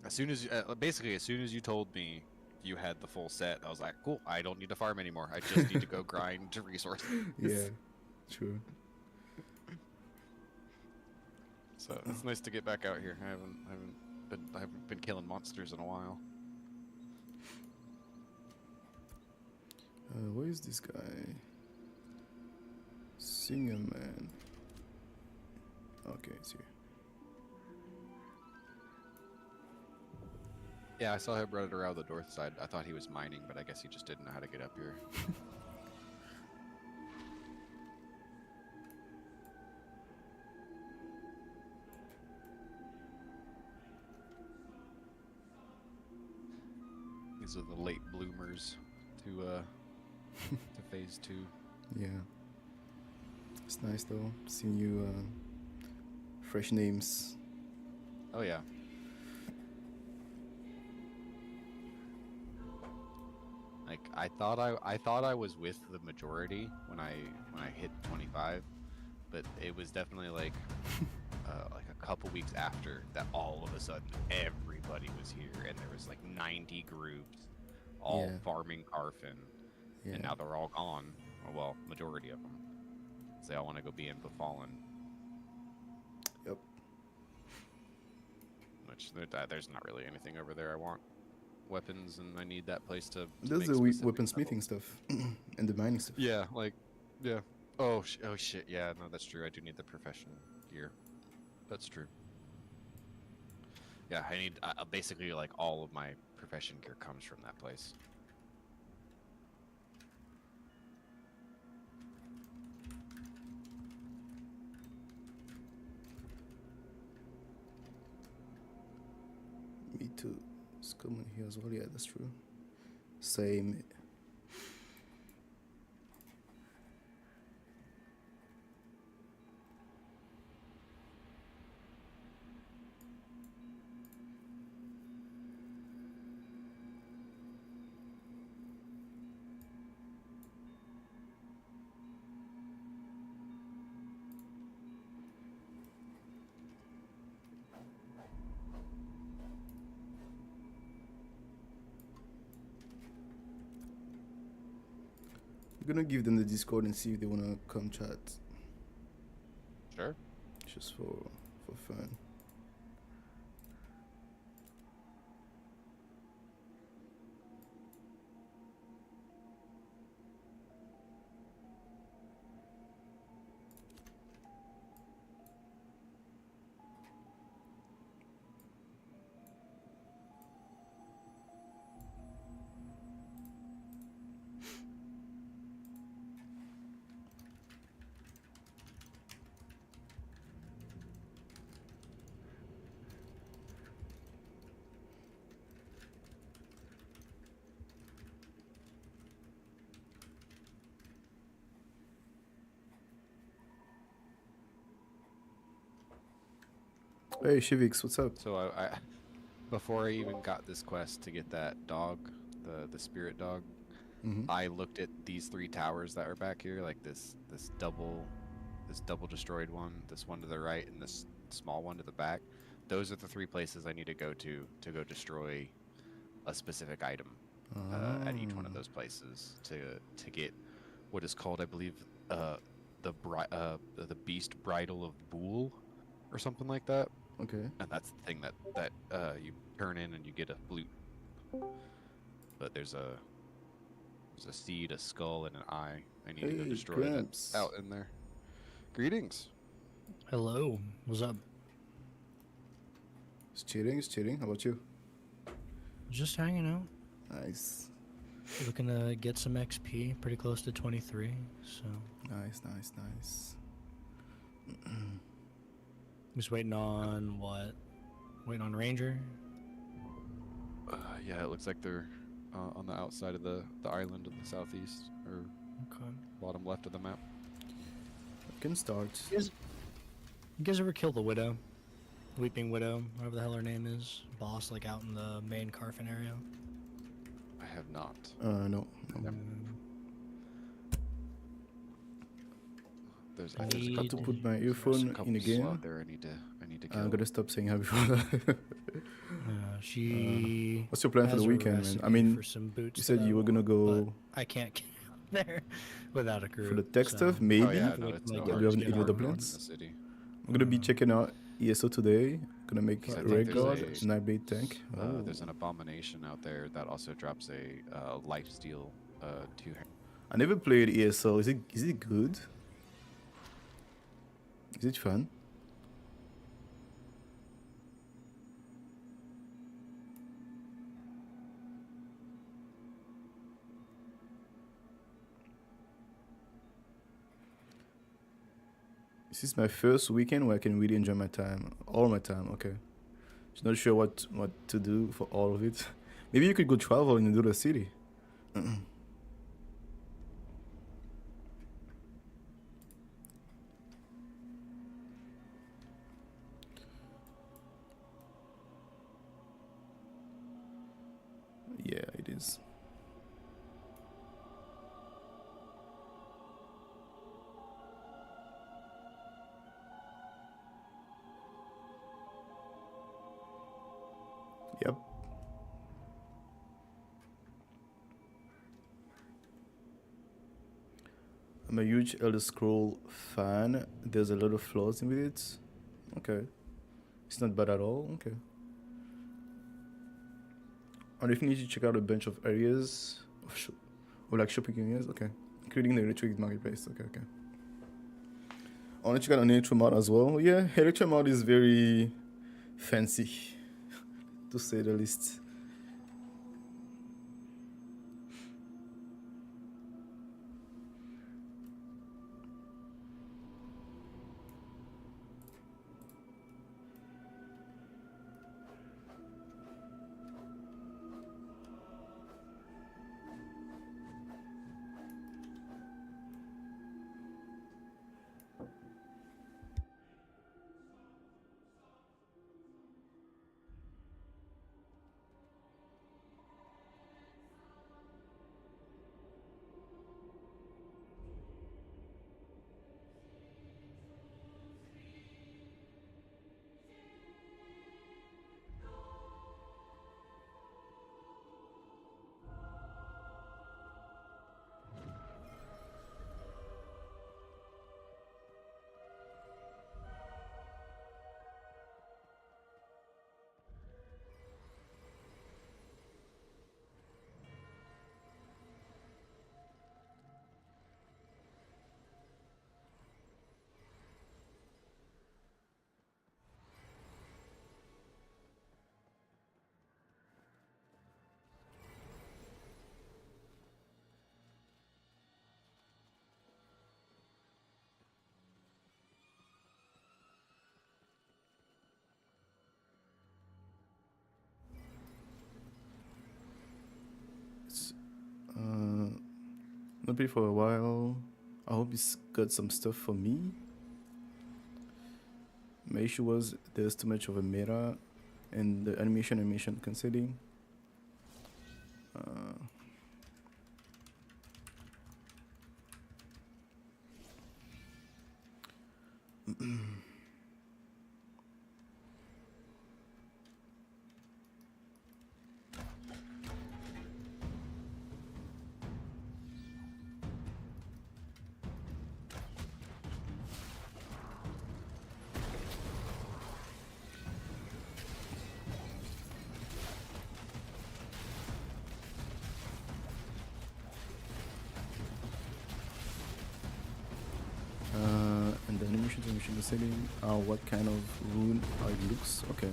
As soon as basically as soon as you told me you had the full set, I was like, cool. I don't need to farm anymore. I just need to go grind to resources. Yeah, true. So it's nice to get back out here. I haven't been killing monsters in a while. Where is this guy? Singer man. Okay, it's here. Yeah, I saw him running around the north side. I thought he was mining, but I guess he just didn't know how to get up here. These are the late bloomers to phase 2. Yeah. It's nice though, seeing you fresh names. Oh yeah. Like I thought I was with the majority when I hit 25, but it was definitely like a couple weeks after that all of a sudden everybody was here and there was like 90 groups all farming Carfin, and now they're all gone. Well, majority of them. So they all want to go be in Befallen. Yep. Which there's not really anything over there I want. Weapons, and I need that place to There's make the specific weaponsmithing stuff and the mining stuff. Yeah, like, yeah. Oh shit, yeah, no, that's true. I do need the profession gear. That's true. Yeah, I need basically like all of my profession gear comes from that place. Me too. It's coming here as well. Yeah, that's true. Same. I'm gonna give them the Discord and see if they wanna come chat. Sure. Just for fun. Hey Shivix, what's up? So I before I even got this quest to get that dog, the spirit dog, I looked at these 3 towers that are back here, like this double destroyed one, this one to the right, and this small one to the back. Those are the 3 places I need to go destroy a specific item at each one of those places to get what is called, I believe, the beast bridle of Bool or something like that. Okay. And that's the thing that you turn in and you get a flute. But there's a seed, a skull, and an eye. I need to go destroy Gramps. that out in there. Greetings. Hello. What's up? It's cheating. How about you? Just hanging out. Nice. Looking to get some XP, pretty close to 23. So Nice, nice, nice. just waiting on what? Waiting on Ranger. Yeah, it looks like they're on the outside of the island in the southeast or Okay. bottom left of the map. Can start. You guys ever kill the Widow? Weeping Widow, whatever the hell her name is. Boss, like out in the main Carfin area. I have not. No. Yep. There's a Need Got to couple, put my there's a earphone couple in the slow game. out there I need to kill. I'm gonna stop saying her before that. She. What's your plan for has the a weekend, man? recipe I mean, for some boots you said that I you were gonna want, go but I can't get out there without a group. for the tech so- stuff, maybe. Oh yeah, Maybe. no, it's Like, no do hard you have to any get other around in plans? the city. I'm gonna be checking out ESO today. Gonna make 'Cause I a think red there's guard, a- Nightblade tank. Oh. There's an abomination out there that also drops a lifesteal 2 I never played ESO. Is it good? Is it fun? This is my first weekend where I can really enjoy my time, all my time. Okay, just not sure what to do for all of it. Maybe you could go travel in another city. Yeah, it is. Yep. I'm a huge Elder Scroll fan. There's a lot of flaws with it. Okay. It's not bad at all. Okay. I definitely need to check out a bunch of areas of like shopping areas. Okay. Including the electric marketplace. Okay, okay. I want to check out an Electromart as well. Yeah, Electromart is very fancy, to say the least. It's, not played for a while. I hope it's got some stuff for me. My issue was there's too much of a meta and the animation considering. And the animation setting, what kind of rune, how it looks. Okay.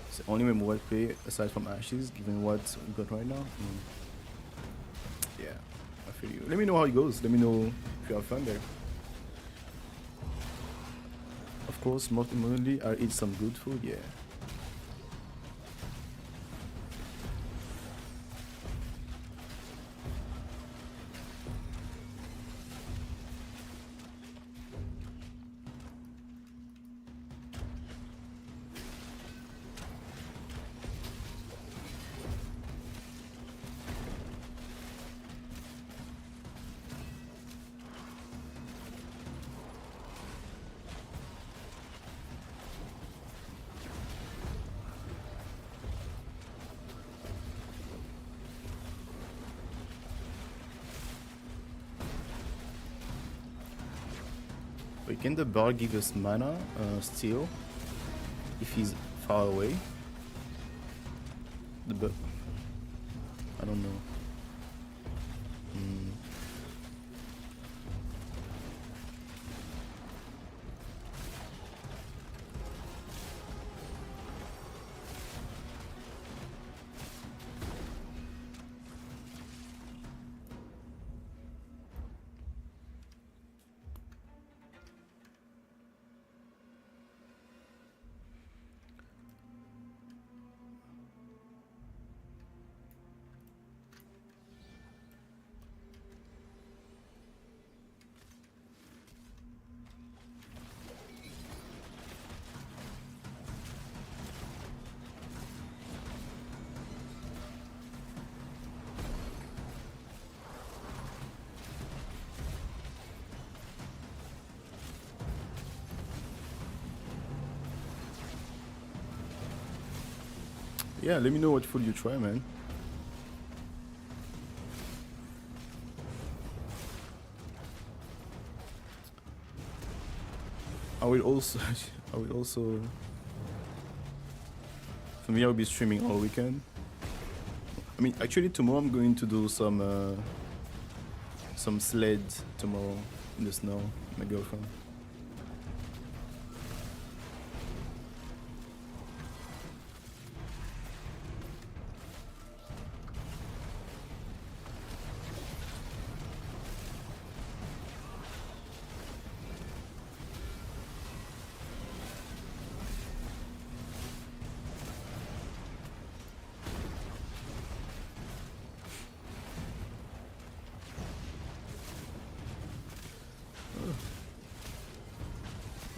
It's the only way mobile play aside from Ashes, given what we got right now. let me know how it goes. Let me know if you have fun there. Of course, most importantly, I eat some good food. Yeah. Wait, can the bard give us mana still if he's far away? I don't know. Hmm. Yeah, let me know what food you try, man. I will also, I will also. For me, I will be streaming all weekend. I mean, actually, tomorrow I'm going to do some sled tomorrow in the snow. My girlfriend.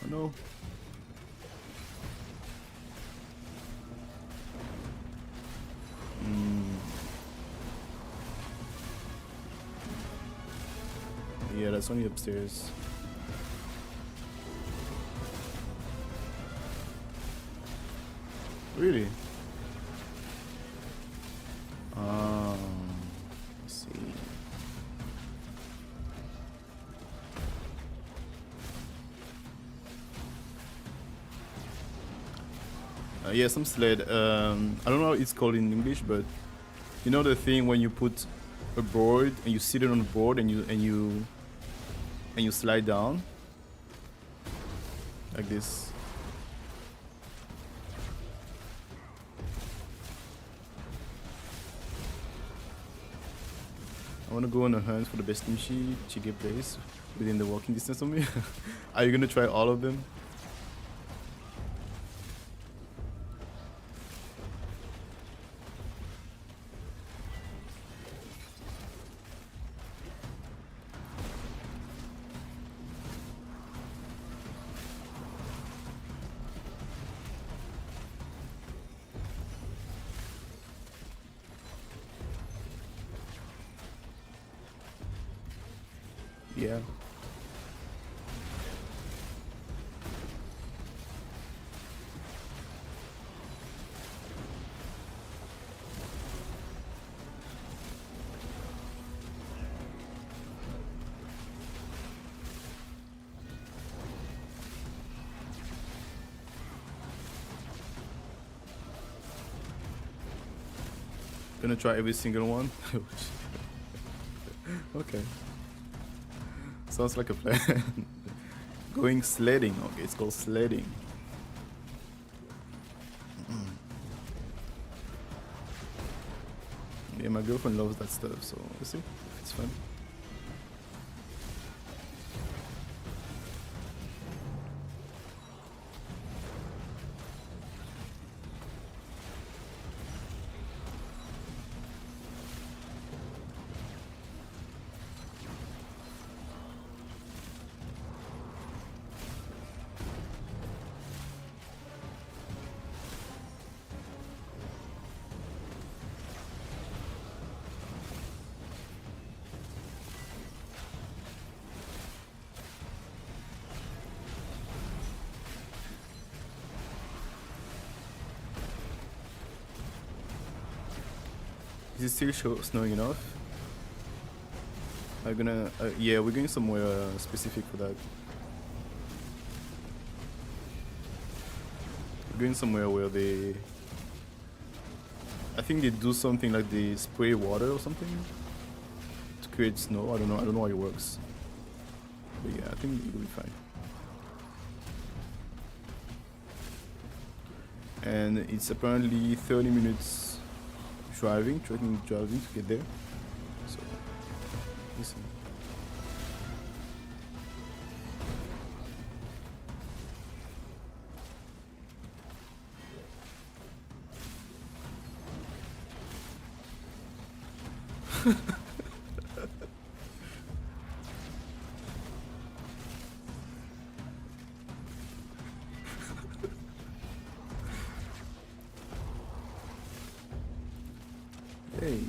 Oh no. Yeah, that's only upstairs. Really? I see. Yeah, some sled. I don't know how it's called in English, but you know the thing when you put a board and you sit it on the board and you slide down like this. I want to go on a hunt for the best kimchi jjigae place within the walking distance of me. Are you gonna try all of them? Yeah. Gonna try every single one. Okay. Sounds like a plan. Going sledding. Okay, it's called sledding. Yeah, my girlfriend loves that stuff, so we'll see if it's fun. Is it still snowing enough? I'm gonna. Yeah, we're going somewhere specific for that. We're going somewhere where they. I think they do something like they spray water or something to create snow. I don't know. I don't know how it works. But yeah, I think it'll be fine. And it's apparently 30 minutes driving to get there. So, listen. Hey.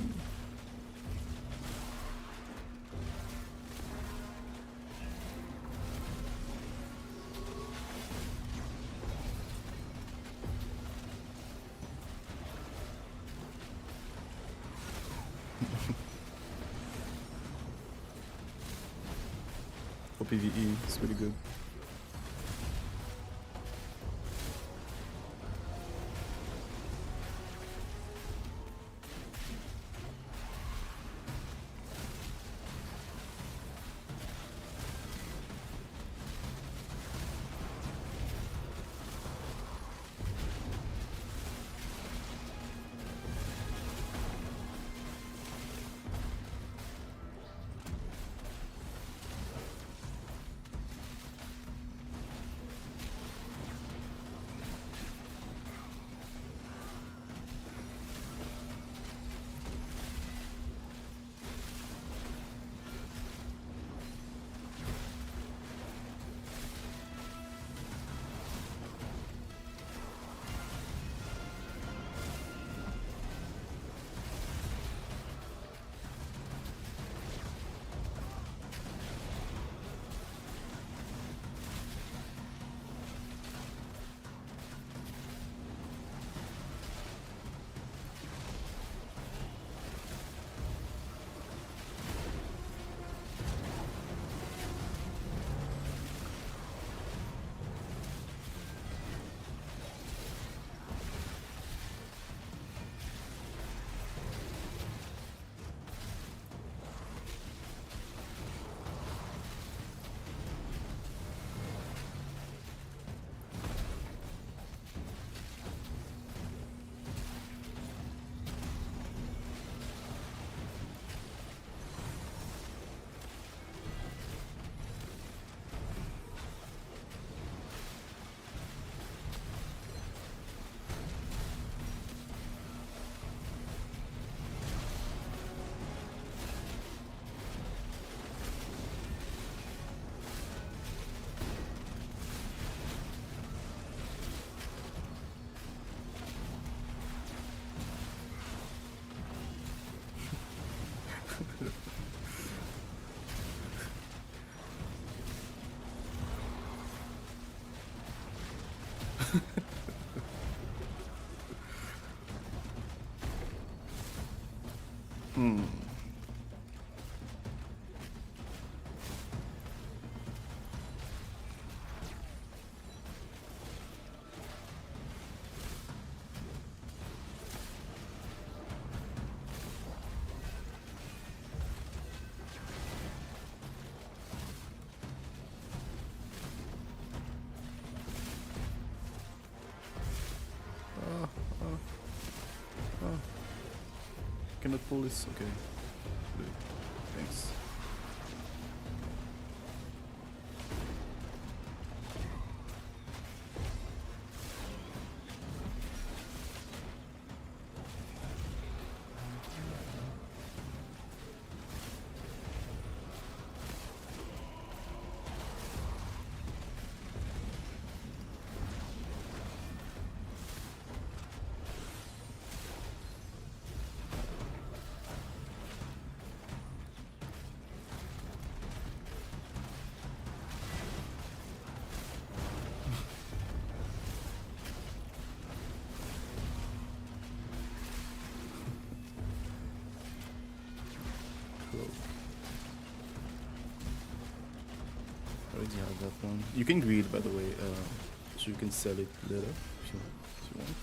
For PvE, it's really good. Hmm. Oh. Cannot pull this. Okay. Good. Thanks. I already have that one. You can greed, by the way, so you can sell it later if you want.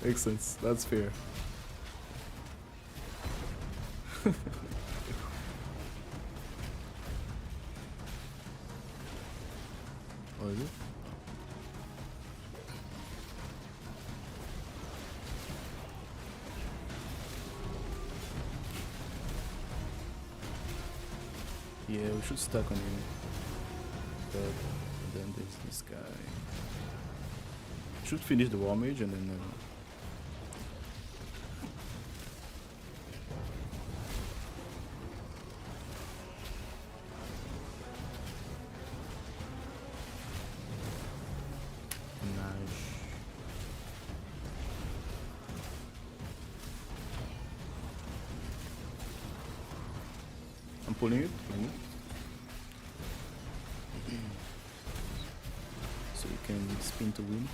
Makes sense. That's fair. What is it? Yeah, we should stack on him. But then there's this guy. Should finish the war mage and then. Nice. I'm pulling it. So you can spin to win.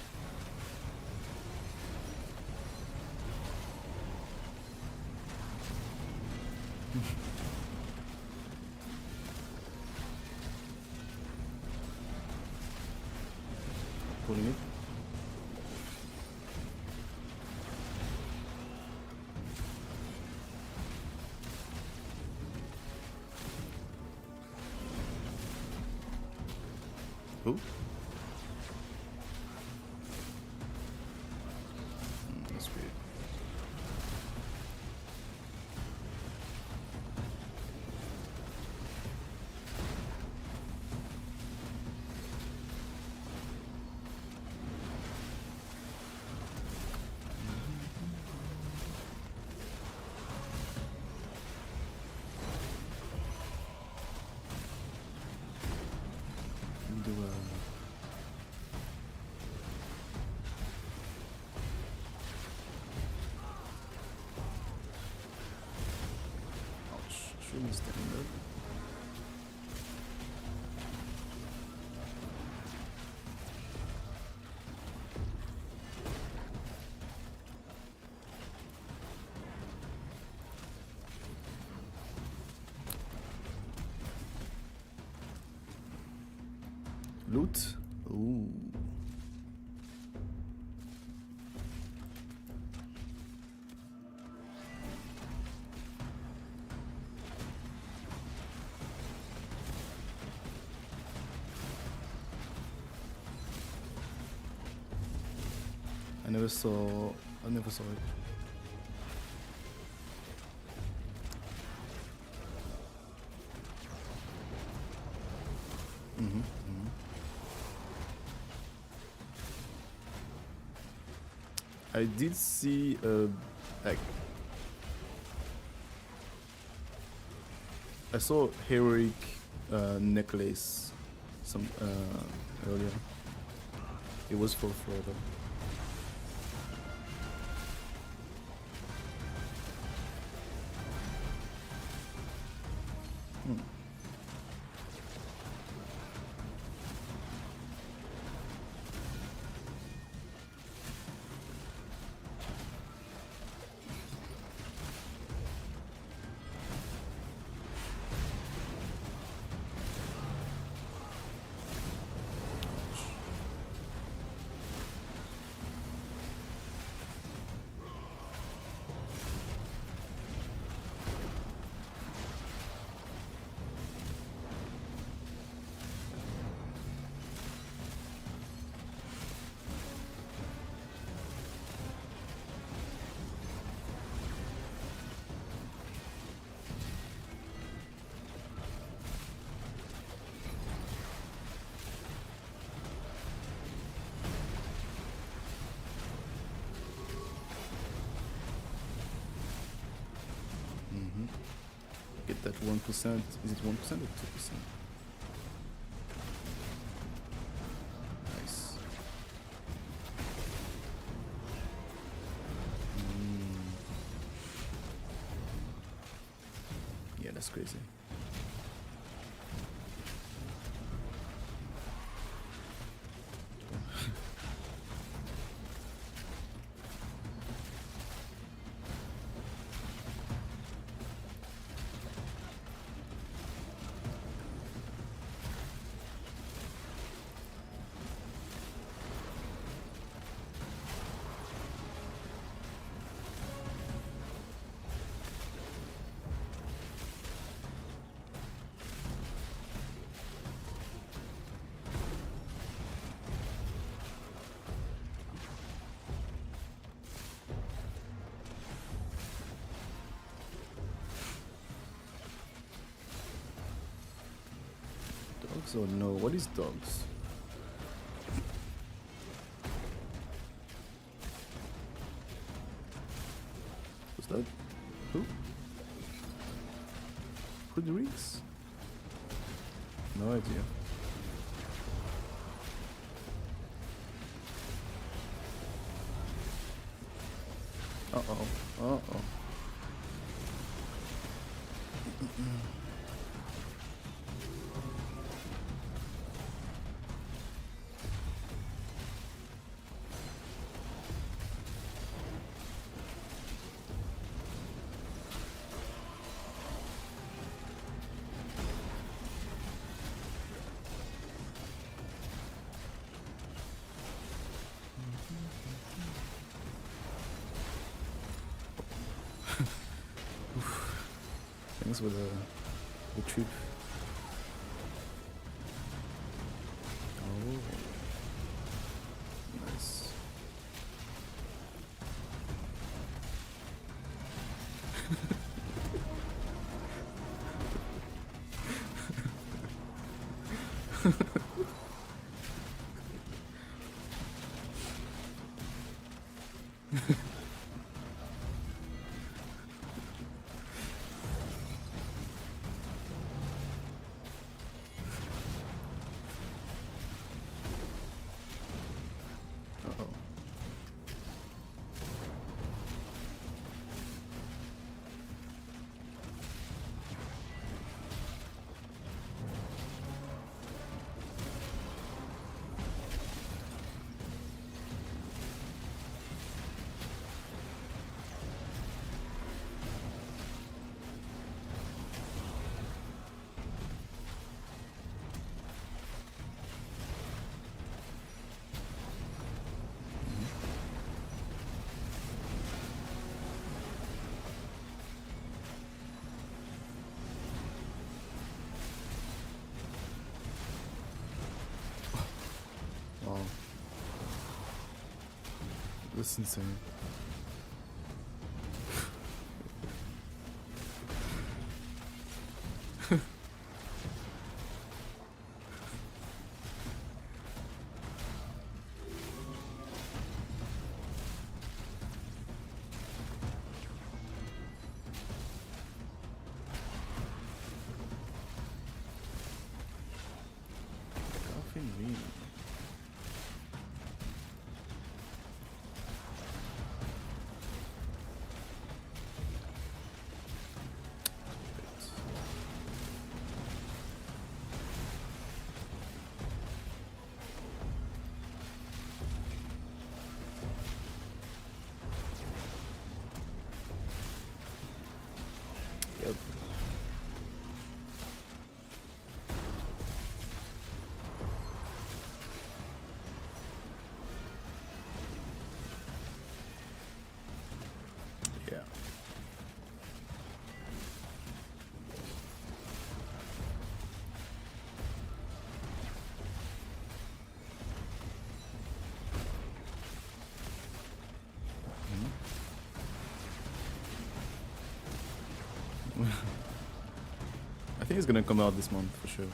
Pulling it. Who? That's weird. Do ouch, shouldn't stand up. Loot. Ooh. I never saw it. I did see like I saw heroic necklace some earlier. It was for Florida. Get that 1%. Is it 1% or 2%? Nice. Yeah, that's crazy. Dogs or no? What is dogs? What's that? Who? Hoodrix? No idea. Uh-oh. Uh-oh. Thanks for the trip. Oh, nice. Uh-oh. Wow. That's insane. Coughing me. Yep. Yeah. I think it's gonna come out this month for sure.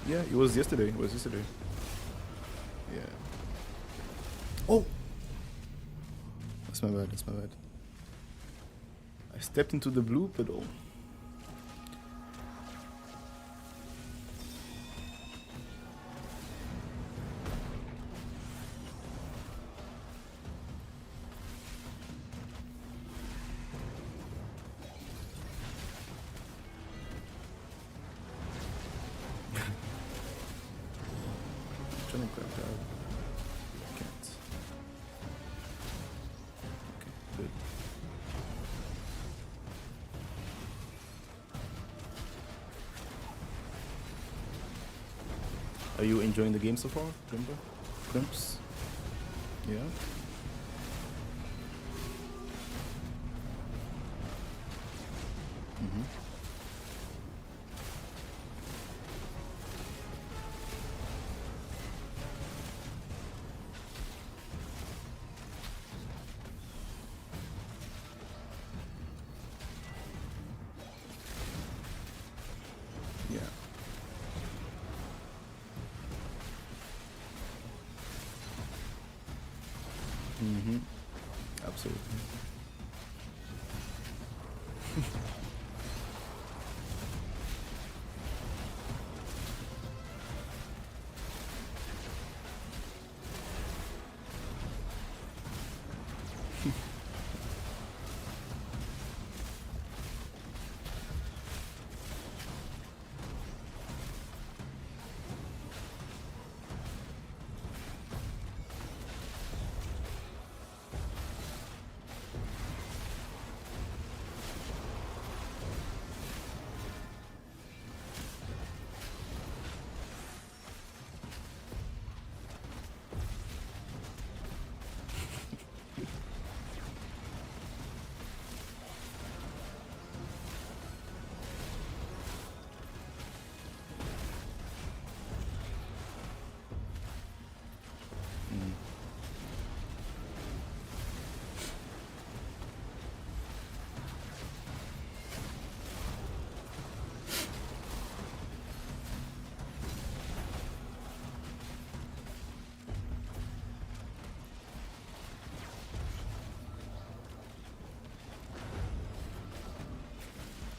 Yeah, it was yesterday. It was yesterday. Yeah. Oh! That's my bad, that's my bad. I stepped into the blue pedal. Trying to grab that. Can't. Okay, good. Are you enjoying the game so far, Grimpa? Grimps? Yeah? Mm-hmm.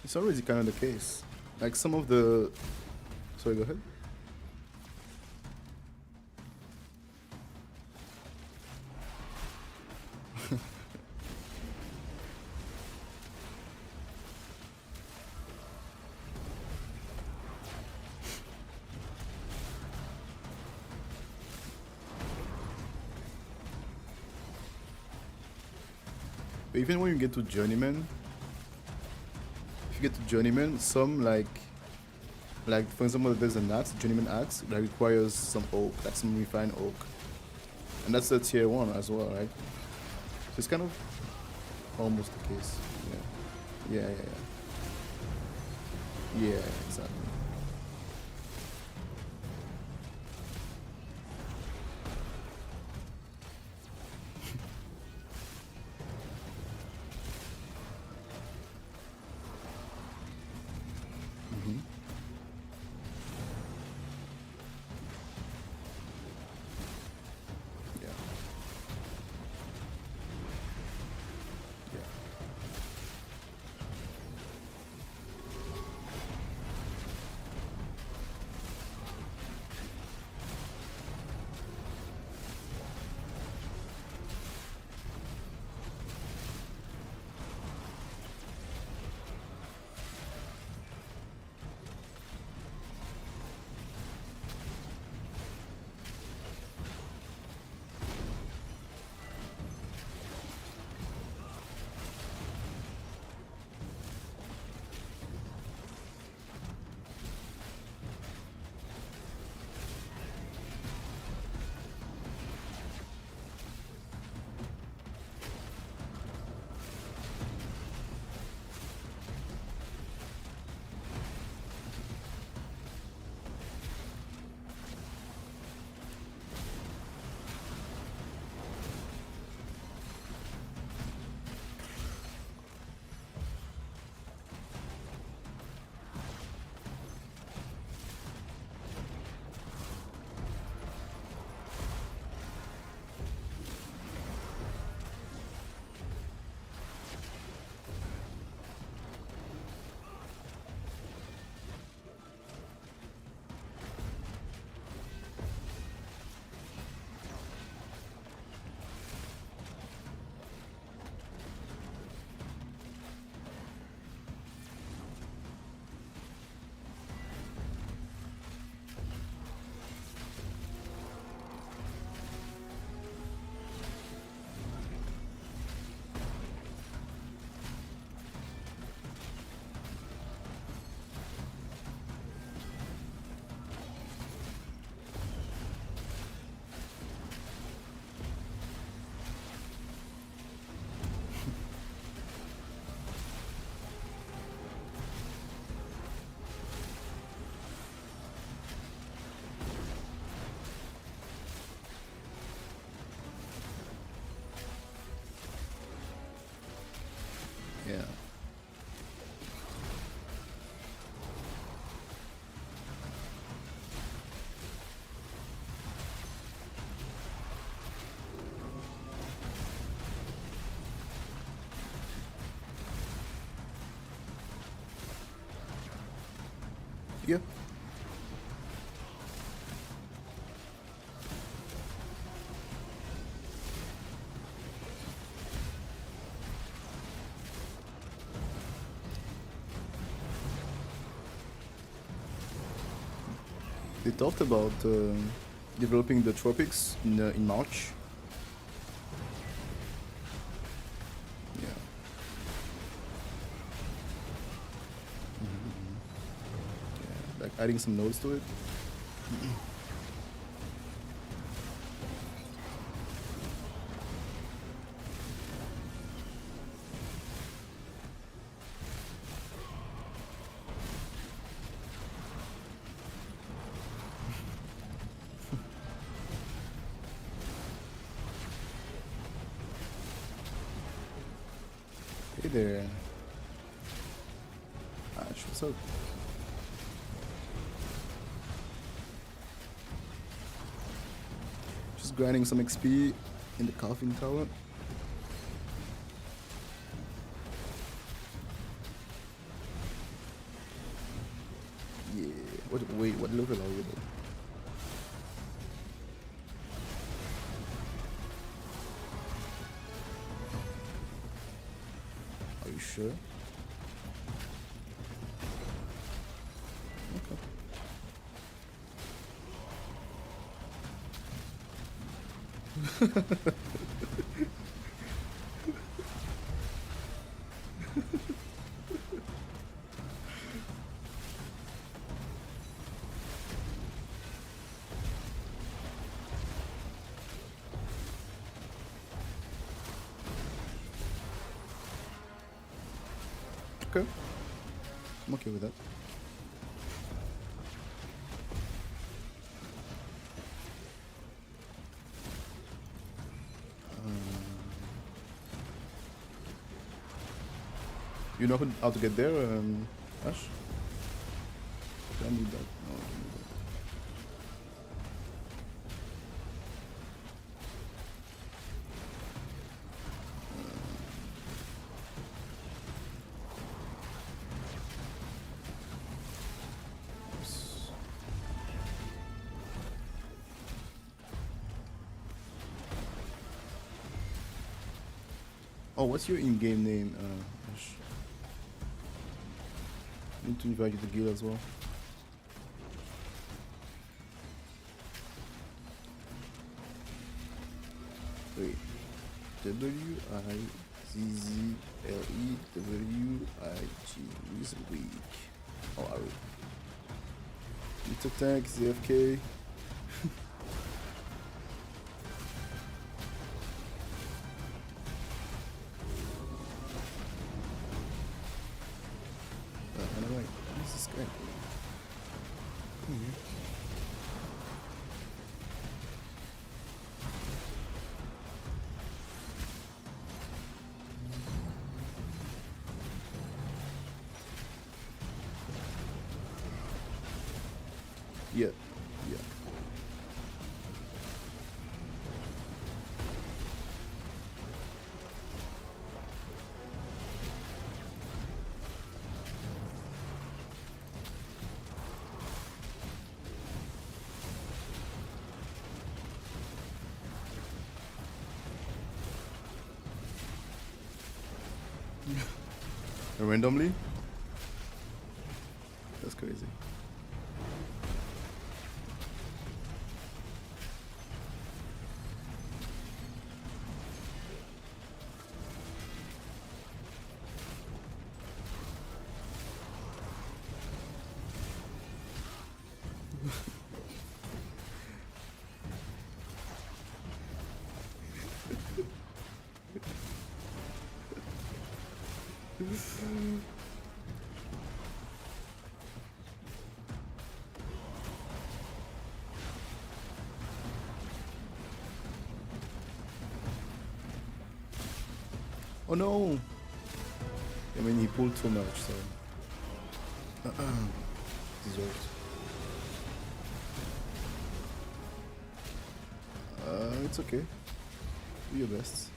It's already kind of the case. Like some of the. Sorry, go ahead. But even when you get to journeyman, if you get to journeyman, some like for example, there's an axe, journeyman axe that requires some oak, like some refined oak, and that's a tier 1 as well, right? So it's kind of almost the case. Yeah, exactly. Mhm. Yeah. Yeah. Yeah. They talked about developing the tropics in March. Yeah. Yeah, like adding some nodes to it. Hey there. Ash, what's up? Just grinding some XP in the coffin tower. Yeah. Wait, what level are you though? Are you sure? Okay. Okay. I'm okay with that. You know how to get there, Ash? I need that. No, I don't need that. Yes. Oh, what's your in-game name, Ash? I need to invite you to guild as well. Wait. WIZZLEWIG. Who's weak? Oh, Aru. Little tank, ZFK. Anyway, this is great. Yeah, yeah. Randomly? That's crazy. Oh no! I mean, he pulled too much, so. Deserved. It's okay. Do your best.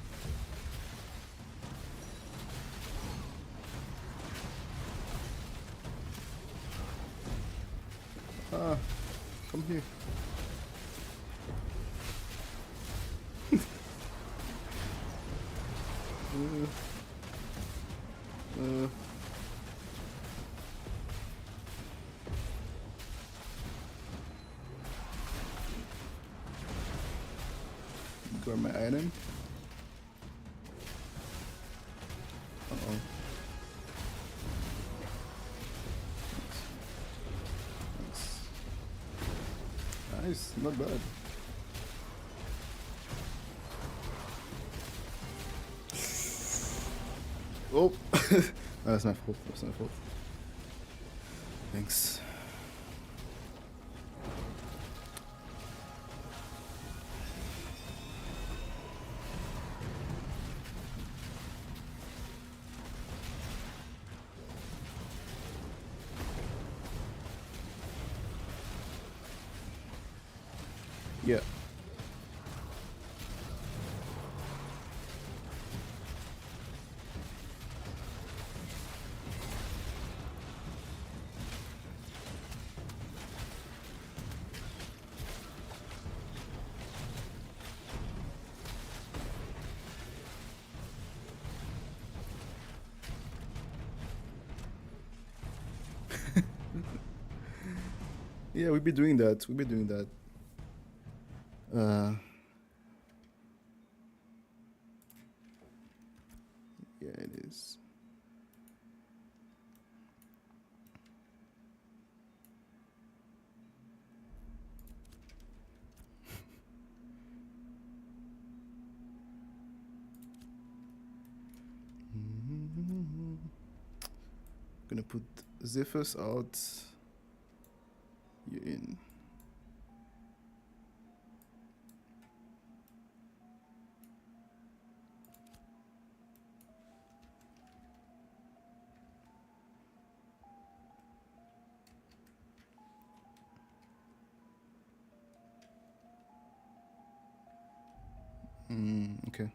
Ah, come here. Uh, grab my item. Uh-oh. Nice, not bad. Oh, that's my fault. That's my fault. Thanks. Yeah. Yeah, we'll be doing that. We'll be doing that. Yeah, it is. Gonna put Zephyrus out. You in. Okay.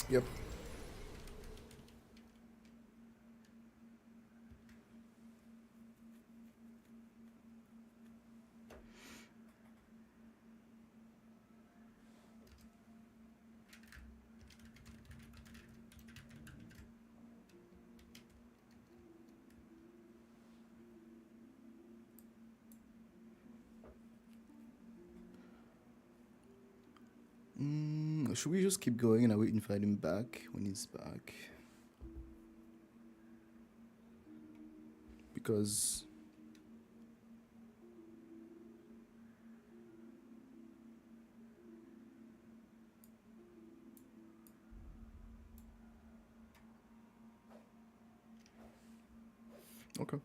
Yep. Should we just keep going and I will invite him back when he's back? Because okay.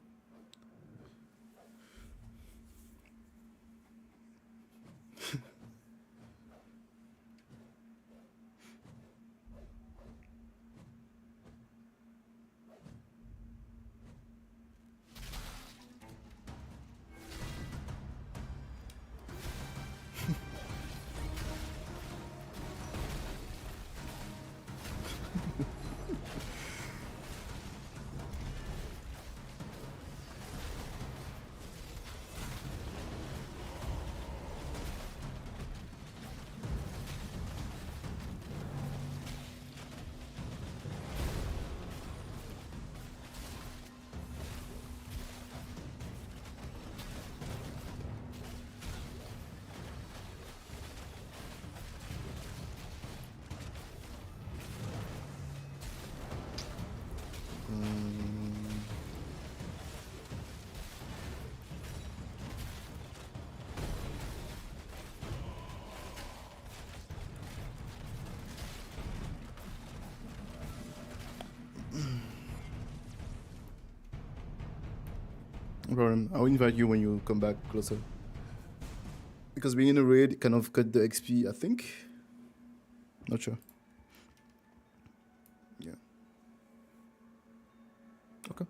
No problem. I'll invite you when you come back closer. Because being in a raid kind of cut the XP, I think. Not sure. Yeah. Okay.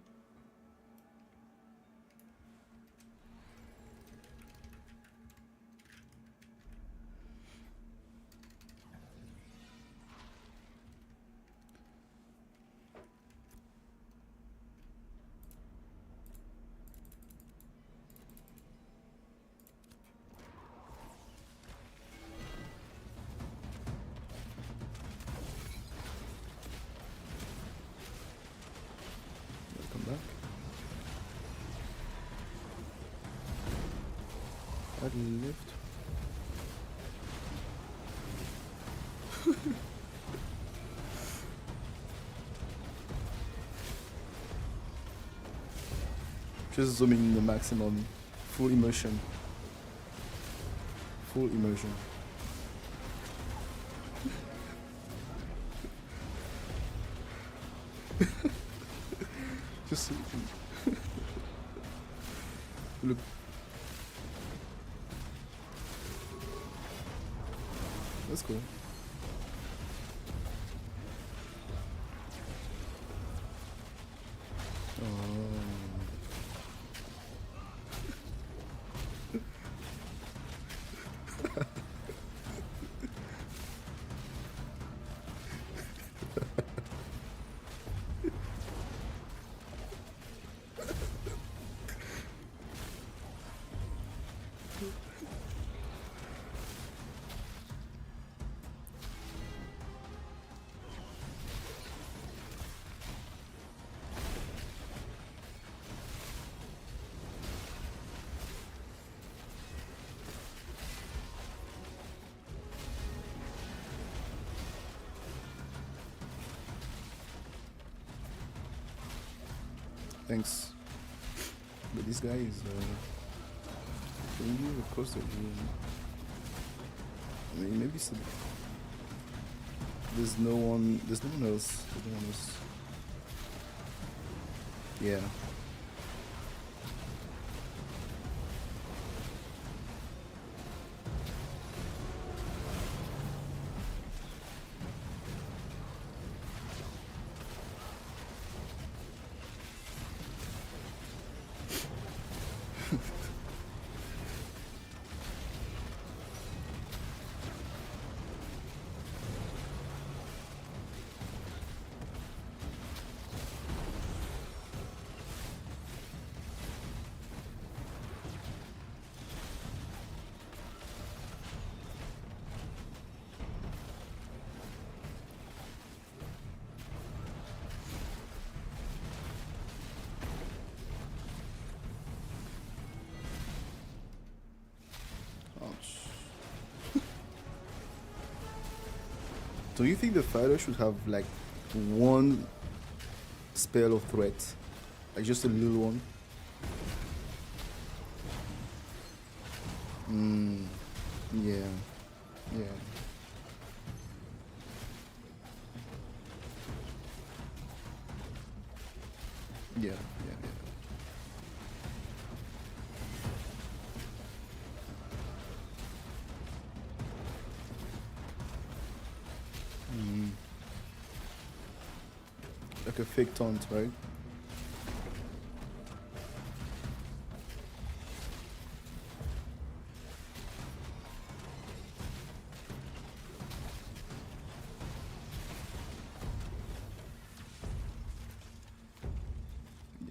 Add lift. Just zooming in the maximum. Full immersion. Full immersion. Just look. That's cool. Thanks. But this guy is can you of course I mean maybe some, there's no one else. There's no one else. Yeah. Do you think the fighter should have like one spell of threat? Like just a little one? Yeah. Yeah. Yeah, yeah, yeah. Like a fake taunt, right?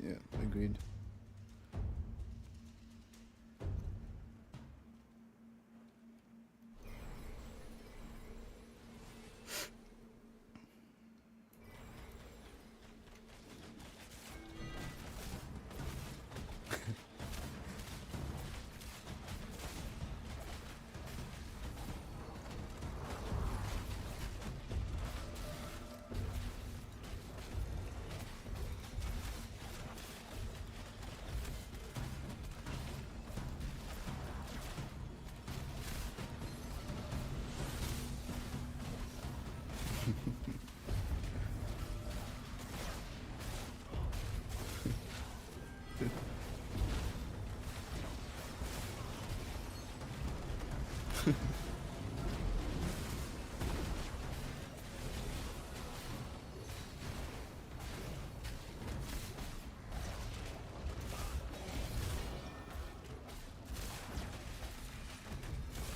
Yeah, agreed.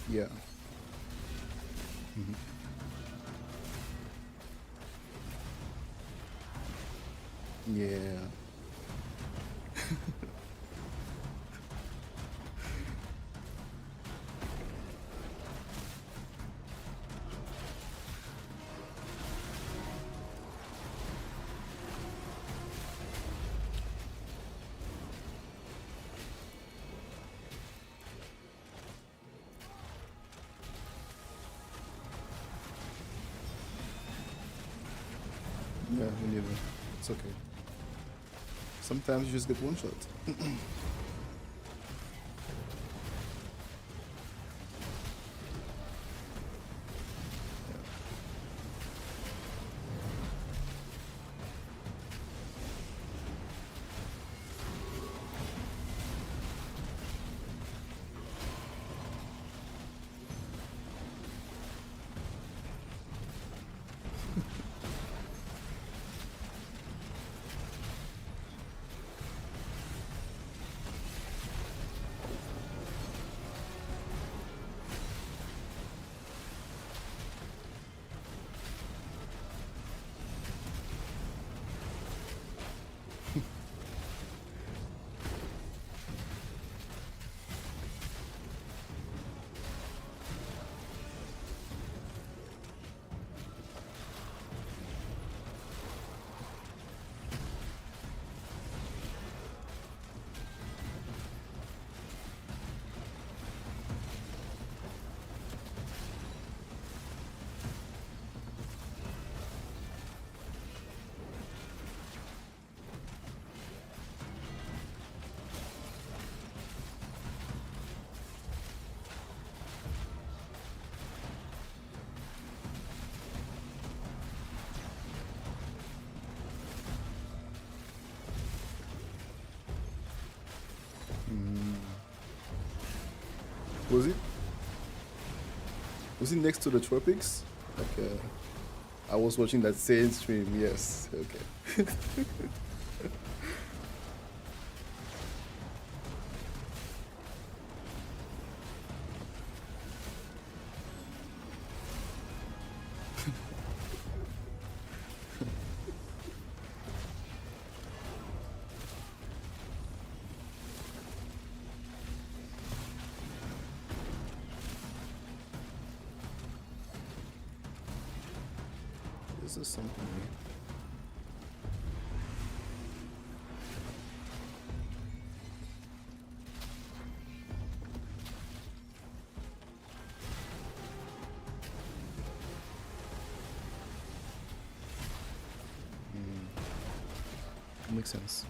Yeah. Yeah. You know, it's okay. Sometimes you just get one shot. Was it? Was it next to the tropics? Like, I was watching that same stream. Yes. Okay. This is something new. Makes sense.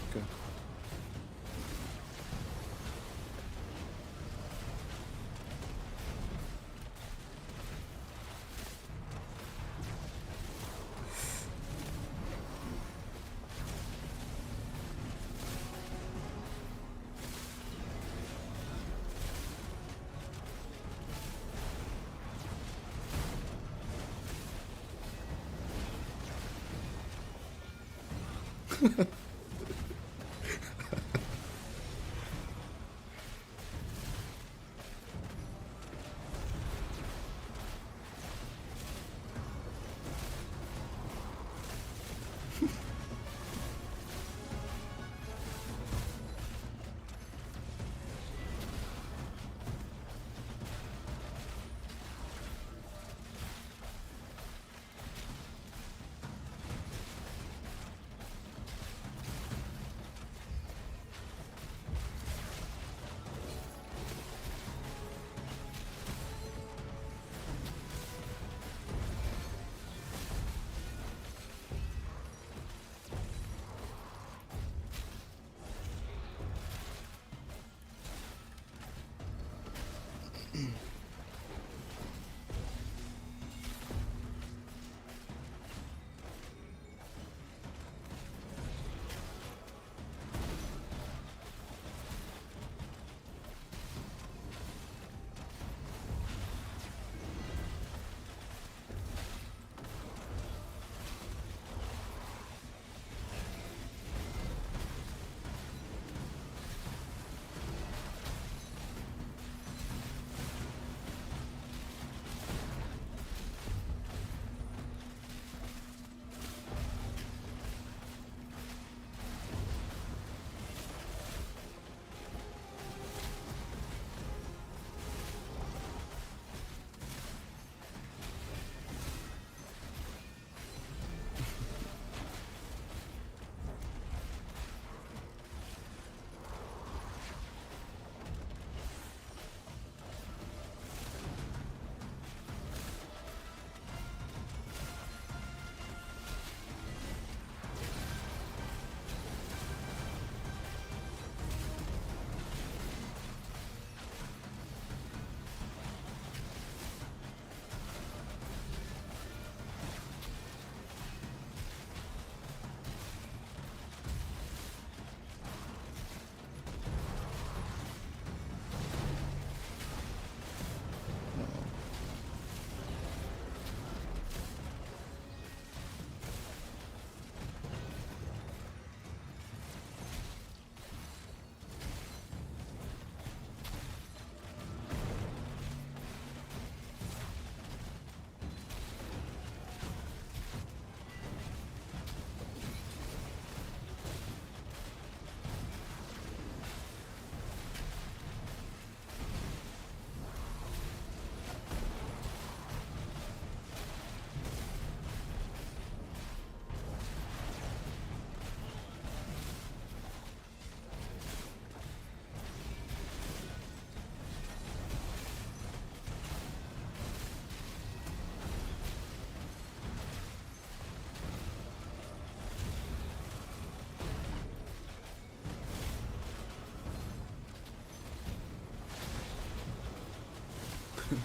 Okay. Yeah.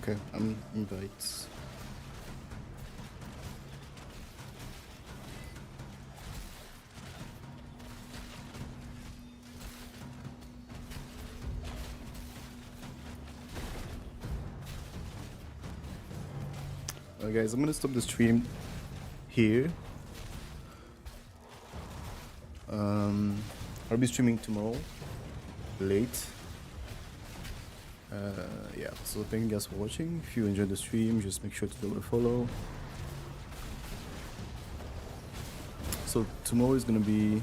Okay, I'm invite. Alright guys, I'm gonna stop the stream here. I'll be streaming tomorrow late. Yeah, so thank you guys for watching. If you enjoyed the stream, just make sure to do a follow. So tomorrow is gonna be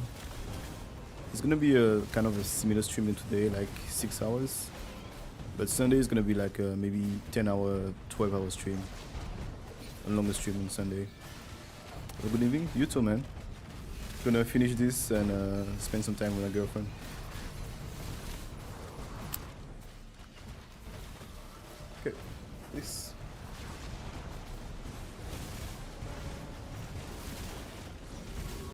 a kind of a similar stream to today, like 6 hours. But Sunday is gonna be like a maybe 10-hour, 12-hour stream. A longer stream on Sunday. Have a good evening. You too, man. Gonna finish this and spend some time with my girlfriend. Okay, peace.